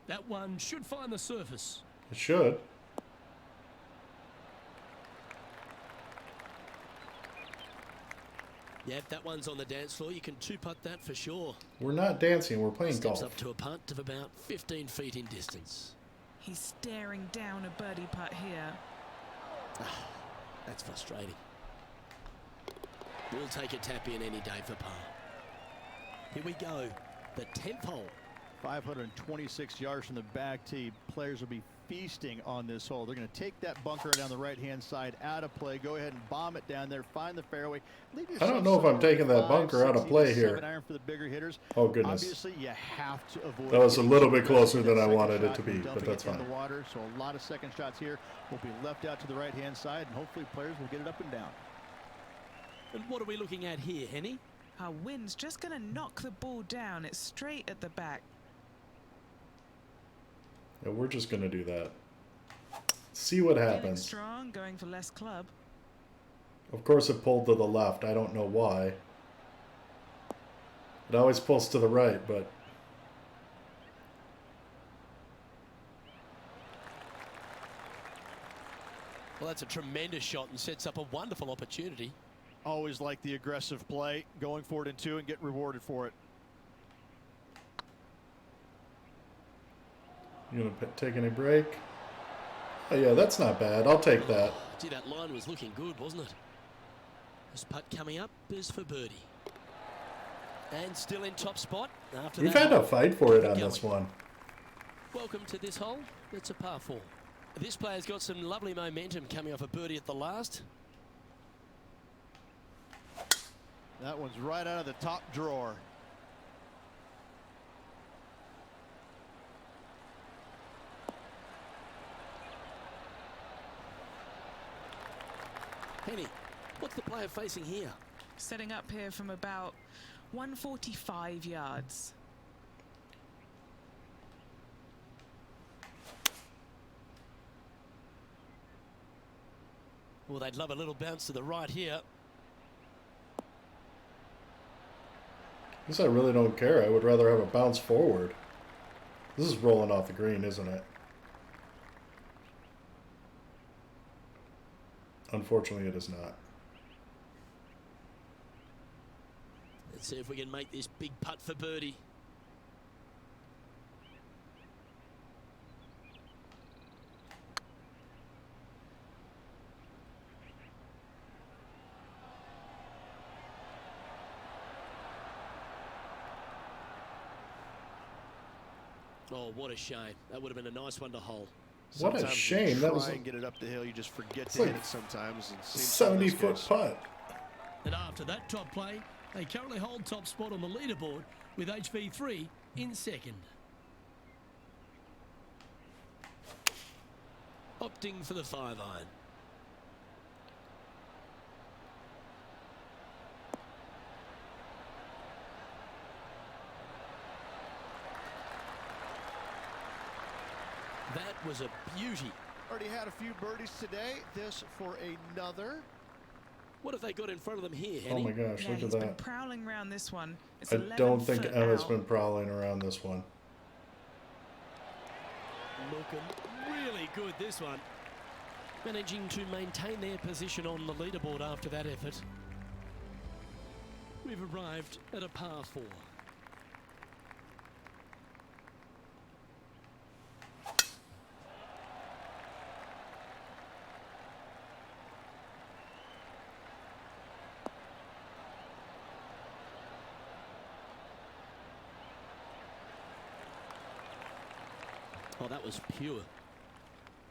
That one should find the surface. It should. Yep, that one's on the dance floor. You can 2-putt that for sure. We're not dancing. We're playing Steps golf. up to a putt of about 15 feet in distance. He's staring down a birdie putt here. That's frustrating. We'll take a tap in any day for par. Here we go. The 10th hole. 526 yards from the back tee. Players will be feasting on this hole. They're going to take that bunker down the right-hand side out of play. Go ahead and bomb it down there. Find the fairway. Leave I don't know if I'm taking that bunker out of play here. Iron for the bigger hitters. Oh, goodness. Obviously, you have to avoid. That was a little bit getting closer than that I second wanted it shot to be, and but dumping that's it in fine. the water. So a lot of second shots here will be left out to the right-hand side, and hopefully players will get it up and down. And what are we looking at here, Henny? Our wind's just going to knock the ball down. It's straight at the back. Yeah, we're just going to do that. See what Feeling happens. strong, going for less club. Of course it pulled to the left. I don't know why. It always pulls to the right, but... Well, that's a tremendous shot and sets up a wonderful opportunity. Always like the aggressive play, going for it in two and get rewarded for it. You going to take any break? Oh, yeah, that's not bad. I'll take that. Gee, that line was looking good, wasn't it? This putt coming up is for birdie. And still in top spot after We've that had a hole. fight for it Keep on going. this one. Welcome to this hole. It's a par 4. This player's got some lovely momentum coming off a birdie at the last. That one's right out of the top drawer. Henny, what's the player facing here? Setting up here from about 145 yards. Well, they'd love a little bounce to the right here. I guess I really don't care. I would rather have a bounce forward. This is rolling off the green, isn't it? Unfortunately, it is not. Let's see if we can make this big putt for birdie. Oh, what a shame. That would have been a nice one to hole. What a Sometimes shame. You That try was and a get it up the hill. You just forget It's to like hit it sometimes. And seems like 70-foot this putt. And after that top play, they currently hold top spot on the leaderboard with HV3 in second. Opting for the 5-iron. That was a beauty. Already had a few birdies today. This for another. What have they got in front of them here, Oh Henny? my gosh, Yeah, look at he's been that. prowling around this one. It's I 11 don't think foot Emma's out. been prowling around this one. Looking really good, this one. Managing to maintain their position on the leaderboard after that effort. We've arrived at a par 4. Oh, that was pure.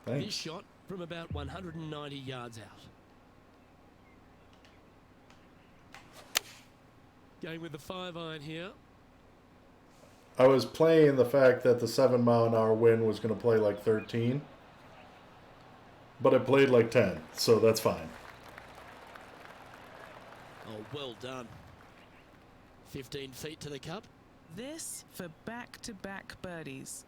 This Thanks. shot from about 190 yards out. Going with the 5-iron here. I was playing the fact that the 7-mile-an-hour wind was going to play like 13. But it played like 10, so that's fine. Oh, well done. 15 feet to the cup. This for back-to-back birdies.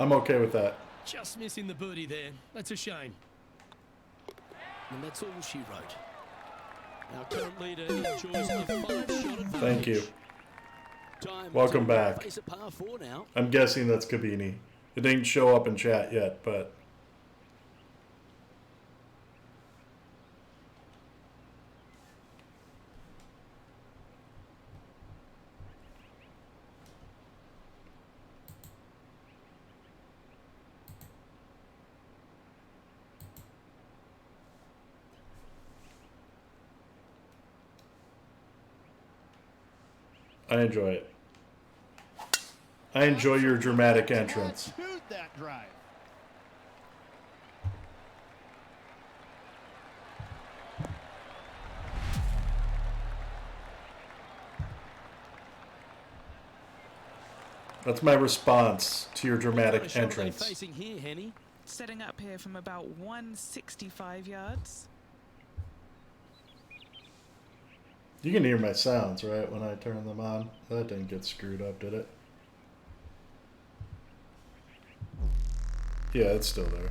I'm okay with that. Just missing the birdie there. That's a shame. And that's all she wrote. Our current leader enjoys a 5-shot advantage. Thank you. Time Welcome to back. face a par 4 now. I'm guessing that's Kabini. It didn't show up in chat yet, but... I enjoy it. I enjoy your dramatic entrance. Tattooed that drive. That's my response to your dramatic What shot are they entrance. facing here, Henny? Setting up here from about 165 yards. You can hear my sounds, right, when I turn them on? That didn't get screwed up, did it? Yeah, it's still there.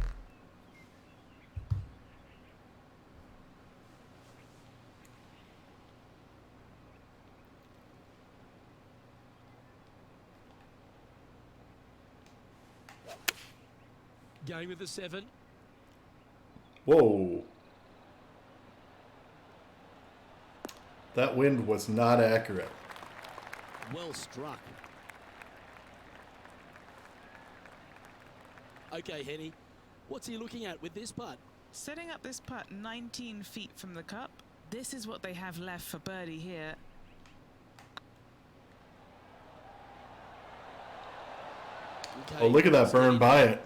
Going with the 7. Whoa. That wind was not accurate. Well struck. Okay, Henny. What's he looking at with this putt? Setting up this putt 19 feet from the cup. This is what they have left for birdie here. Okay, Oh, look at that burn by it.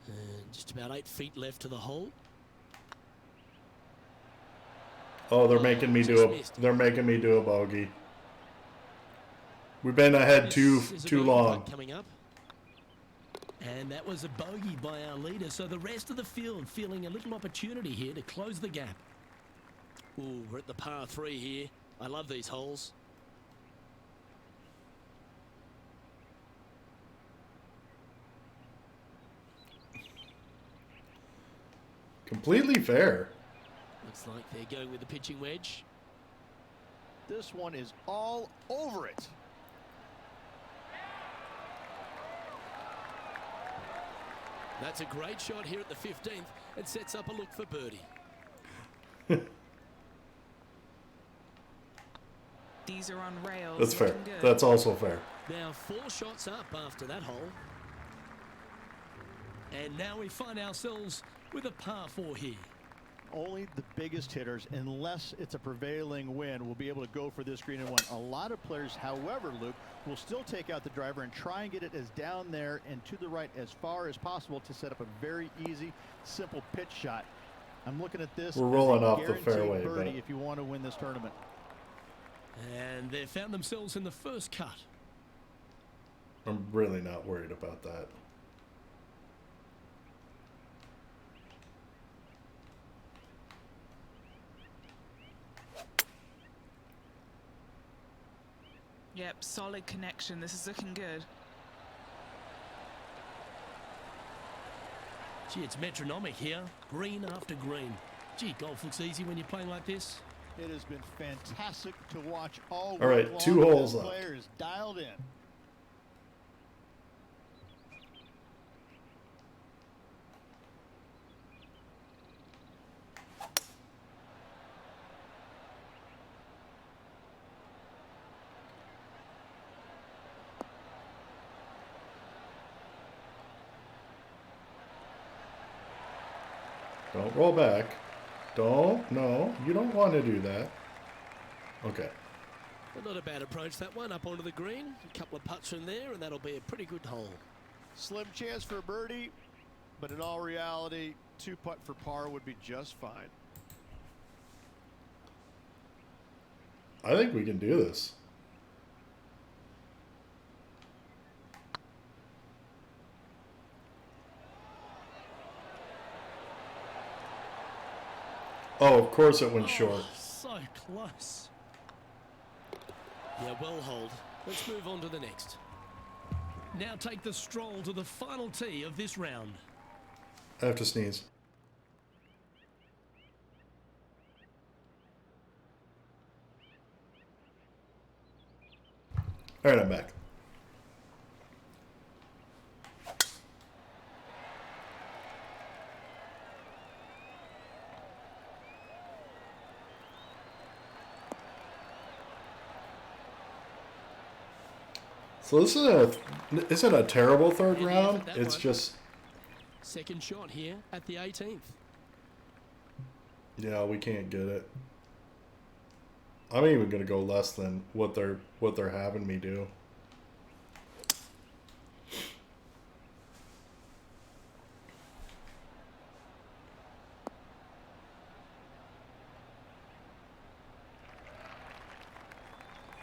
And just about 8 feet left to the hole. Oh, they're making me do a bogey. We've been ahead too This is a too bogey long. putt coming up. And that was a bogey by our leader, so the rest of the field feeling a little opportunity here to close the gap. Ooh, we're at the par 3 here. I love these holes. Completely fair. Looks like they're going with the pitching wedge. This one is all over it. That's a great shot here at the 15th and sets up a look for birdie. These are on rails. That's fair. looking good. That's also fair. Now 4 shots up after that hole. And now we find ourselves with a par 4 here. Only the biggest hitters, unless it's a prevailing wind, will be able to go for this green and one. A lot of players, however, Luke, will still take out the driver and try and get it as down there and to the right as far as possible to set up a very easy, simple pitch shot. I'm looking at this. We're as rolling a off the guaranteed fairway, birdie but- if you want to win this tournament. And they found themselves in the first cut. I'm really not worried about that. Yep, solid connection. This is looking good. Gee, it's metronomic here. Green after green. Gee, golf looks easy when you're playing like this. It has been fantastic to watch all right, week 2 long. holes This left. player is dialed in. Don't roll back. Don't. No, you don't want to do that. Okay. Well, not a bad approach, that one. Up onto the green. A couple of putts from there, and that'll be a pretty good hole. Slim chance for a birdie, but in all reality, 2 putt for par would be just fine. I think we can do this. Oh, of course it went short. So close. Yeah, well hold. Let's move on to the next. Now take the stroll to the final tee of this round. I have to sneeze. All right, I'm back. So this isn't a terrible third Yeah, round. that It's one. just, Second shot here at the 18th. yeah, we can't get it. I'm even gonna go less than what they're having me do.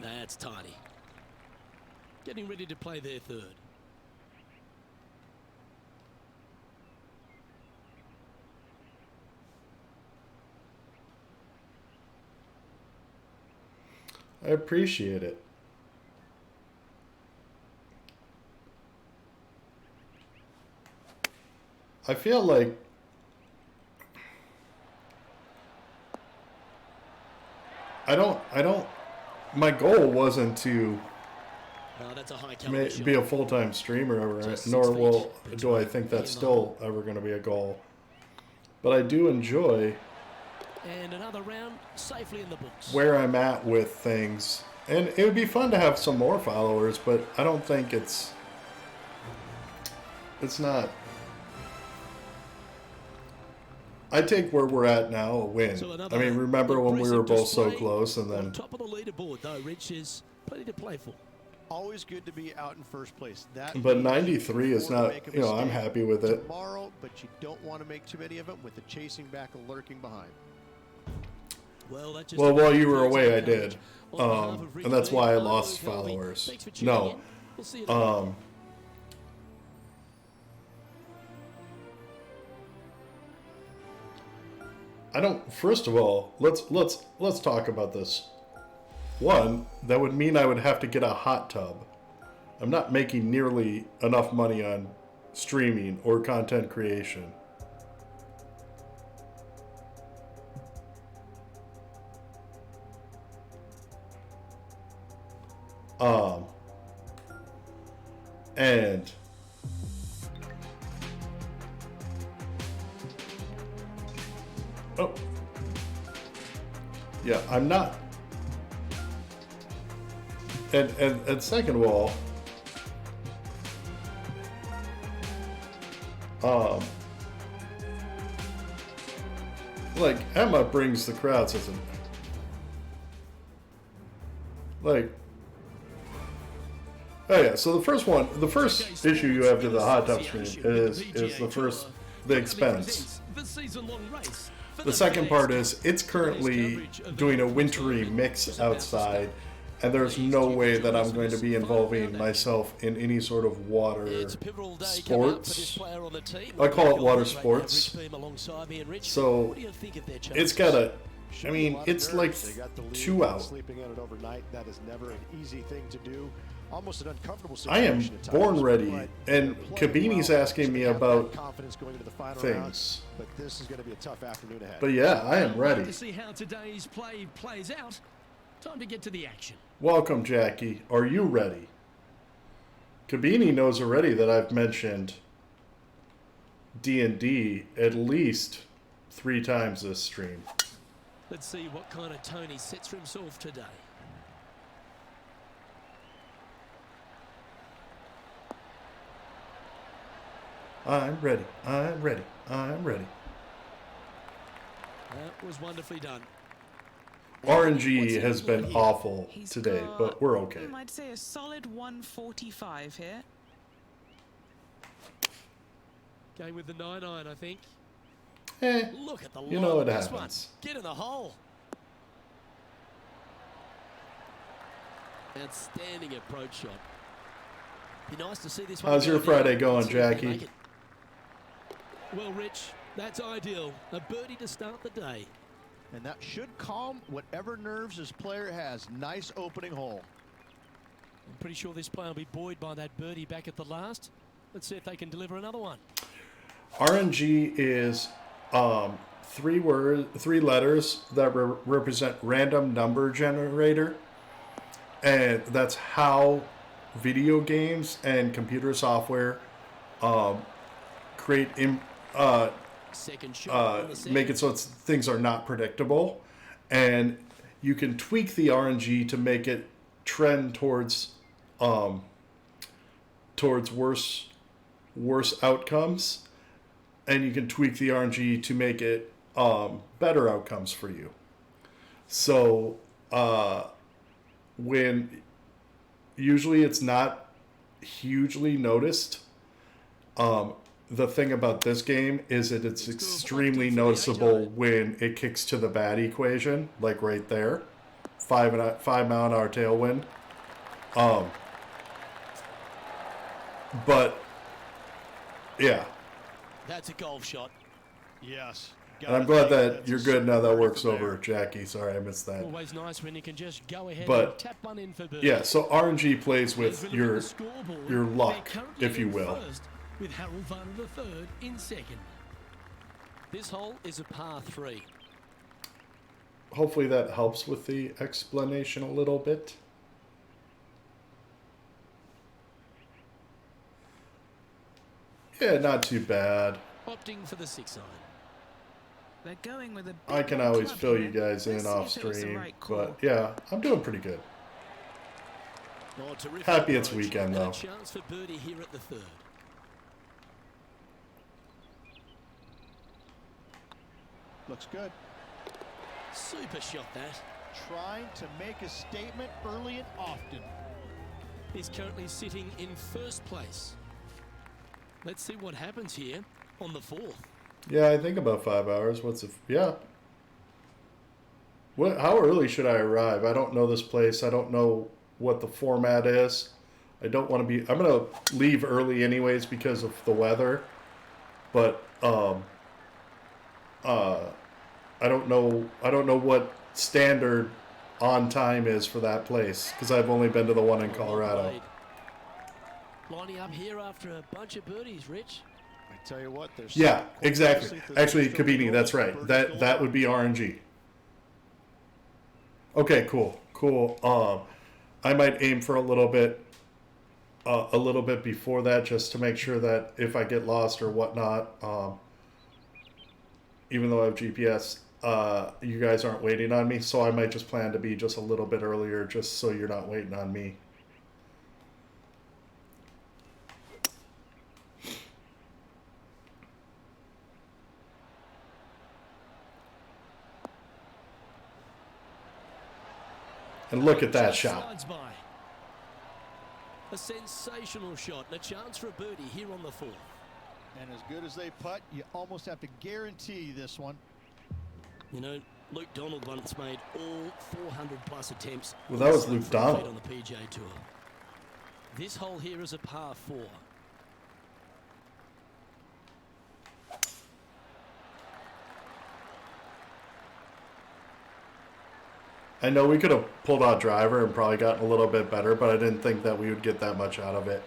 That's tidy. Getting ready to play their third. I appreciate it. I feel like I don't my goal wasn't to That's a high caliber shot. be a full-time streamer ever, Just nor 6 will feet do I between think me that's and the still ever going to be a goal. But I do enjoy And another round safely in the books. where I'm at with things. And it would be fun to have some more followers, but I don't think it's not. I take where we're at now a win. So I mean, remember when we were impressive both so display close, and on then top of the leaderboard, though, Rich, is plenty to play for. Always good to be out in first place. That but means 93 you is can afford not, to make a you know, I'm mistake happy with it. tomorrow, but you don't want to make too many of them with the chasing back lurking behind. Well, that just Well, while you were concludes away, our I did. coverage. On behalf of Rich And that's Lee, why I I'm lost Luke Harvey. followers. Thanks for tuning No. in. We'll see you tomorrow. I don't. First of all, let's talk about this. One, that would mean I would have to get a hot tub. I'm not making nearly enough money on streaming or content creation. And oh, yeah, I'm not. And second of all, like Emma brings the crowds as a like. Oh yeah, so the first issue you have to the hot tub stream is the expense. The second part is it's currently doing a wintry mix outside, and there's no way that I'm going to be involving myself in any sort of water sports. I call it water sports. So it's got a, I mean, it's like 2 out. Sleeping in it overnight, that is never an easy thing to do. Almost an uncomfortable I am situation at times, born ready, but and they're playing Kabini's well, asking so me they have about that confidence going into the final things. round, but this is going to be a tough afternoon ahead. But yeah, I am ready. To see how today's play plays out. Time to get to the action. Welcome, Jackie. Are you ready? Kabini knows already that I've mentioned D&D at least 3 times this stream. Let's see what kind of tone he sets for himself today. I'm ready. I'm ready. I'm ready. That was wonderfully done. RNG has been awful He's today, got, but we're okay. I'd say a solid 145 here. Going with the 9-iron, I think. Look at the You know lob. it This one. happens. Get in the hole. Outstanding approach shot. Be nice to see this one. How's go your down. Friday going, See if they Jackie? make it. Well, Rich, that's ideal. A birdie to start the day. And that should calm whatever nerves this player has. Nice opening hole. I'm pretty sure this player will be buoyed by that birdie back at the last. Let's see if they can deliver another one. RNG is 3 letters that represent random number generator, and that's how video games and computer software create Second shot. on the second. make it so things are not predictable, and you can tweak the RNG to make it trend towards worse outcomes, and you can tweak the RNG to make it better outcomes for you. So when usually it's not hugely noticed. The thing about this game is that it's extremely noticeable when it kicks to the bad equation, like right there, 5 mile an hour tailwind. But yeah, That's a golf shot. Yes. and I'm glad that you're good now. That works over, Jackie. Sorry, I missed that. Always nice when you can just go ahead But, and tap one in for birdie. Yeah, so RNG plays As with we look at your the scoreboard, your luck, they're currently if you in will. first, with Harold Varner III in second. This hole is a par 3. Hopefully that helps with the explanation a little bit. Yeah, not too bad. Opting for the 6 iron. They're going with a I big can old always club fill here. you guys in Let's see off if it was the stream, right call. but yeah, I'm doing pretty good. Oh, terrific Happy it's approach. weekend, And though. a chance for birdie here at the 3rd. Looks good. Super shot that. Trying to make a statement early and often. He's currently sitting in first place. Let's see what happens here on the 4th. Yeah, I think about 5 hours. Yeah. How early should I arrive? I don't know this place. I don't know what the format is. I don't want to be. I'm gonna leave early anyways because of the weather. But I don't know. I don't know what standard on time is for that place because I've only been to the one in Colorado. Lining up here after a bunch of birdies, Rich. I tell you what, there's Yeah, exactly. Actually, Kabini, that's right. That would be RNG. Okay, cool. I might aim for a little bit before that, just to make sure that if I get lost or whatnot, even though I have GPS, you guys aren't waiting on me. So I might just plan to be just a little bit earlier, just so you're not waiting on me. And look at that shot. Slides by. A sensational shot and a chance for a birdie here on the 4th. And as good as they putt, you almost have to guarantee this one. You know, Luke Donald once made all 400-plus attempts. Well, that was inside Luke 4 feet Donald. on the PGA Tour. This hole here is a par 4. I know we could have pulled out driver and probably gotten a little bit better, but I didn't think that we would get that much out of it.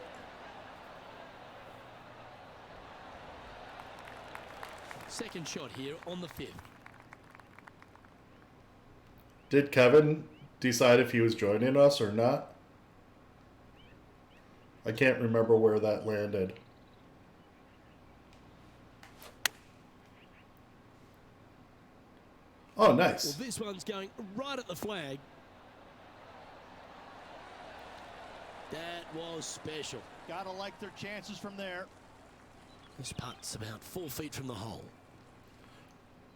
Second shot here on the 5th. Did Kevin decide if he was joining us or not? I can't remember where that landed. Oh, nice. Well, this one's going right at the flag. That was special. Gotta like their chances from there. This putt's about 4 feet from the hole.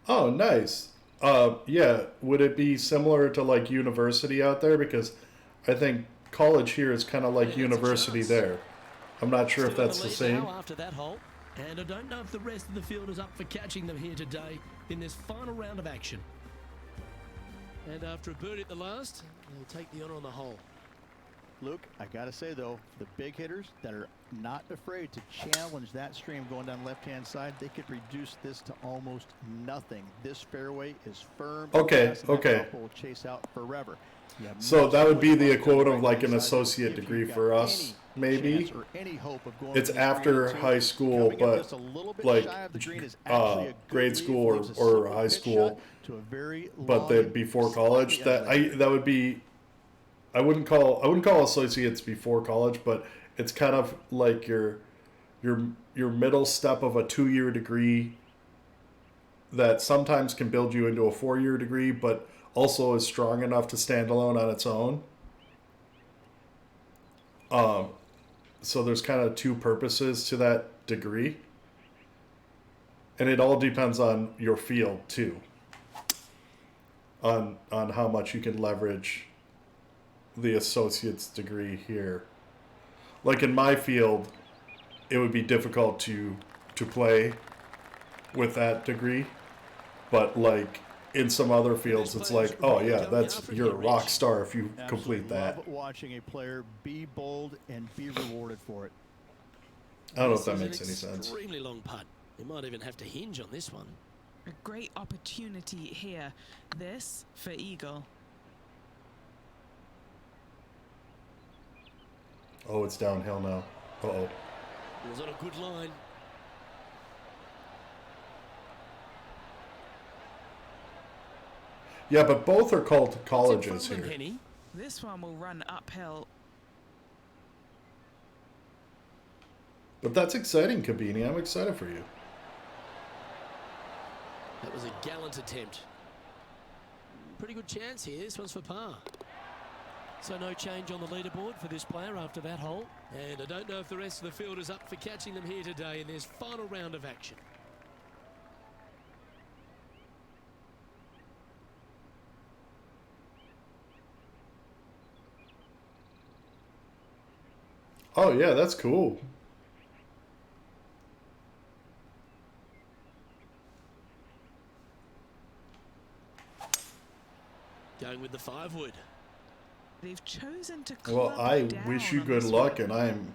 Oh, nice. Yeah, would it be similar to like university out there? Because I think college here is kind of like Yeah, it's a university chance. there. I'm not sure if Still in that's the lead same. now after that hole. And I don't know if the rest of the field is up for catching them here today in this final round of action. And after a birdie at the last, they'll take the honor on the hole. Luke, I gotta say though, the big hitters that are not afraid to challenge that stream going down the left-hand side, they could reduce this to almost nothing. This fairway is firm. Okay, fast, and that okay. golf will chase out forever. You have So no that would be the choice but to equivalent of like an right-hand side associate if you've degree got for us, any maybe. chance or any hope of going It's for this after green, too. high school, Coming up but just a little bit like shy of the green is actually a good grade lead, school leaves a or simple high pitch school, shot to a very but the long, before college. slightly That would be. I wouldn't call associates before college, but it's kind of like your middle step of a 2-year degree that sometimes can build you into a 4-year degree, but also is strong enough to stand alone on its own. So there's kind of two purposes to that degree, and it all depends on your field too. on how much you can leverage the associate's degree here. Like in my field, it would be difficult to play with that degree, but like in some other fields, it's like, oh yeah, you're a rock star if you complete that. Love watching a player be bold and be rewarded for it. I don't know if that makes any sense. Extremely long putt. You might even have to hinge on this one. A great opportunity here. This for eagle. Oh, it's downhill now. Uh-oh. It was on a good line. Yeah, but both are called colleges It's in front of here. Henny. This one will run uphill. But that's exciting, Kabini. I'm excited for you. That was a gallant attempt. Pretty good chance here. This one's for par. So no change on the leaderboard for this player after that hole. And I don't know if the rest of the field is up for catching them here today in this final round of action. Oh yeah, that's cool. Going with the 5-wood. They've chosen to club Well, I down wish you on good this luck, one. and I'm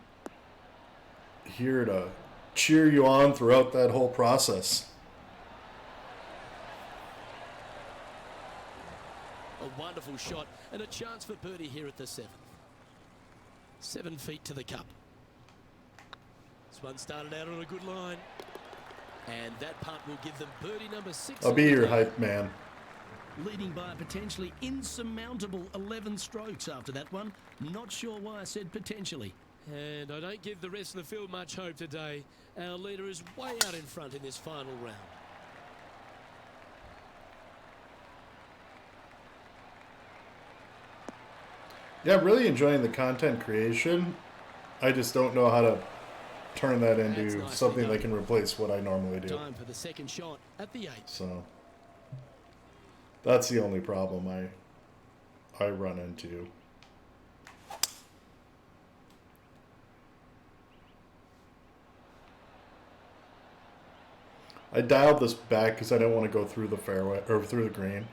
here to cheer you on throughout that whole process. A wonderful shot and a chance for birdie here at the 7th. 7 feet to the cup. This one started out on a good line. And that putt will give them birdie number 6. I'll be on the your day. hype man. Leading by a potentially insurmountable 11 strokes after that one. Not sure why I said potentially. And I don't give the rest of the field much hope today. Our leader is way out in front in this final round. Yeah, I'm really enjoying the content creation. I just don't know how to turn that That's into nicely something done. that can replace what I normally do. Time for the second shot at the 8th. So that's the only problem I run into. I dialed this back because I didn't want to go through the fairway or through the green.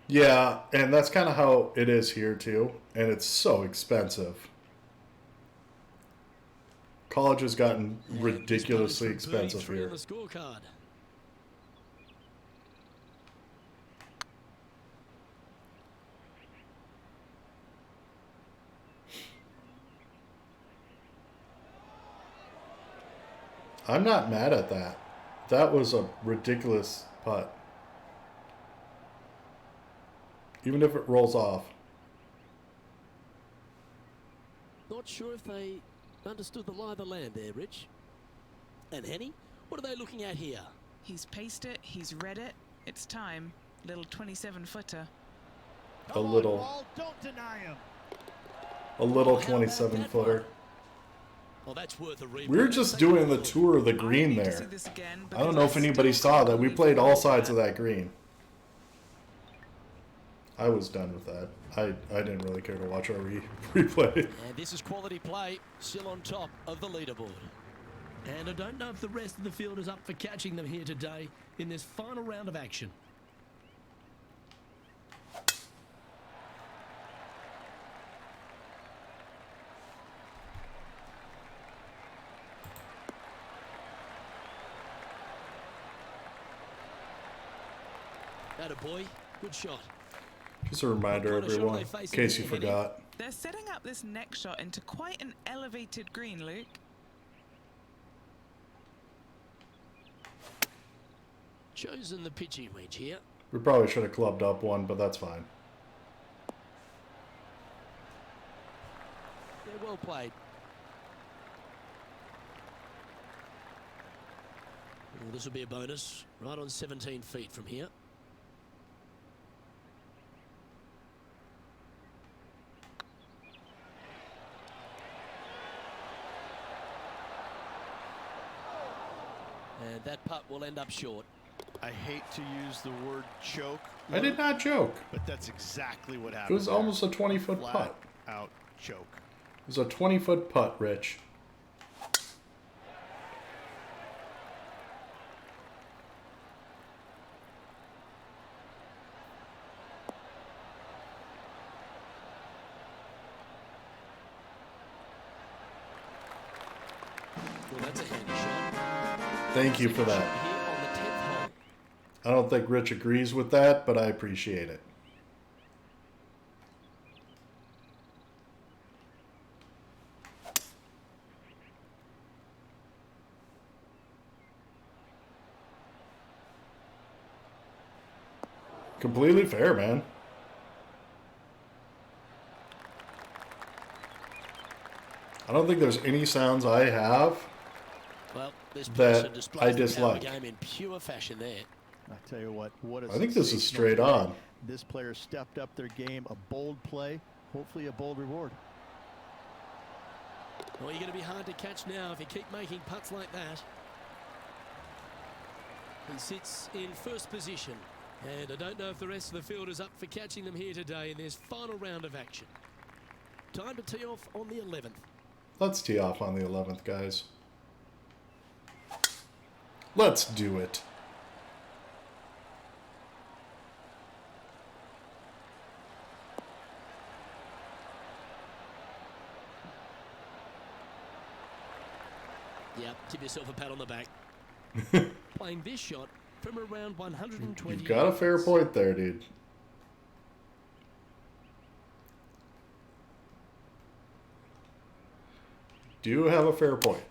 Yeah, and that's kind of how it is here too, and it's so expensive. College has gotten ridiculously And this putt is for expensive birdie 3 here. on the scorecard. I'm not mad at that. That was a ridiculous putt. Even if it rolls off. Not sure if they understood the lie of the land there, Rich. And Henny, what are they looking at here? He's paced it, he's read it. It's time. Little 27-footer. A little. Ball, don't deny him. A little How about 27-footer. that Well, that's worth a replay. We were just doing the tour of the I green need to there. see this again I don't because know if anybody still saw can't that. We believe played we all did sides of that. that green. I was done with that. I didn't really care to watch our replay. And this is quality play, still on top of the leaderboard. And I don't know if the rest of the field is up for catching them here today in this final round of action. Atta boy, good shot. Just a reminder, everyone, in case you forgot. They're setting up this next shot into quite an elevated green, Luke. Chosen the pitching wedge here. We probably should have clubbed up one, but that's fine. Yeah, well played. Well, this will be a bonus, right on 17 feet from here. That putt will end up short. I hate to use the word choke, I did not choke. but that's exactly what It happened. was almost a 20-foot Flat putt. out choke. It was a 20-foot putt, Rich. Well, that's a handy shot. Thank you for Second that. shot here on the 10th hole. I don't think Rich agrees with that, but I appreciate it. Completely fair, man. I don't think there's any sounds I have Well, this that person I displays the power dislike. game in pure fashion there. I tell you what a I think this is sensational straight play. on. This player stepped up their game, a bold play, hopefully a bold reward. Well, you're going to be hard to catch now if you keep making putts like that. He sits in first position, and I don't know if the rest of the field is up for catching them here today in this final round of action. Time to tee off on the 11th. Let's tee off on the 11th, guys. Let's do it. Yep, give yourself a pat on the back. Playing this shot from around 120 You've got a fair yards. point there, dude. Do have a fair point.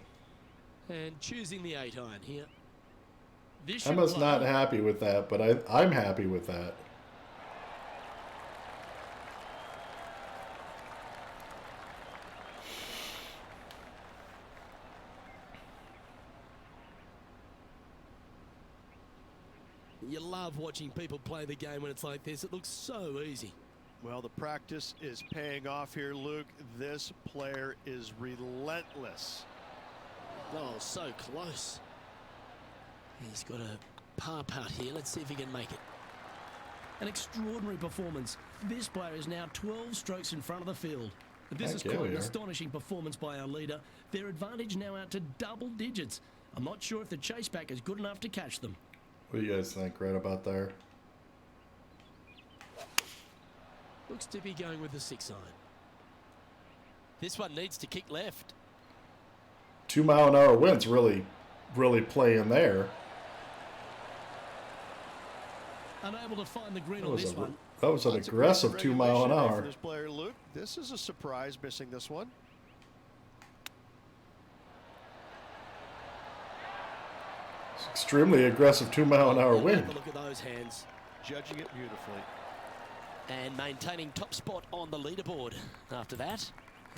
And choosing the 8-iron here. This Emma's not happy with that, but I'm happy with that. You love watching people play the game when it's like this. It looks so easy. Well, the practice is paying off here, Luke. This player is relentless. Oh, so close. He's got a par putt here. Let's see if he can make it. An extraordinary performance. This player is now 12 strokes in front of the field. This Heck is yeah, quite we an are. astonishing performance by our leader. Their advantage now out to double digits. I'm not sure if the chase back is good enough to catch them. What do you guys think right about there? Looks to be going with the 6-iron. This one needs to kick left. 2-mile-an-hour winds really play in there. Unable to find the green That on was, this one. that was an Lots of aggressive great 2 mile an regulation there hour. for this player, Luke. This is a surprise missing this one. Extremely aggressive 2-mile-an-hour And have wind. a look at those hands. Judging it beautifully. And maintaining top spot on the leaderboard after that.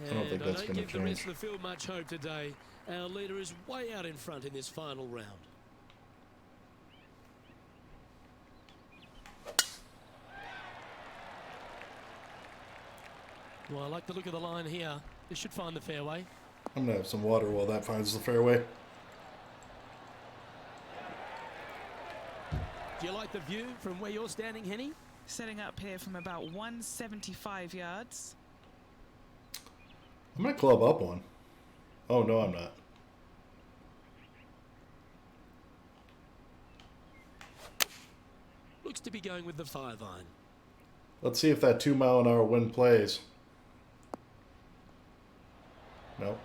I don't think that's don't gonna give the rest change. of the field much hope today. Our leader is way out in front in this final round. Well, I like the look of the line here. This should find the fairway. I'm going to have some water while that finds the fairway. Do you like the view from where you're standing, Henny? Setting up here from about 175 yards. I'm going to club up one. Oh, no, I'm not. Looks to be going with the 5-iron. Let's see if that 2-mile-an-hour wind plays. No.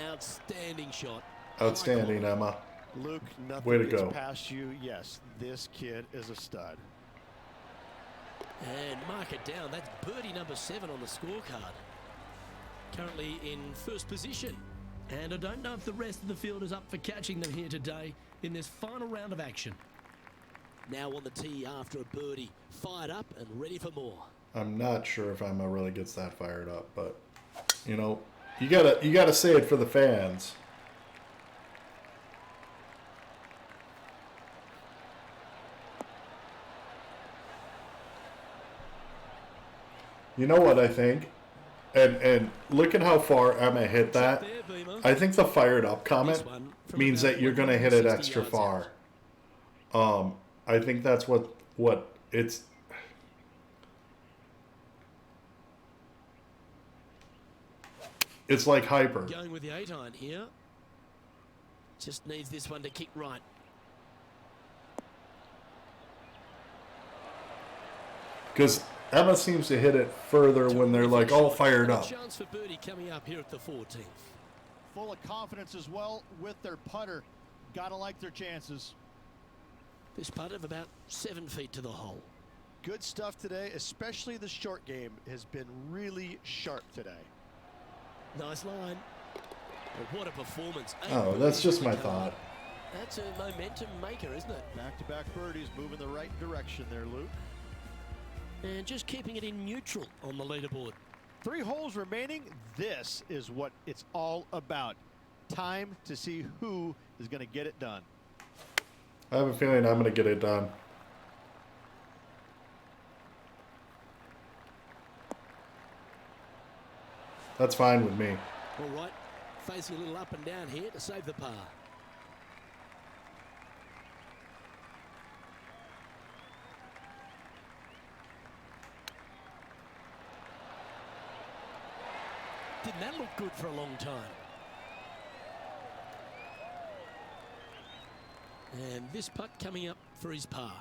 Outstanding shot. Outstanding, Emma. Luke, nothing Way to gets go. past you. Yes, this kid is a stud. And mark it down. That's birdie number 7 on the scorecard. Currently in first position. And I don't know if the rest of the field is up for catching them here today in this final round of action. Now on the tee after a birdie. Fired up and ready for more. I'm not sure if Emma really gets that fired up, but, you know, you gotta say it for the fans. You know what I think? And look at how far Emma hit that. There, Beamer. I think the fired up comment This one from means about that you're going to hit it 160 extra yards far. out. I think that's what it's. It's like hyper. Going with the 8-iron here. Just needs this one to kick right. Because Emma seems to hit it further when they're like all fired up. Chance for birdie coming up here at the 14th. Full of confidence as well with their putter. Gotta like their chances. This putt of about 7 feet to the hole. Good stuff today, especially the short game has been really sharp today. Nice line. Well, what a performance. Oh, that's just my thought. That's a momentum maker, isn't it? Back-to-back birdies moving the right direction there, Luke. And just keeping it in neutral on the leaderboard. 3 holes remaining. This is what it's all about. Time to see who is going to get it done. I have a feeling I'm going to get it done. That's fine with me. All right, facing a little up and down here to save the par. Didn't that look good for a long time? And this putt coming up for his par.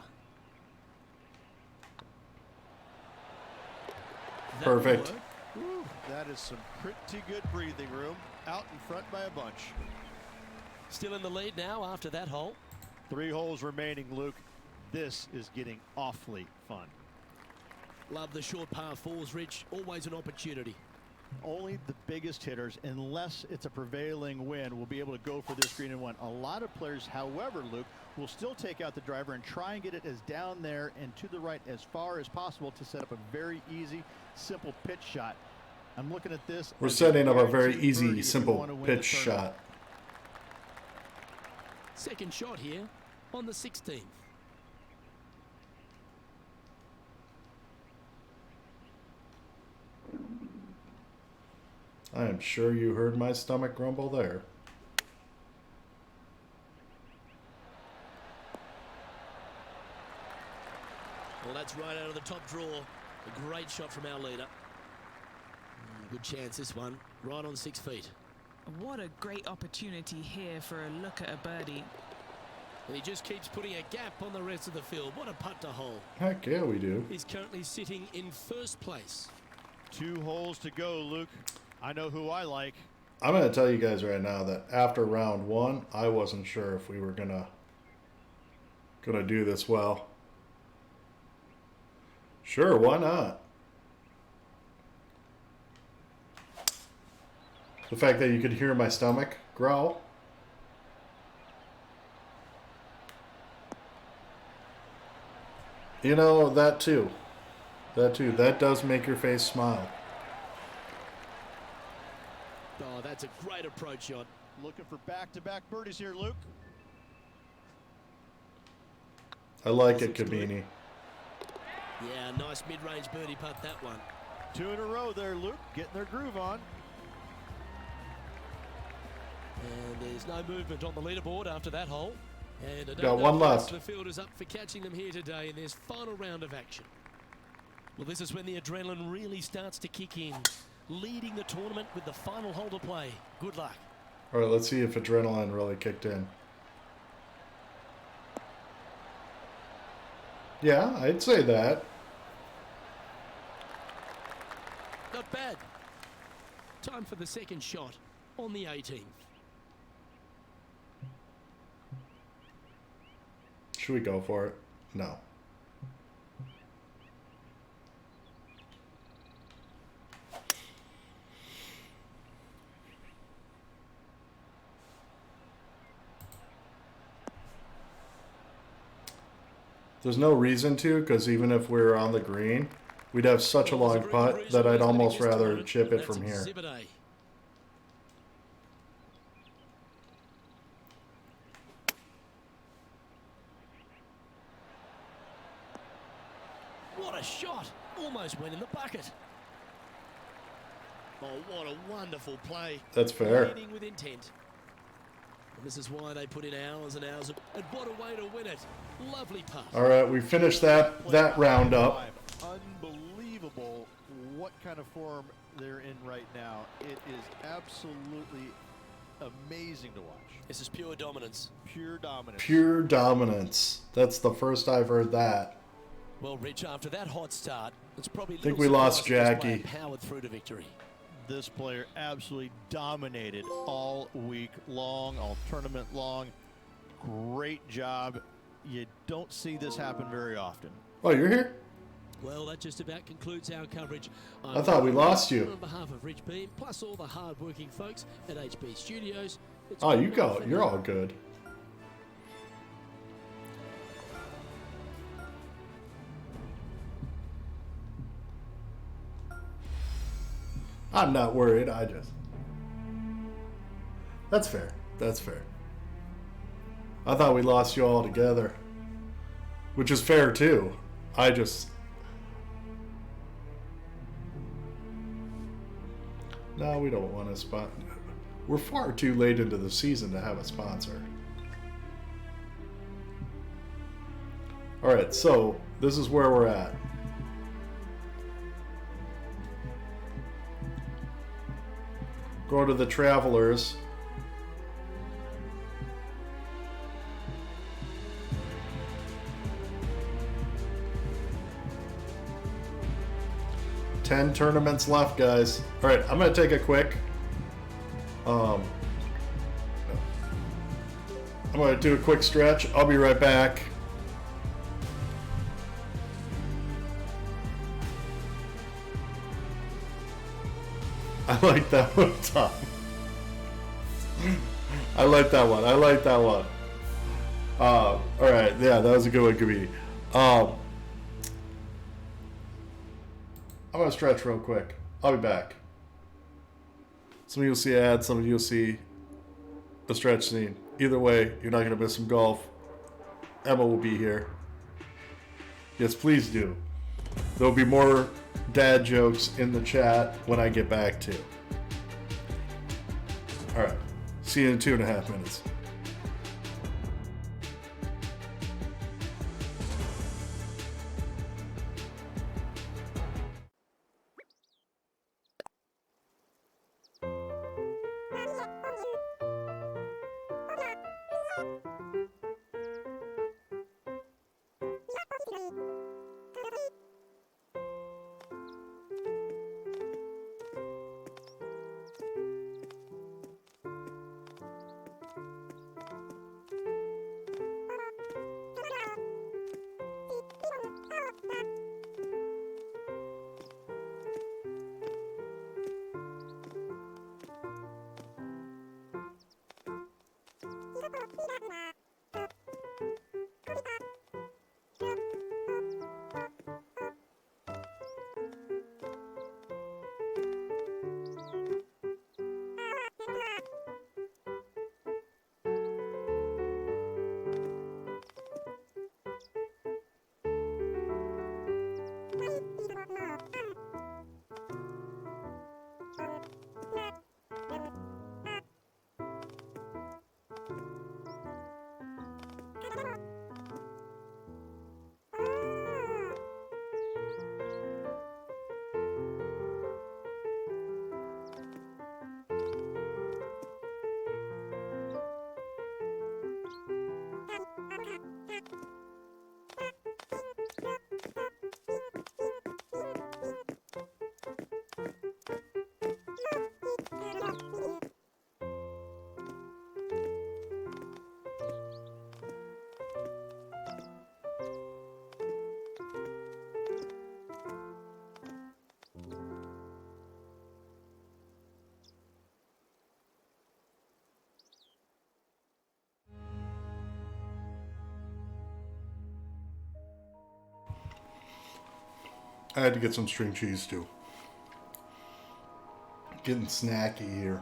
That will Perfect. work. Whew, that is some pretty good breathing room. Out in front by a bunch. Still in the lead now after that hole. 3 holes remaining, Luke. This is getting awfully fun. Love the short par 4s, Rich. Always an opportunity. Only the biggest hitters, unless it's a prevailing wind, will be able to go for this green and one. A lot of players, however, Luke, will still take out the driver and try and get it as down there and to the right as far as possible to set up a very easy, simple pitch shot. I'm looking at this. We're setting up a very guaranteed easy, birdie if you simple want to win the pitch tournament. shot. Second shot here on the 16th. I am sure you heard my stomach grumble there. Well, that's right out of the top draw. A great shot from our leader. Good chance this one. Right on 6 feet. What a great opportunity here for a look at a birdie. And he just keeps putting a gap on the rest of the field. What a putt to hole. Heck yeah, we do. He's currently sitting in first place. 2 holes to go, Luke. I know who I like. I'm going to tell you guys right now that after round 1, I wasn't sure if we were gonna do this well. Sure, why not? The fact that you could hear my stomach growl. You know, that too. That does make your face smile. Oh, that's a great approach shot. Looking for back-to-back birdies here, Luke. I like it, Kabini. Yeah, nice mid-range birdie putt, that one. 2 in a row there, Luke. Getting their groove on. And there's no movement on the leaderboard after that hole. And I don't Got know one if the rest left. of the field is up for catching them here today in this final round of action. Well, this is when the adrenaline really starts to kick in. Leading the tournament with the final hole to play. Good luck. All right, let's see if adrenaline really kicked in. Yeah, I'd say that. Not bad. Time for the second shot on the 18th. Should we go for it? No. There's no reason to, because even if we were on the green, we'd have such a long putt that I'd almost rather chip it from here. Exhibit A. What a shot! Almost went in the bucket. Oh, what a wonderful play. That's fair. Leading with intent. And this is why they put in hours and hours. And what a way to win it. Lovely putt. All right, we finished that round up. Unbelievable what kind of form they're in right now. It is absolutely amazing to watch. This is pure dominance. Pure dominance. Pure dominance. That's the first I've heard that. Well, Rich, after that hot start, it's probably think we lost Jackie. Powered through to victory. This player absolutely dominated all week long, all tournament long. Great job. You don't see this happen very often. Oh, you're here? Well, that just about concludes our coverage. I thought we lost you. On behalf of Rich Beam, plus all the hard-working folks at HB Studios. Oh, you go. You're all good. I'm not worried. That's fair. That's fair. I thought we lost you all together, which is fair too. No, we don't want a spot. We're far too late into the season to have a sponsor. All right, so this is where we're at. Go to the Travelers. Ten tournaments left, guys. All right, I'm gonna take a quick. I'm gonna do a quick stretch. I'll be right back. I like that one, Tom. I like that one. I like that one. All right, yeah, that was a good one, Kabi. I'm gonna stretch real quick. I'll be back. Some of you'll see ads, some of you'll see a stretch scene. Either way, you're not gonna miss some golf. Emma will be here. Yes, please do. There'll be more dad jokes in the chat when I get back too. All right, see you in 2.5 minutes. I had to get some string cheese too. Getting snacky here.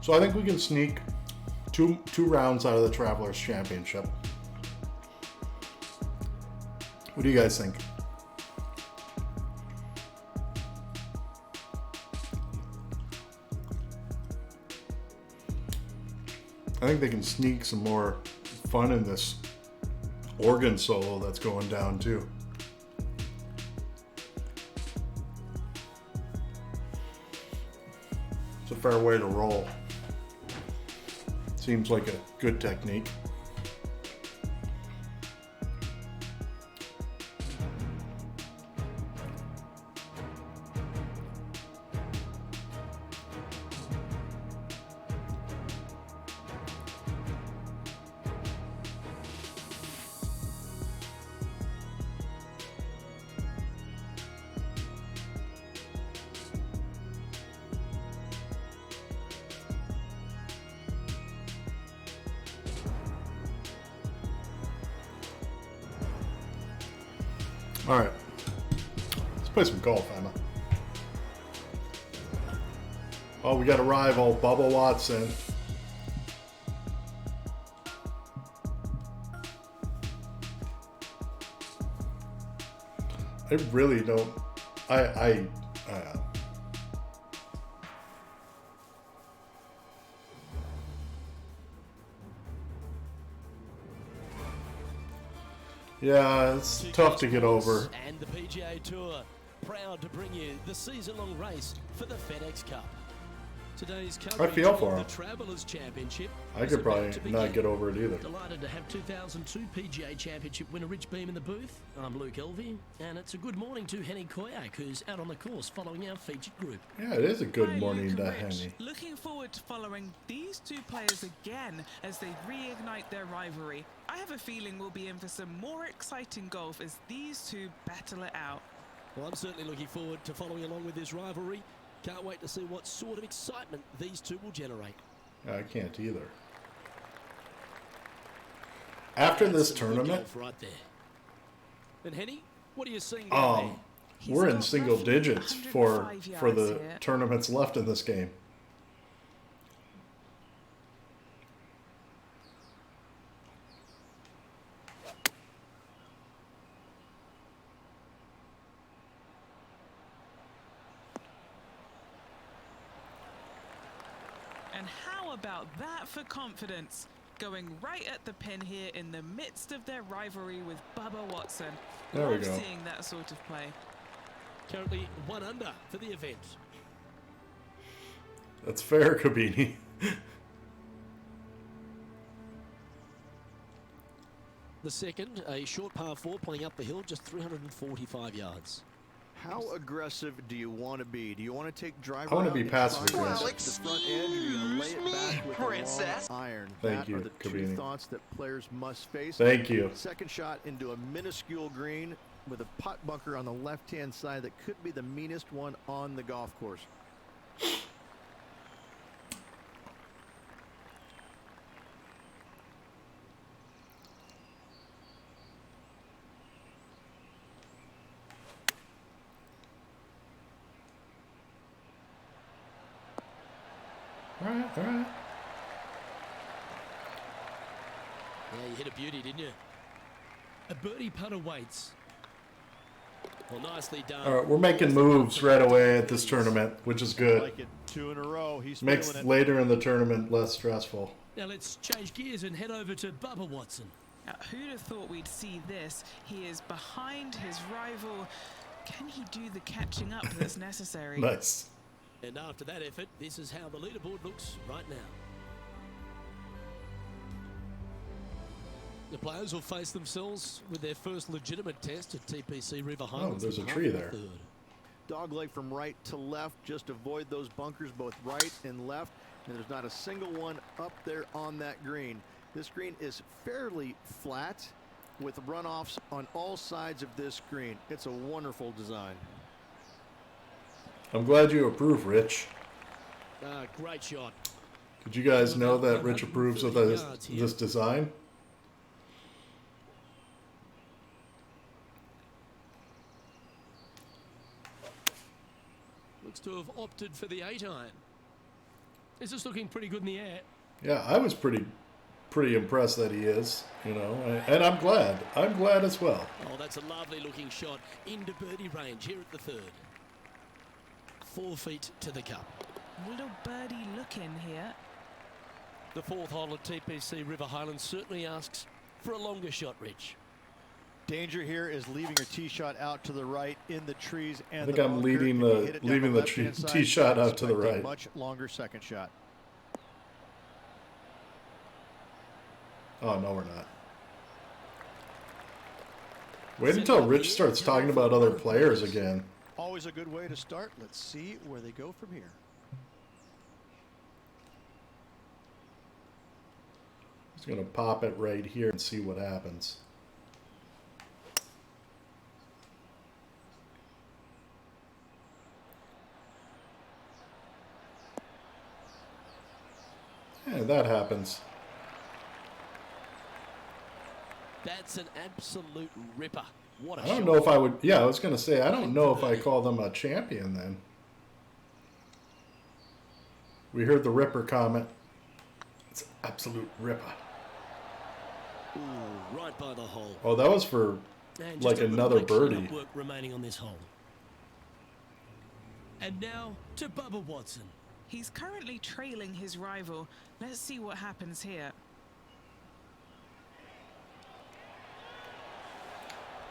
So I think we can sneak two rounds out of the Travelers Championship. What do you guys think? I think they can sneak some more fun in this organ solo that's going down too. It's a fair way to roll. Seems like a good technique. All right, let's play some golf, Emma. Oh, we got a rival, Bubba Watson. I really don't. Yeah, it's tough to get over. And the PGA Tour, proud to bring you the season-long race for the FedEx Cup. Today's I feel for the him. Travelers Championship. I could probably not get over it either. Delighted to have 2002 PGA Championship winner Rich Beam in the booth. I'm Luke Elvey, and it's a good morning to Henny Koyak, who's out on the course following our featured group. Yeah, it is a good Hi, morning Luke to and Rich. Henny. Looking forward to following these two players again as they reignite their rivalry. I have a feeling we'll be in for some more exciting golf as these two battle it out. Well, I'm certainly looking forward to following along with this rivalry. Can't wait to see what sort of excitement these two will generate. I can't either. After this That's some good tournament, golf right there. And Henny, what are you seeing? He's we're in got single roughly digits for 105 the yards here. tournaments left in this game. And how about that for confidence? Going right at the pin here in the midst of their rivalry with Bubba Watson. There we Love go. seeing that sort of play. Currently 1 under for the event. That's fair, Kabini. The second, a short par 4 playing up the hill, just 345 yards. How aggressive do you want to be? Do you want to take driver? I wanna out be and passive try to aggressive. get to the front edge, or you gonna lay it back with a princess. long iron? Thank That you, are the two Kabini. thoughts that players must face. Thank you. Second shot into a minuscule green with a pot bunker on the left-hand side that could be the meanest one on the golf course. All right, all right. Yeah, you hit a beauty, didn't you? A birdie putt awaits. Well, nicely done. All right, we're making moves right away at this tournament, which is good. Like it 2 in a row. He's Makes feeling it. later in the tournament less stressful. Now let's change gears and head over to Bubba Watson. Now, who'd have thought we'd see this? He is behind his rival. Can he do the catching up that's necessary? Nice. And after that effort, this is how the leaderboard looks right now. The players will face themselves with their first legitimate test at TPC River Highlands. there's a in tree half there. the third. Dogleg from right to left. Just avoid those bunkers both right and left. And there's not a single one up there on that green. This green is fairly flat with runoffs on all sides of this green. It's a wonderful design. I'm glad you approve, Rich. Great shot. Did you guys know that Rich approves of this design? Looks to have opted for the 8-iron. This is looking pretty good in the air. Yeah, I was pretty impressed that he is, you know, and I'm glad. I'm glad as well. Oh, that's a lovely looking shot into birdie range here at the third. 4 feet to the cup. A little birdie look in here. The fourth hole at TPC River Highlands certainly asks for a longer shot, Rich. Danger here is leaving your tee shot out to the right in the trees and I think the I'm bunker. leading If you the hit it down leaving the left-hand side, tee shot out to the expect a right. much longer second shot. Oh no, we're not. Wait until Rich starts talking about other players again. Always a good way to start. Let's see where they go from here. He's gonna pop it right here and see what happens. Yeah, that happens. That's an absolute ripper. What a I don't shot. know if I would. Yeah, I was gonna say I don't know if I call them a champion then. We heard the Ripper comment. It's an absolute ripper. Ooh, right by the hole. Oh, that was for And like just a little another bit of clean-up birdie. work remaining on this hole. And now to Bubba Watson. He's currently trailing his rival. Let's see what happens here.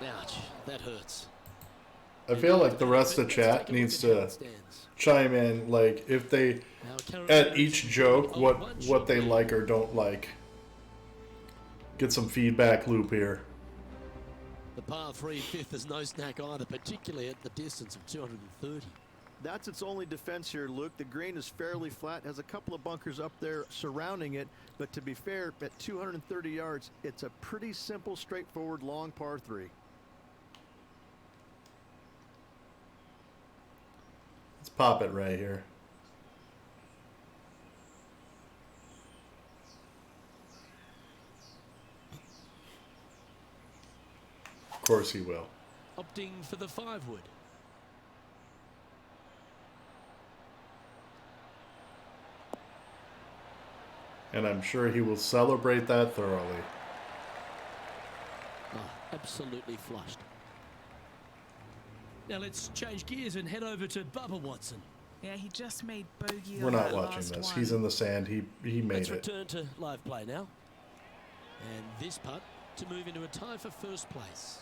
Ouch, that hurts. I feel like the rest of the chat needs to chime in, like if they at each joke what they like or don't like. Get some feedback loop here. The par 3 fifth is no snack either, particularly at the distance of 230. That's its only defense here, Luke. The green is fairly flat, has a couple of bunkers up there surrounding it, but to be fair, at 230 yards, it's a pretty simple, straightforward, long par 3. Let's pop it right here. Of course he will. Opting for the 5-wood. And I'm sure he will celebrate that thoroughly. Oh, absolutely flushed. Now let's change gears and head over to Bubba Watson. Yeah, he just made bogey We're on not that watching last this. one. He's in the sand. He made Let's it. return to live play now. And this putt to move into a tie for first place.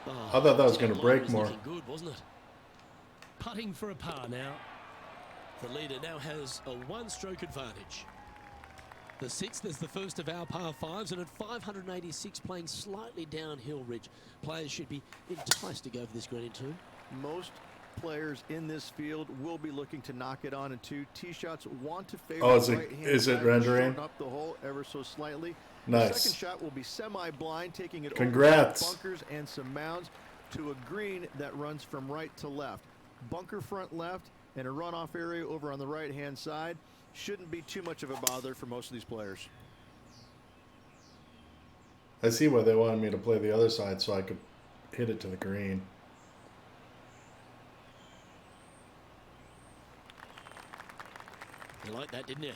Oh, I thought that was going to line break was more. looking good, wasn't it? Putting for a par now. The leader now has a one-stroke advantage. The 6th is the first of our par 5s, and at 586 playing slightly downhill, Ridge, players should be enticed to go for this green in 2. Most players in this field will be looking to knock it on in 2. Tee shots want to favor Oh, the right-hand is it side, rendering? shorten up the hole ever so slightly. Nice. The second shot will be semi-blind, taking it Congrats. over bunkers and some mounds to a green that runs from right to left. Bunker front left and a runoff area over on the right-hand side. Shouldn't be too much of a bother for most of these players. I see why they wanted me to play the other side so I could hit it to the green. You like that, didn't you?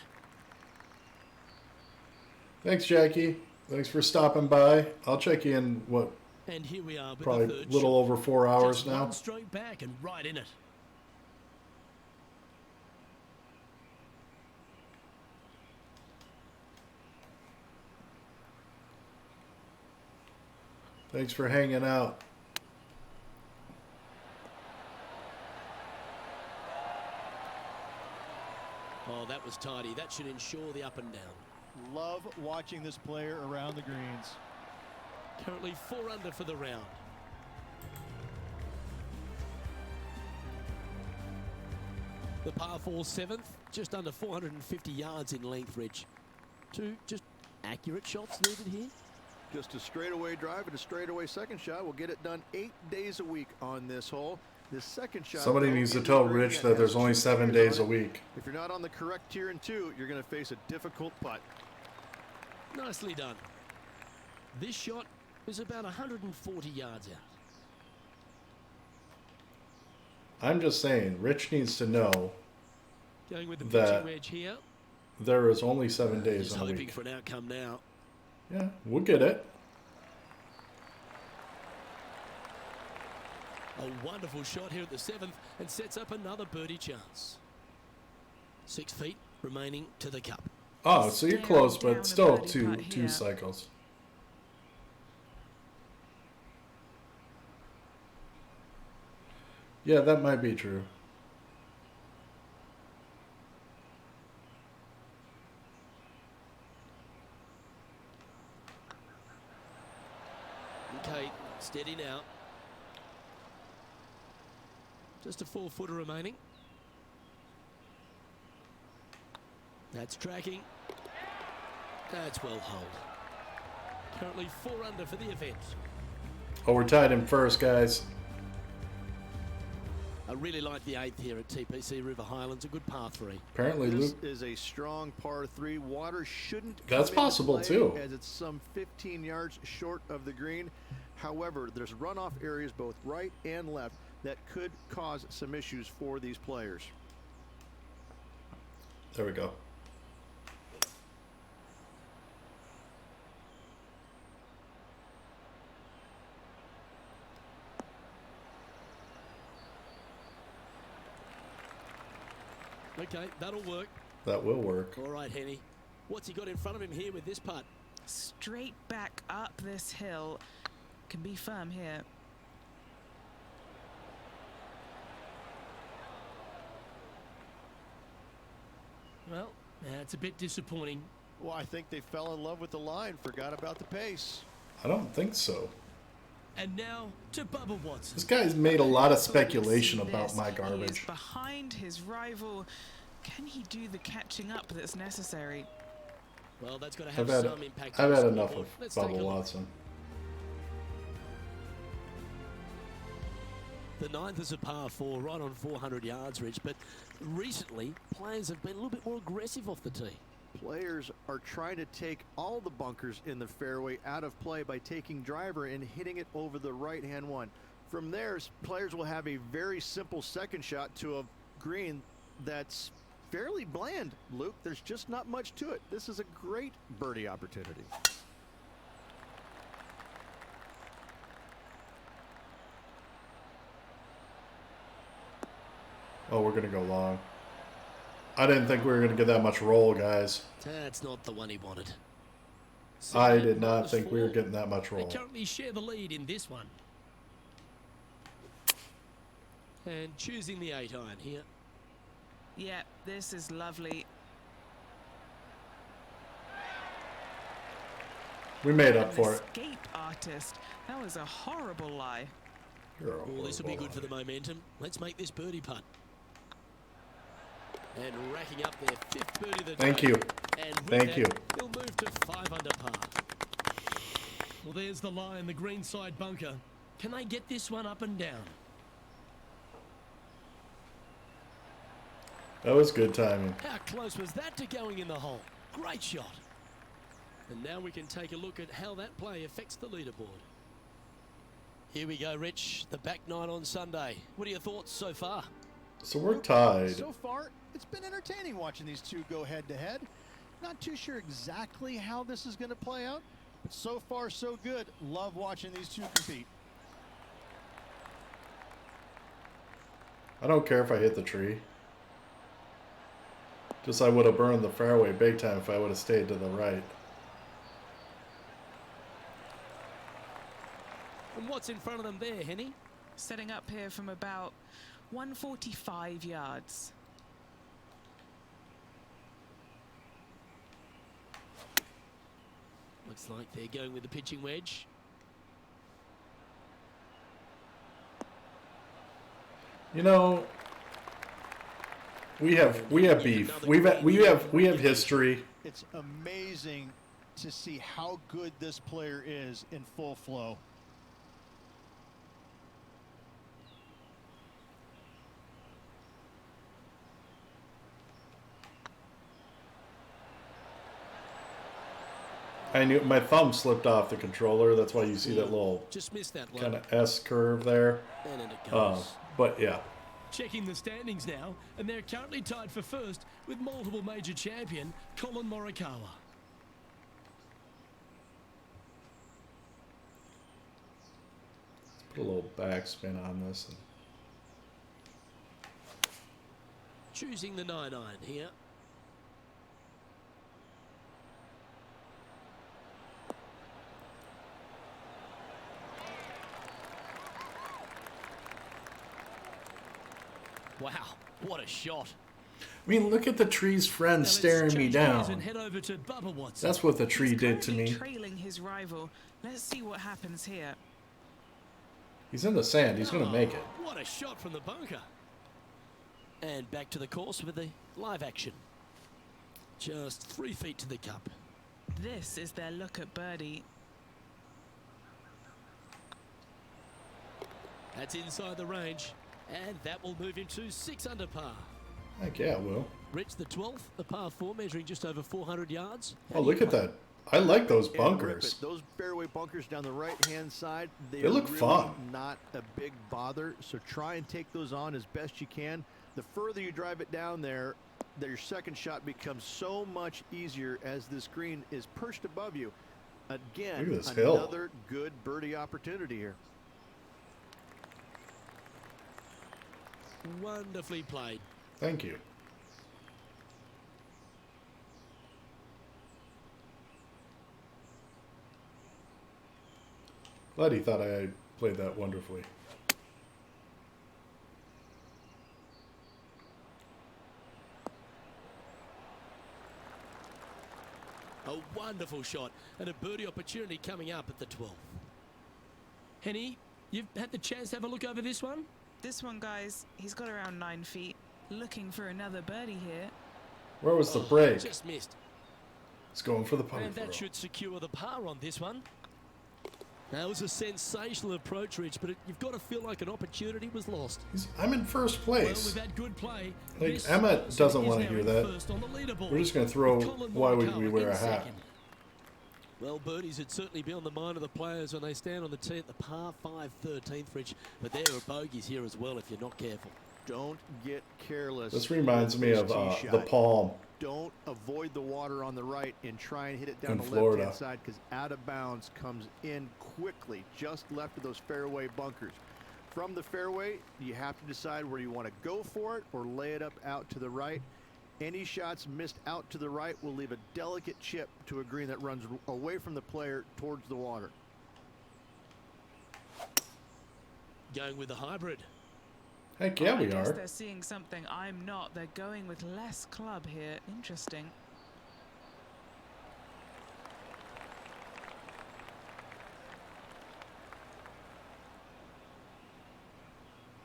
Thanks, Jackie. Thanks for stopping by. I'll check you in, what, And here we are with probably the a third little shot. over 4 hours Just now. one stroke back and right in it. Thanks for hanging out. Oh, that was tidy. That should ensure the up and down. Love watching this player around the greens. Currently 4 under for the round. The par 4 7th, just under 450 yards in length, Rich. 2 just accurate shots needed here. Just a straightaway drive and a straightaway second shot will get it done 8 days a week on this hole. This second shot. Somebody though, needs to is tell a green Rich that that there's has only 2 7 tiers days on a it. week. If you're not on the correct tier in 2, you're going to face a difficult putt. Nicely done. This shot is about 140 yards out. I'm just saying, Rich needs to know Going with the That- pitching wedge here. there is only 7 days Just in a hoping week. for an outcome now. Yeah, we'll get it. A A wonderful shot here at the 7th and sets up another birdie chance. 6 feet remaining to the cup. Oh, so you're Staring close, down but a still birdie two putt here. cycles. Yeah, that might be true. Okay, steady now. Just a 4-footer remaining. That's tracking. That's well holed. Currently 4 under for the event. Oh, we're tied in first, guys. I really like the 8th here at TPC River Highlands. A good par 3. Apparently, This Luke. is a strong par 3. Water shouldn't That's come into possible, play, too. as it's some 15 yards short of the green. However, there's runoff areas both right and left that could cause some issues for these players. There we go. Okay, that'll work. That will work. All right, Henny. What's he got in front of him here with this putt? Straight back up this hill. Can be firm here. Well, that's a bit disappointing. Well, I think they fell in love with the line, forgot about the pace. I don't think so. And now to Bubba Watson. This guy's made a lot of speculation See about this. my He is garbage. behind his rival. Can he do the catching up that's necessary? Well, that's got to have I've had some impact. I've on had the enough scoreboard. of Let's take a Bubba look. Watson. The 9th is a par 4, right on 400 yards, Rich. But recently, players have been a little bit more aggressive off the tee. Players are trying to take all the bunkers in the fairway out of play by taking driver and hitting it over the right-hand one. From there, players will have a very simple second shot to a green that's fairly bland, Luke. There's just not much to it. This is a great birdie opportunity. Oh, we're gonna go long. I didn't think we were gonna get that much roll, guys. That's not the one he wanted. I did not think we were -4. getting that much They roll. currently share the lead in this one. And choosing the 8-iron here. Yeah, this is lovely. We made An up for it. escape artist. That was a horrible lie. You're a Oh, this will be horrible good for the liar. momentum. Let's make this birdie putt. And racking up their 5th birdie of the day. Thank you. And with Thank that, you. He'll move to 5 under par. Well, there's the line, the green side bunker. Can they get this one up and down? That was good timing. How close was that to going in the hole? Great shot. And now we can take a look at how that play affects the leaderboard. Here we go, Rich. The back 9 on Sunday. What are your thoughts so far? So we're tied. So far, it's been entertaining watching these two go head-to-head. Not too sure exactly how this is going to play out, but so far, so good. Love watching these two compete. I don't care if I hit the tree. Just I would have burned the fairway big time if I would have stayed to the right. And what's in front of them there, Henny? Setting up here from about 145 yards. Looks like they're going with the pitching wedge. You know, we have beef. We have history. It's amazing to see how good this player is in full flow. I knew my thumb slipped off the controller. That's why you see that little Just missed that one. kind of S curve there. And in it goes. But yeah, Checking the standings now, and they're currently tied for first with multiple major champion Colin Morikawa. Put a little backspin on this. And Choosing the 9-iron here. Wow, what a shot. I mean, look at the tree's friend Now let's staring me change gears down. and head over to Bubba Watson. That's what the tree He's did to currently me. trailing his rival. Let's see what happens here. He's in the sand. He's going to make it. What a shot from the bunker. And back to the course with the live action. Just 3 feet to the cup. This is their look at birdie. That's inside the range. And that will move him to 6 under par. Heck yeah, it will. Rich, the 12th, the par 4, measuring just over 400 yards. Oh, look at that. I like those And bunkers. rip it. Those fairway bunkers down the right-hand side, They are look really fun. not a big bother, so try and take those on as best you can. The further you drive it down there, your second shot becomes so much easier as this green is perched above you. Again, Look at this hill. another good birdie opportunity here. Wonderfully played. Thank you. Glad he thought I played that wonderfully. A wonderful shot and a birdie opportunity coming up at the 12th. Henny, you've had the chance to have a look over this one? This one, guys, he's got around 9 feet. Looking for another birdie here. Where was the break? Just missed. He's going for the putter And throw. that should secure the par on this one. That was a sensational approach, Rich, but you've got to feel like an opportunity was lost. I'm in first Well, place. we've had good play. Like, This Emmett person doesn't is wanna now hear in that. first on the leaderboard, We're just going to throw with Colin why would Morikawa we wear in a hat. second. Well, birdies would certainly be on the mind of the players when they stand on the tee at the par 5 13th, Rich. But there are bogeys here as well if you're not careful. Don't get careless. This reminds with me this of tee the shot. Palm. Don't avoid the water on the right and try and hit it down In the Florida. left-hand side, because out of bounds comes in quickly, just left of those fairway bunkers. From the fairway, you have to decide where you want to go for it or lay it up out to the right. Any shots missed out to the right will leave a delicate chip to a green that runs away from the player towards the water. Going with the hybrid. Heck yeah, I we guess are. they're seeing something I'm not. They're going with less club here. Interesting.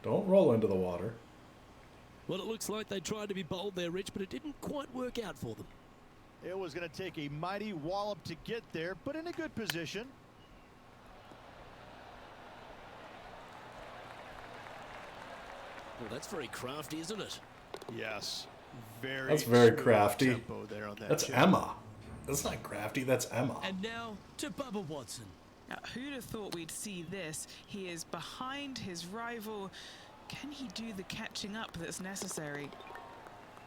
Don't roll into the water. Well, it looks like they tried to be bold there, Rich, but it didn't quite work out for them. It was going to take a mighty wallop to get there, but in a good position. Well, that's very crafty, isn't it? Yes. Very That's very smooth crafty. tempo there on that That's chip. Emma. That's not crafty, that's Emma. And now to Bubba Watson. Now, who'd have thought we'd see this? He is behind his rival. Can he do the catching up that's necessary?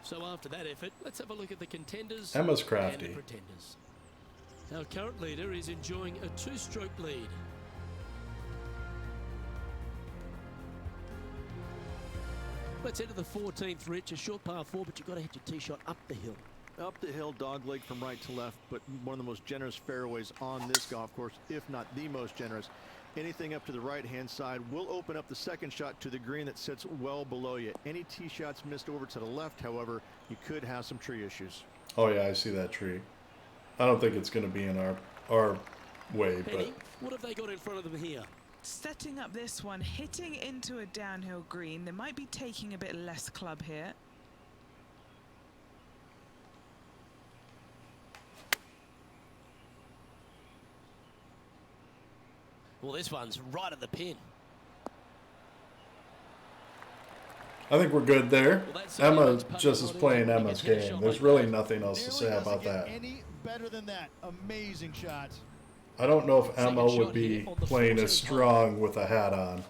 So after that effort, let's have a look at the contenders Emma's and crafty. the pretenders. Our current leader is enjoying a 2-stroke lead. Let's enter the 14th, Rich. A short par 4, but you've got to hit your tee shot up the hill. Up the hill, dogleg from right to left, but one of the most generous fairways on this golf course, if not the most generous. Anything up to the right-hand side will open up the second shot to the green that sits well below you. Any tee shots missed over to the left, however, you could have some tree issues. Oh yeah, I see that tree. I don't think it's going to be in our way, but Penny, what have they got in front of them here? Setting up this one, hitting into a downhill green. They might be taking a bit less club here. Well, this one's right at the pin. I think we're good there. Well, that's Emma much putting just is on playing it. Emma's He gets a game. shot There's like really that. nothing else to Nearly say doesn't about get that. any better than that. Amazing shot. I don't know if Second Emma shot would here be on the playing 14th as hole. strong with a hat on.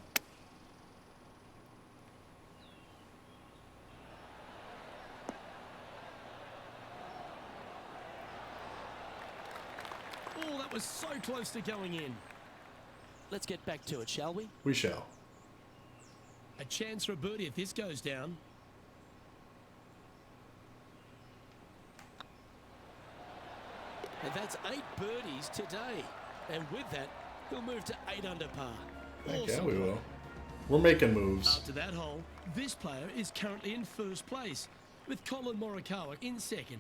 Oh, that was so close to going in. let's get back to it, shall we? We shall. A chance for a birdie if this goes down. And that's 8 birdies today. And with that, he'll move to 8 under par. Heck yeah, Awesome we play. will. We're making moves. After that hole, this player is currently in first place, with Colin Morikawa in second.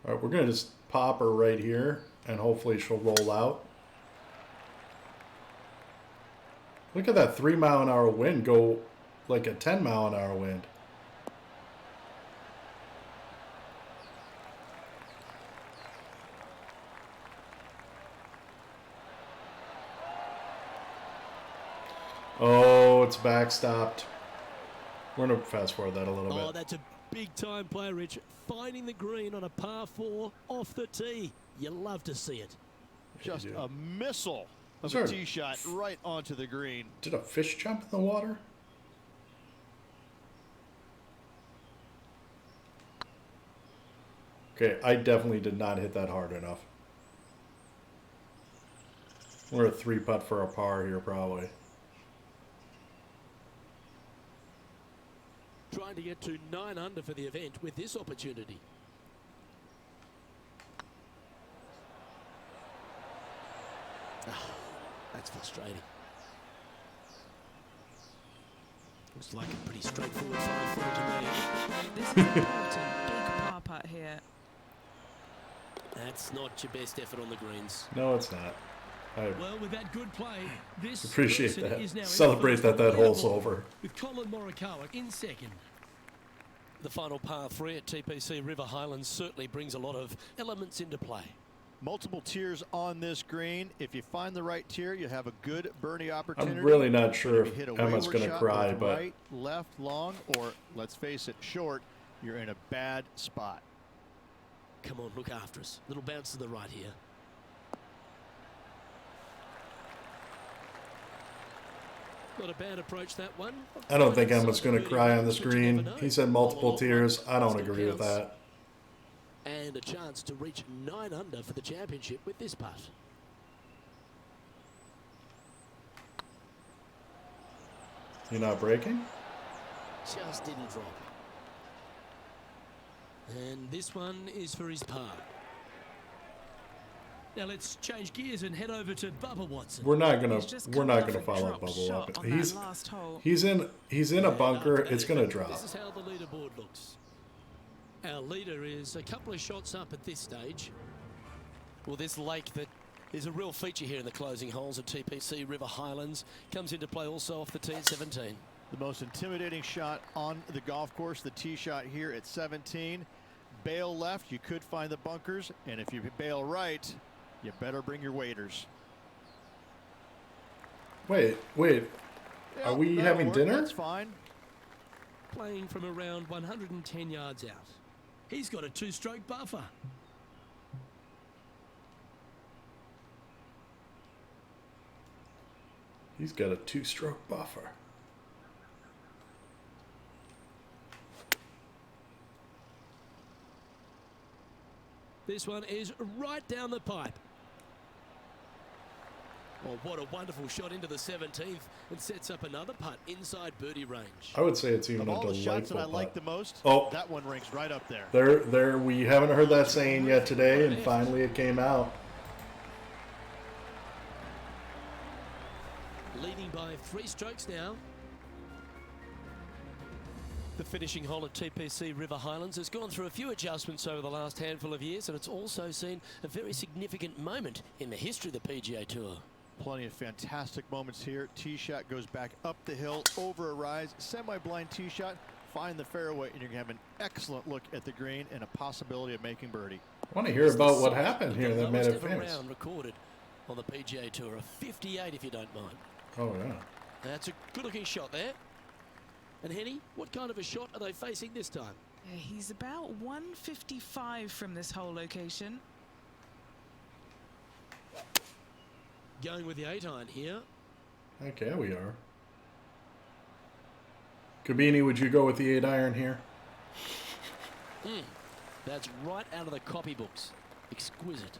All right, we're going to just pop her right here, and hopefully she'll roll out. Look at that 3-mile-an-hour wind go like a 10-mile-an-hour wind. Oh, it's backstopped. We're going to fast forward that a little Oh, bit. that's a big-time play, Rich. Finding the green on a par 4 off the tee. You love to see it. Just do. a missile of Sure. a tee shot right onto the green. Did a fish jump in the water? Okay, I definitely did not hit that hard enough. We're a 3-putt for a par here, probably. Trying to get to 9 under for the event with this opportunity. That's frustrating. Looks like a pretty straightforward 5-4 to me. This is important. Big par putt here. That's not your best effort on the greens. No, it's not. I Well, with that good play, this appreciate person is now that. in Celebrate first that on that the hole's leaderboard, over. with Colin Morikawa in second. The final par 3 at TPC River Highlands certainly brings a lot of elements into play. Multiple tiers on this green. If you find the right tier, you have a good birdie opportunity. I'm really not sure If you if hit a Emma's wayward going to shot cry, with but right, left, long, or let's face it, short, you're in a bad spot. Come on, look after us. Little bounce to the right here. Not a bad approach, that one. I don't think Right Emma's inside going the to cry on the birdie, but you never screen. know. He said multiple Ball tiers. I don't still agree with counts. that. And a chance to reach 9 under for the championship with this putt. You're not breaking? Just didn't drop. And this one is for his par. Now let's change gears and head over to Bubba Watson. We're not He's gonna just we're come not off gonna a follow drop Bubble shot up. on that last hole. He's in a bunker. And after It's that gonna effort, drop. This is how the leaderboard looks. Our leader is a couple of shots up at this stage. Well, this lake that is a real feature here in the closing holes at TPC River Highlands comes into play also off the tee at 17. The most intimidating shot on the golf course, the tee shot here at 17. Bail left, you could find the bunkers, and if you bail right, you better bring your waders. Wait. Are we that'll having work, dinner? That's fine. Playing from around 110 yards out. He's got a 2-stroke buffer. He's got a 2-stroke buffer. This one is right down the pipe. Well, what a wonderful shot into the 17th and sets up another putt inside birdie range. I would say it's even Of a all the shots that I delightful like the putt. most, Oh. that one ranks right up there. There. We haven't heard that saying yet today, and finally it came out. Leading by 3 strokes now. The finishing hole at TPC River Highlands has gone through a few adjustments over the last handful of years, and it's also seen a very significant moment in the history of the PGA Tour. Plenty of fantastic moments here. Tee shot goes back up the hill, over a rise, semi-blind tee shot, find the fairway, and you're going to have an excellent look at the green and a possibility of making birdie. I want to hear It's the about what size happened of here the that made lowest it ever famous. round recorded on the PGA Tour, a 58 if you don't mind. Oh yeah. That's a good-looking shot there. And Henny, what kind of a shot are they facing this time? He's about 155 from this hole location. Going with the 8-iron here. Okay, we are. Kabini, would you go with the 8-iron here? That's right out of the copybooks. Exquisite.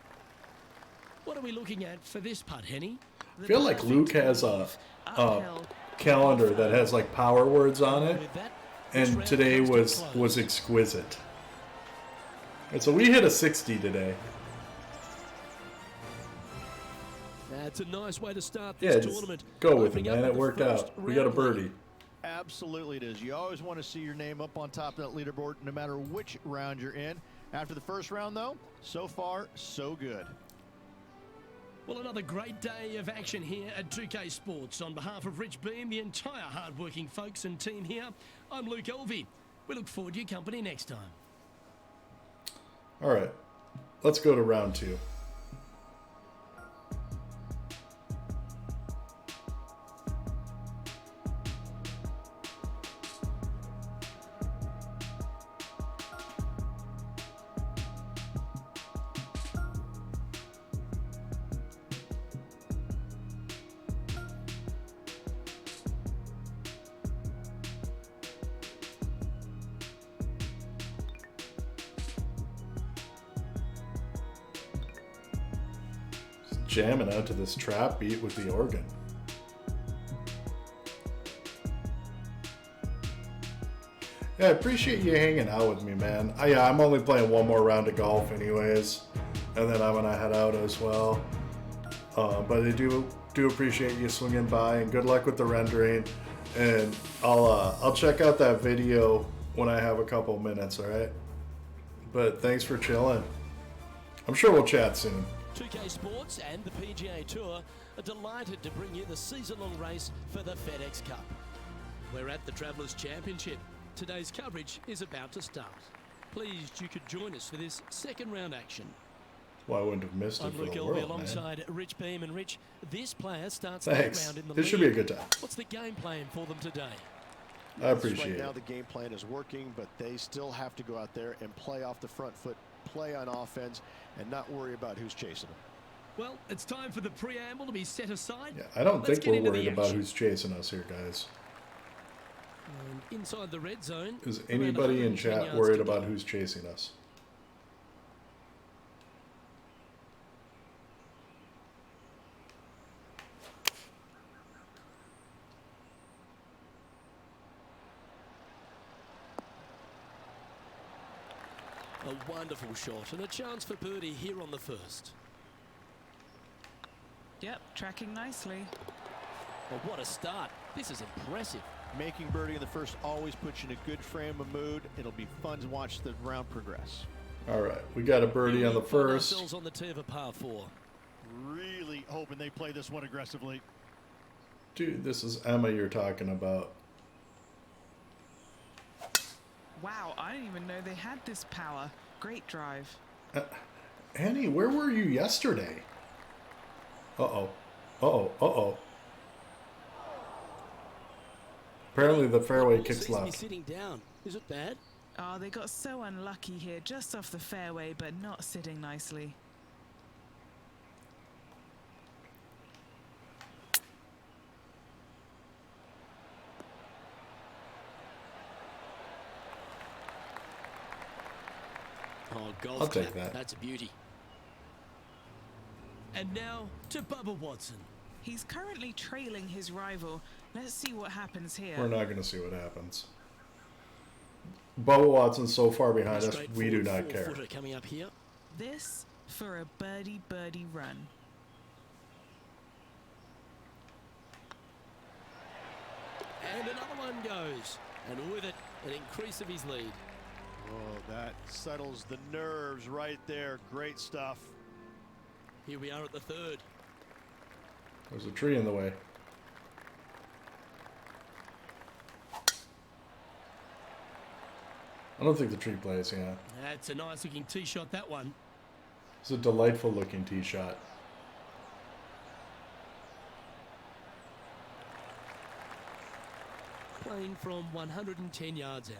What are we looking at for this putt, Henny? I feel like Luke has a calendar that has like power words on it, and today was exquisite. And so we hit a 60 today. That's a nice way to start Yeah, this just tournament. go with it, Opening up man. with It the worked first out. We got a round lead. birdie. Absolutely it is. You always want to see your name up on top of that leaderboard no matter which round you're in. After the first round, though, so far, so good. Well, another great day of action here at 2K Sports. On behalf of Rich Beam, the entire hard-working folks and team here, I'm Luke Elvey. We look forward to your company next time. All right, let's go to round 2. Jamming out to this trap beat with the organ. Yeah, I appreciate you hanging out with me, man. I'm only playing one more round of golf anyways, and then I'm gonna head out as well. But I do appreciate you swinging by, and good luck with the rendering. And I'll check out that video when I have a couple minutes. All right. But thanks for chilling. I'm sure we'll chat soon. 2K Sports and the PGA Tour are delighted to bring you the season-long race for the FedEx Cup. We're at the Travelers Championship. Today's coverage is about to start. Pleased you could join us for this second round action. Well, I wouldn't have missed it I'm for Luke the Elvey world, man. alongside Rich Beam. And Rich, this player starts Thanks. that round in the This lead. should be a good time. What's the game plan for them today? I appreciate right now it. the game plan is working, but they still have to go out there and play off the front foot, play on offense, and not worry about who's chasing them. Well, it's time for the preamble to be set aside. Yeah, I don't Let's think get we're into the worried about action. who's chasing us here, guys. And inside the red zone. Is around anybody in 110 chat yards worried to about go. who's chasing us? A wonderful shot and a chance for birdie here on the first. Yep, tracking nicely. Well, what a start. This is impressive. Making birdie in the first always puts you in a good frame of mood. It'll be fun to watch the round progress. All right, we got a birdie on the We find first. ourselves on the tee of a par 4. Really hoping they play this one aggressively. Dude, this is Emma you're talking about. Wow, I didn't even know they had this power. Great drive. Annie, where were you yesterday? Uh-oh. Uh-oh. Uh-oh. Apparently the fairway kicks Seems to be left. sitting down. Is it bad? Oh, they got so unlucky here, just off the fairway, but not sitting nicely. Oh, golf I'll take clap. that. That's a beauty. And now to Bubba Watson. He's currently trailing his rival. Let's see what happens here. We're not going to see what happens. Bubba Watson's so far behind us, we do not care. Four-footer coming up here. This for a birdie run. And another one goes. And with it, an increase of his lead. Oh, that settles the nerves right there. Great stuff. Here we are at the third. There's a tree in the way. I don't think the tree plays, yeah. That's a nice looking tee shot, that one. It's a delightful looking tee shot. Playing from 110 yards out.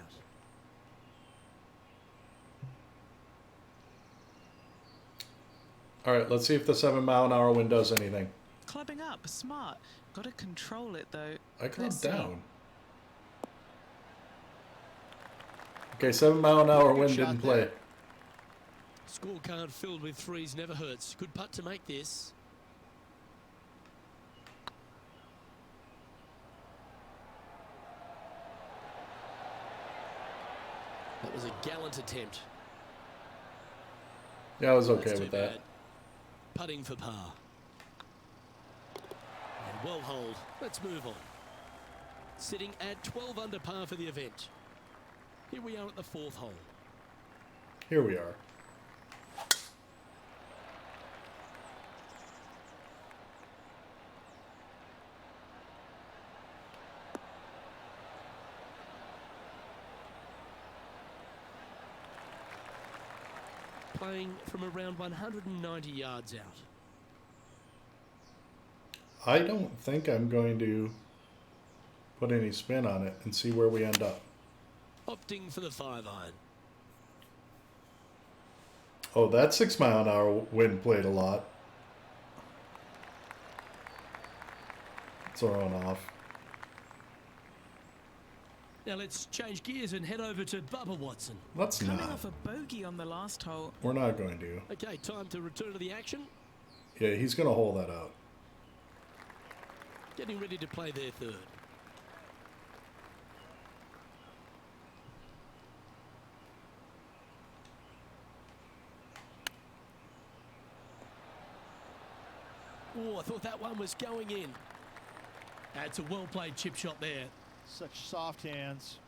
All right, let's see if the 7-mile-an-hour wind does anything. Clubbing up, smart. Got to control it though. I clubbed Let's see. down. Okay, 7-mile-an-hour Good wind shot didn't play. there. Scorecard filled with threes never hurts. Good putt to make this. That was a gallant attempt. Yeah, I was okay That's with too that. bad. Putting for par. And well holed. Let's move on. Sitting at 12 under par for the event. Here we are at the 4th hole. Here we are. Playing from around 190 yards out. I don't think I'm going to put any spin on it and see where we end up. Opting for the 5-iron. Oh, that 6-mile-an-hour wind played a lot. Throwing off. Now let's change gears and head over to Bubba Watson. Let's Coming not. off a bogey on the last hole. We're not going to. Okay, time to return to the action. Yeah, he's going to hold that out. Getting ready to play their 3rd. Oh, I thought that one was going in. That's a well-played chip shot there. Such soft hands.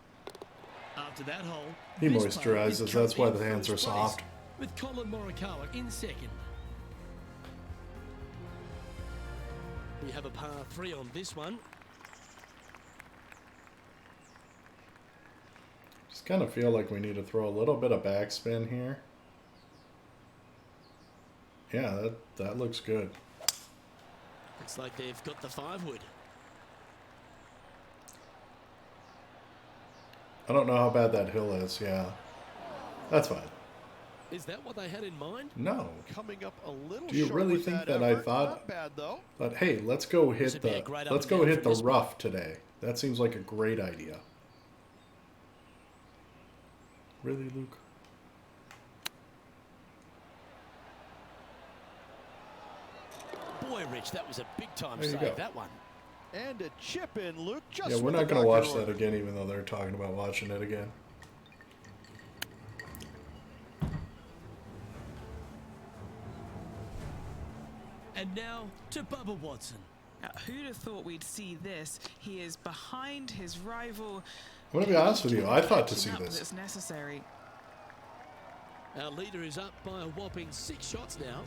After that hole, He this player is moisturizes. That's why currently the in hands are first place, soft. with Colin Morikawa in 2nd. We have a par 3 on this one. Just kind of feel like we need to throw a little bit of backspin here. Yeah, that looks good. Looks like they've got the 5-wood. I don't know how bad that hill is. Yeah, that's fine. Is that what they had in mind? No. Coming up a little Do you short really with think that that I effort. thought- Not bad, though. But hey, let's go This hit would be a the great up let's and go down hit from the this one. rough today. That seems like a great idea. Really, Luke? Boy, Rich, that was a big-time There you save, go. that one. And a chip in, Luke. Just Yeah, we're with not the going to watch backer that order. again, even though they're talking about watching it again. And now to Bubba Watson. Now, who'd have thought we'd see this? He is behind his rival. I'm going to be honest with you. I thought to see Catching up this. that's necessary. Our leader is up by a whopping 6 shots now.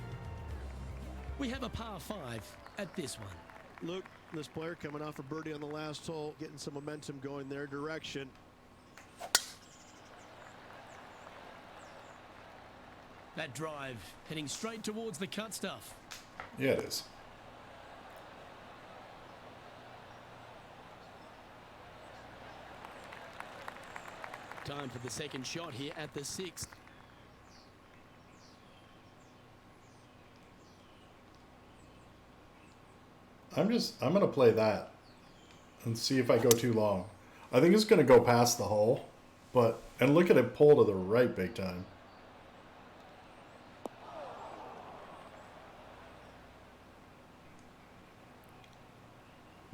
We have a par 5 at this one. Luke, this player coming off a birdie on the last hole, getting some momentum going their direction. That drive heading straight towards the cut stuff. Yeah, it is. Time for the second shot here at the 6th. I'm going to play that and see if I go too long. I think it's going to go past the hole, and look at it pull to the right big time.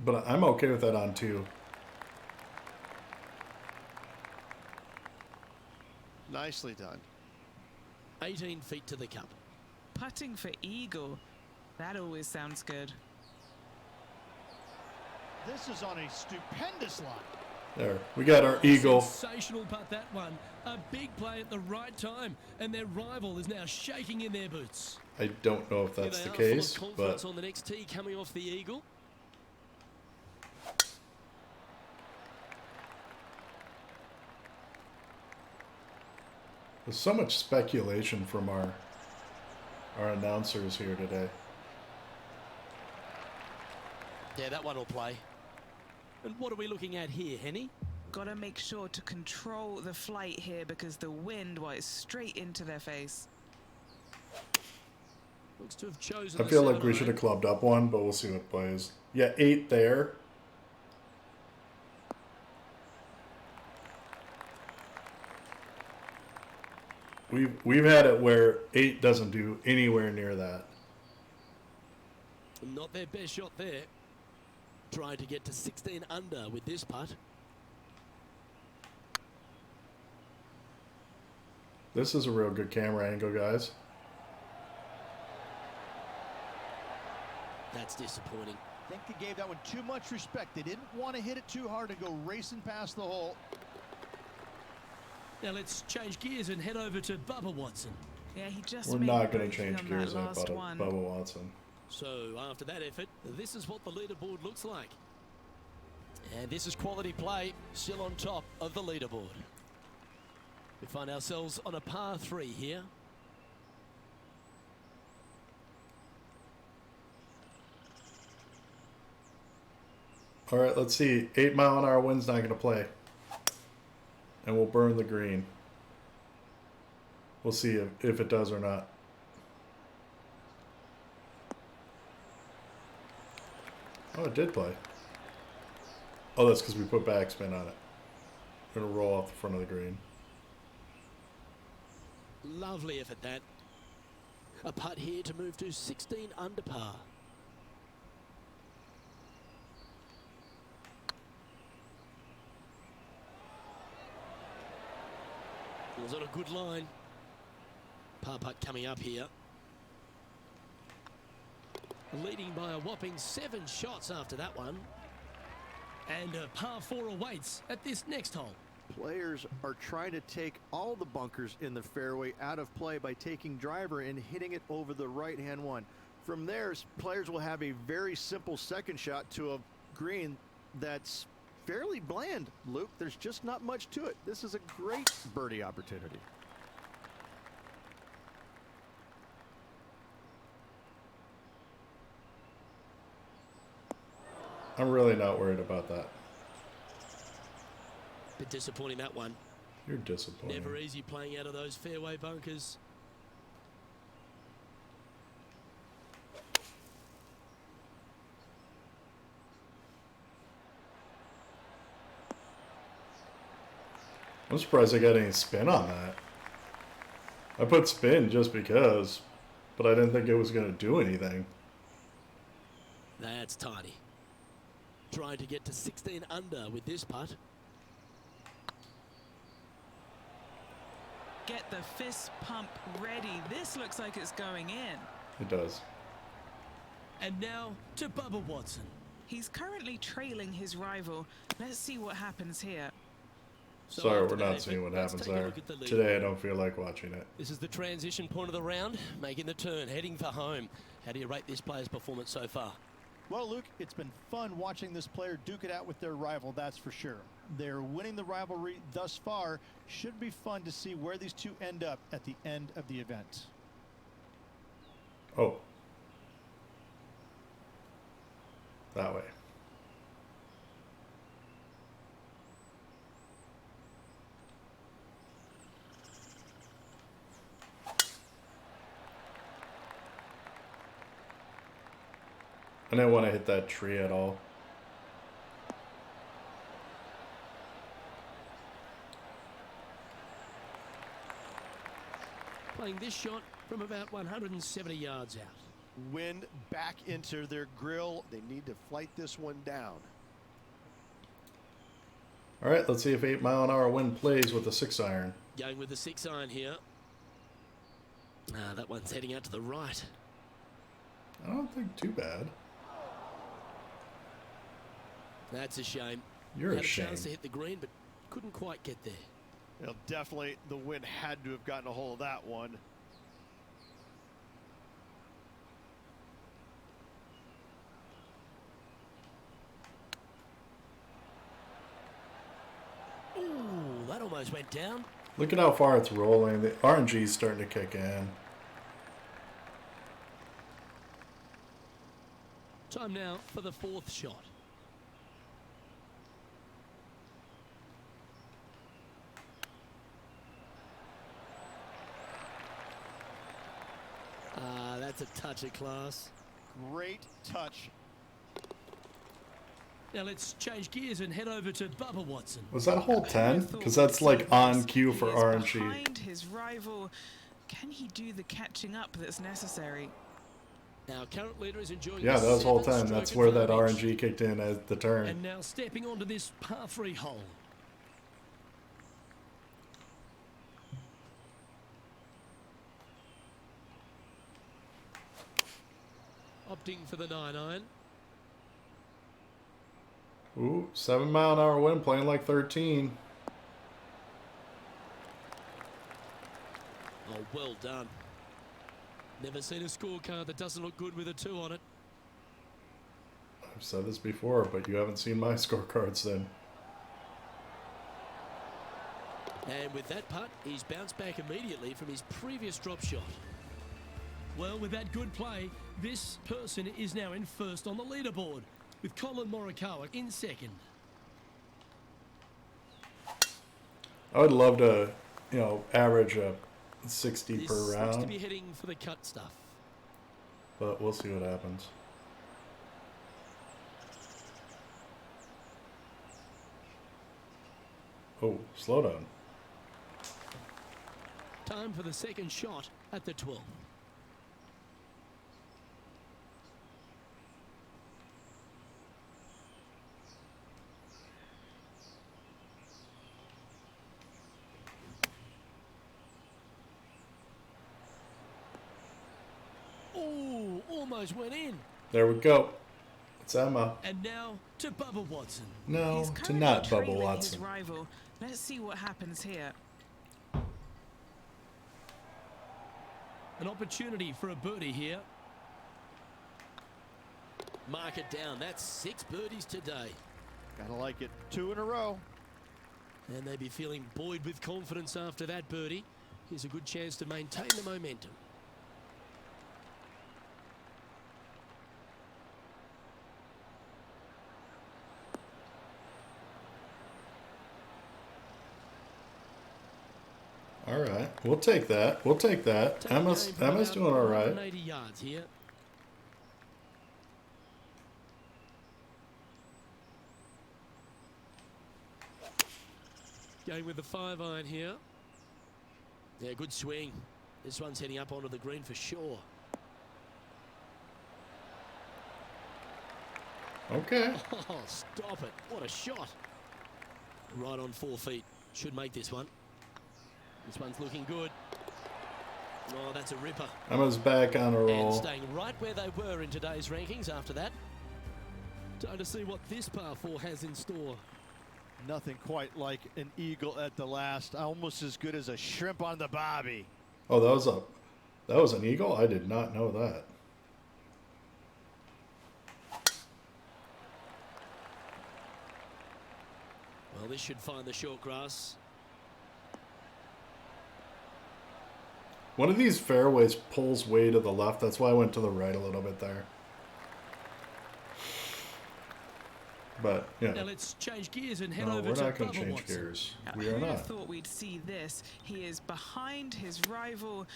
But I'm okay with that on 2. Nicely done. 18 feet to the cup. Putting for eagle. That always sounds good. This is on a stupendous line. There, we got our eagle. Sensational putt, that one. A big play at the right time, and their rival is now shaking in their boots. I don't know if Here that's they the are, case, full of confidence but on the next tee coming off the eagle. there's so much speculation from our announcers here today. Yeah, that one will play. And what are we looking at here, Henny? Gotta make sure to control the flight here because the wind, well, is straight into their face. Looks to have chosen I the feel like 7 we should have clubbed up one, but we'll see what plays. Yeah, 8 there. We've had it where 8 doesn't do anywhere near that. Not their best shot there. Trying to get to 16 under with this putt. This is a real good camera angle, guys. That's disappointing. I think they gave that one too much respect. They didn't want to hit it too hard and go racing past the hole. Now let's change gears and head over to Bubba Watson. Yeah, he just We're made not going to bogey change on gears that at last one. Bubba Watson. So after that effort, this is what the leaderboard looks like. And this is quality play, still on top of the leaderboard. We find ourselves on a par 3 here. All right, let's see. 8 mile an hour wind's not going to play. And we'll burn the green. We'll see if it does or not. Oh, it did play. Oh, that's because we put backspin on it. It'll roll off the front of the green. Lovely effort that. A putt here to move to 16 under par. Was on a good line. Par putt coming up here. Leading by a whopping 7 shots after that one. And a par 4 awaits at this next hole. Players are trying to take all the bunkers in the fairway out of play by taking driver and hitting it over the right-hand one. From there, players will have a very simple second shot to a green that's fairly bland, Luke. There's just not much to it. This is a great birdie opportunity. I'm really not worried about that. Bit disappointing, that one. You're disappointed. Never easy playing out of those fairway bunkers. I'm surprised I got any spin on that. I put spin just because, but I didn't think it was going to do anything. That's tidy. Trying to get to 16 under with this putt. Get the fist pump ready. This looks like it's going in. It does. And now to Bubba Watson. He's currently trailing his rival. Let's see what happens here. So Sorry, after we're that not effort, seeing what let's happens take a there. look at the lead. Today I don't feel like watching it. This is the transition point of the round, making the turn, heading for home. How do you rate this player's performance so far? Well, Luke, it's been fun watching this player duke it out with their rival, that's for sure. They're winning the rivalry thus far. Should be fun to see where these two end up at the end of the event. Oh. That way. I didn't want to hit that tree at all. Playing this shot from about 170 yards out. Wind back into their grill. They need to flight this one down. All right, let's see if 8 mile an hour wind plays with a 6-iron. Going with the 6-iron here. That one's heading out to the right. I don't think too bad. That's a shame. You're Had a shame. chance to hit the green, but couldn't quite get there. Well, definitely the wind had to have gotten a hold of that one. Ooh, that almost went down. Look at how far it's rolling. The RNG's starting to kick in. Time now for the 4th shot. That's a touch of class. Great touch. Now let's change gears and head over to Bubba Watson. Was that hole Who 10? would've thought Because that's we'd like see on this? cue He for is RNG. behind his rival. Can he do the catching up that's necessary? Our current leader is enjoying Yeah, the that was hole 10. 7-stroke That's where that advantage. RNG kicked in at the turn. And now stepping onto this par 3 hole. Opting for the 9-iron. Ooh, 7-mile-an-hour wind, playing like 13. Oh, well done. Never seen a scorecard that doesn't look good with a 2 on it. I've said this before, but you haven't seen my scorecards then. And with that putt, he's bounced back immediately from his previous drop shot. Well, with that good play, this person is now in first on the leaderboard, with Colin Morikawa in second. I would love to, average a 60 This per looks to round, be heading for the cut stuff. but we'll see what happens. Oh, slow down. Time for the second shot at the 12th. Oh, almost went in. There we go. It's Emma. And now to Bubba Watson. No, He's to currently not Bubba trailing his Watson. rival. Let's see what happens here. An opportunity for a birdie here. Mark it down. That's 6 birdies today. Gotta like it. 2 in a row. And they'd be feeling buoyed with confidence after that birdie. Here's a good chance to maintain the momentum. All right, we'll take that. We'll take that. Taking Emma's aim from about doing all right. 180 yards here. Going with the 5-iron here. Yeah, good swing. This one's heading up onto the green for sure. Okay. Oh, stop it. What a shot. Right on 4 feet. Should make this one. This one's looking good. Oh, that's a ripper. Emma's back on a And roll. staying right where they were in today's rankings after that. Time to see what this par 4 has in store. Nothing quite like an eagle at the last. Almost as good as a shrimp on the bobby. Oh, that was an eagle? I did not know that. Well, this should find the short grass. One of these fairways pulls way to the left. That's why I went to the right a little bit there. But, yeah. Now let's change gears and head No, over we're to not going Bubba to change Watson. gears. Now, We are who'd have not. thought we'd see this? He is behind his rival.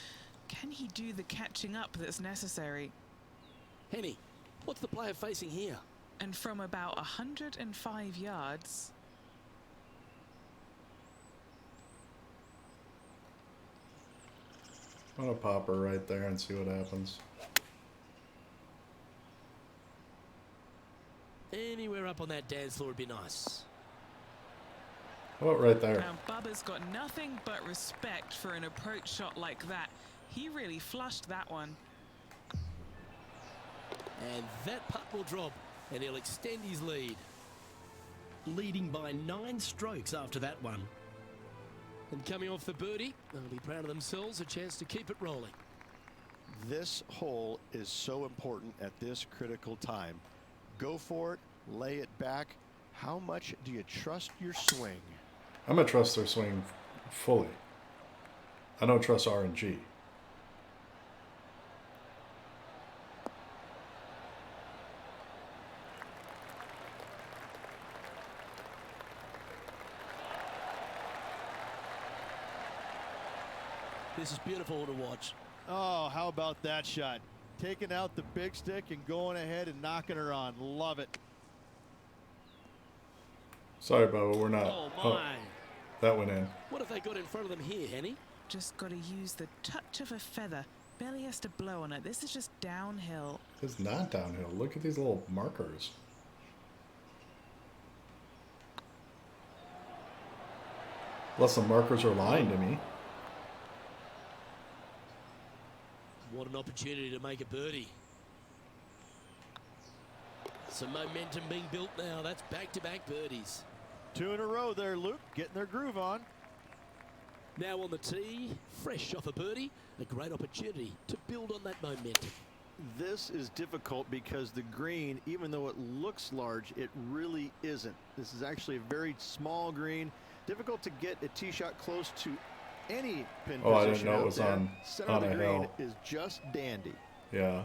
Can he do the catching up that's necessary? Henny, what's the player facing here? And from about 105 yards, I'm going to pop her right there and see what happens. Anywhere up on that dance floor would be nice. How about right there? now Bubba's got nothing but respect for an approach shot like that. He really flushed that one. And that putt will drop, and he'll extend his lead. Leading by 9 strokes after that one. And coming off the birdie, they'll be proud of themselves, a chance to keep it rolling. This hole is so important at this critical time. Go for it, lay it back. How much do you trust your swing? I'm going to trust their swing fully. I don't trust RNG. This is beautiful to watch. Oh, how about that shot? Taking out the big stick and going ahead and knocking her on. Love it. Sorry, Bubba, we're not. Oh, my. That went in. What have they got in front of them here, Henny? Just got to use the touch of a feather. Barely has to blow on it. This is just downhill. It's not downhill. Look at these little markers. Plus, the markers are lying to me. What an opportunity to make a birdie. Some momentum being built now. That's back-to-back birdies. 2 in a row there, Luke, getting their groove on. Now on the tee, fresh off a birdie, a great opportunity to build on that momentum. This is difficult because the green, even though it looks large, it really isn't. This is actually a very small green. Difficult to get a tee shot close to any pin position. I didn't know it was there. on Center of the a green hill. is just dandy. Yeah.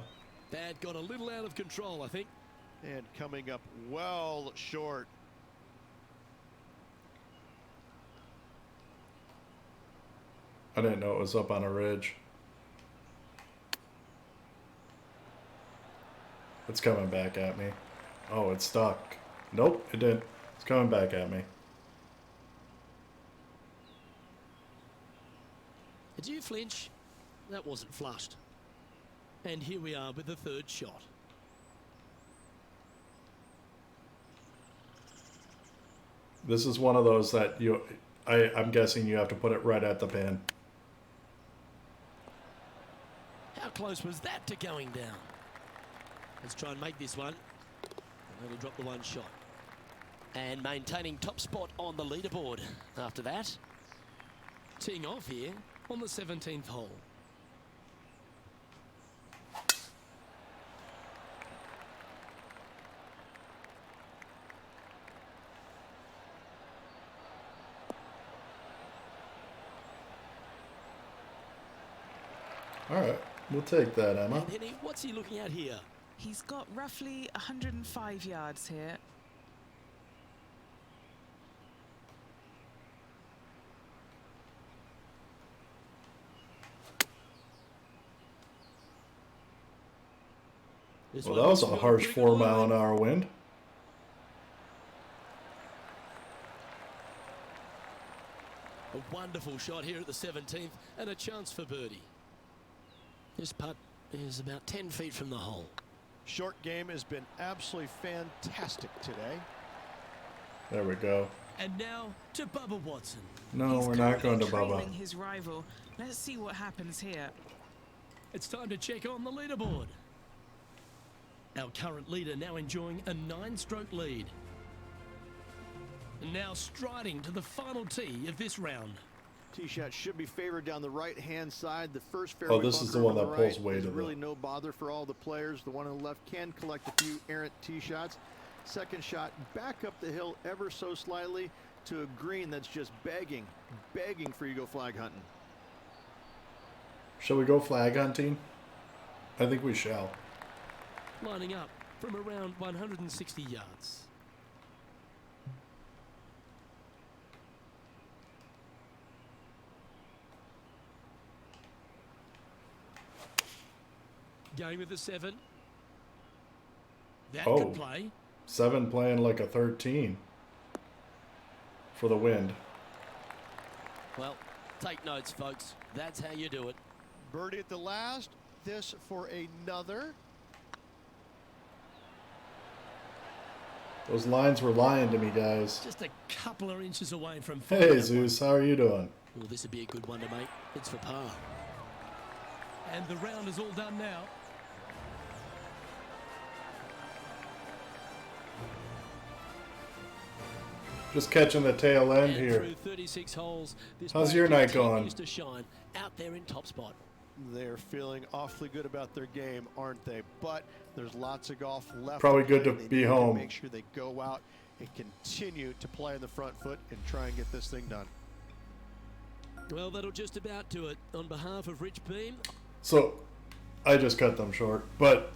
That got a little out of control, I think. And coming up well short. I didn't know it was up on a ridge. It's coming back at me. Oh, it's stuck. Nope, it didn't. It's coming back at me. Did you flinch? That wasn't flushed. And here we are with the third shot. This is one of those that I'm guessing you have to put it right at the pin. How close was that to going down? Let's try and make this one. Only drop the one shot. And maintaining top spot on the leaderboard after that. Teeing off here on the 17th hole. All right, we'll take that, Emma. And Henny, what's he looking at here? He's got roughly 105 yards here. This Well, one that was looks a really harsh pretty good 4-mile-an-hour wind. A wonderful shot here at the 17th and a chance for birdie. This putt is about 10 feet from the hole. Short game has been absolutely fantastic today. There we go. And now to Bubba Watson. No, He's we're not going to currently Bubba. trailing his rival. Let's see what happens here. It's time to check on the leaderboard. Our current leader now enjoying a 9-stroke lead. And now striding to the final tee of this round. Tee shot should be favored down the right-hand side. The first fairway Oh, this is the bunker one on that the pulls right way is to the- really no bother for all the players. The one on the left can collect a few errant tee shots. Second shot back up the hill ever so slightly to a green that's just begging for you to go flag hunting. Shall we go flag hunting? I think we shall. Lining up from around 160 yards. Going with the 7. That Oh. could play. 7 playing like a 13 for the wind. Well, take notes, folks. That's how you do it. Birdie at the last. This for another. Those lines were lying to me, guys. Just a couple of inches away from Hey, finding that Zeus, how are you doing? one. Well, this would be a good one to make. It's for par. And the round is all done now. Just catching the tail end And here. through 36 holes, this How's player your night continues going? to shine out there in top spot. They're feeling awfully good about their game, aren't they? But there's lots of golf left. Probably good play. to They be need home. Make sure they go out and continue to play on the front foot and try and get this thing done. Well, that'll just about do it. On behalf of Rich Beam, So, I just cut them short, but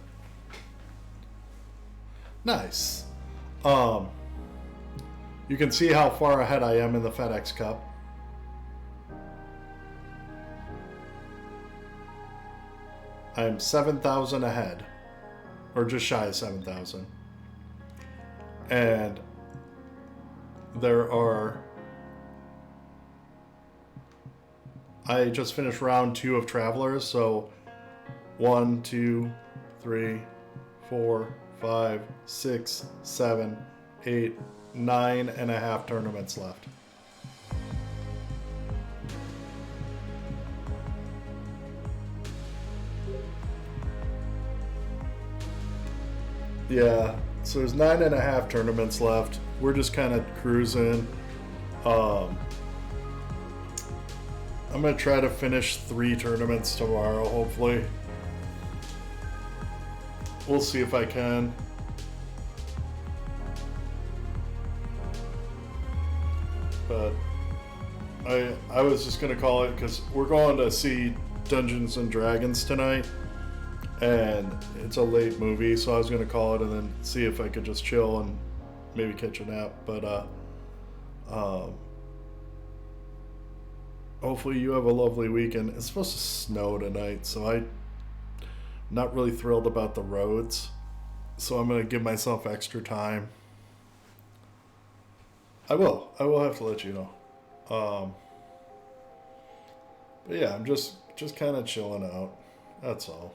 nice. You can see how far ahead I am in the FedEx Cup. I'm 7,000 ahead, or just shy of 7,000. And I just finished round 2 of Travelers, so 1, 2, 3, 4, 5, 6, 7, 8, 9.5 tournaments left. Yeah, so there's 9.5 tournaments left. We're just kind of cruising. I'm gonna try to finish 3 tournaments tomorrow, hopefully. We'll see if I can. But I was just gonna call it because we're going to see Dungeons and Dragons tonight, and it's a late movie, so I was gonna call it and then see if I could just chill and maybe catch a nap. But hopefully you have a lovely weekend. It's supposed to snow tonight, so I'm not really thrilled about the roads. So I'm gonna give myself extra time. I will have to let you know. But yeah, I'm just kind of chilling out. That's all.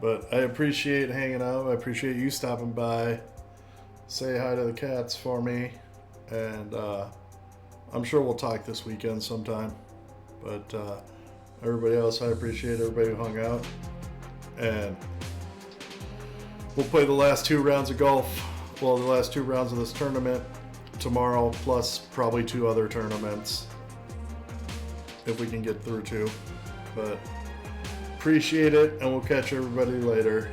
But I appreciate hanging out. I appreciate you stopping by. Say hi to the cats for me. And I'm sure we'll talk this weekend sometime. But everybody else, I appreciate everybody who hung out. And we'll play the last 2 rounds of golf. Well, the last 2 rounds of this tournament tomorrow, plus probably 2 other tournaments. If we can get through 2. But appreciate it, and we'll catch everybody later.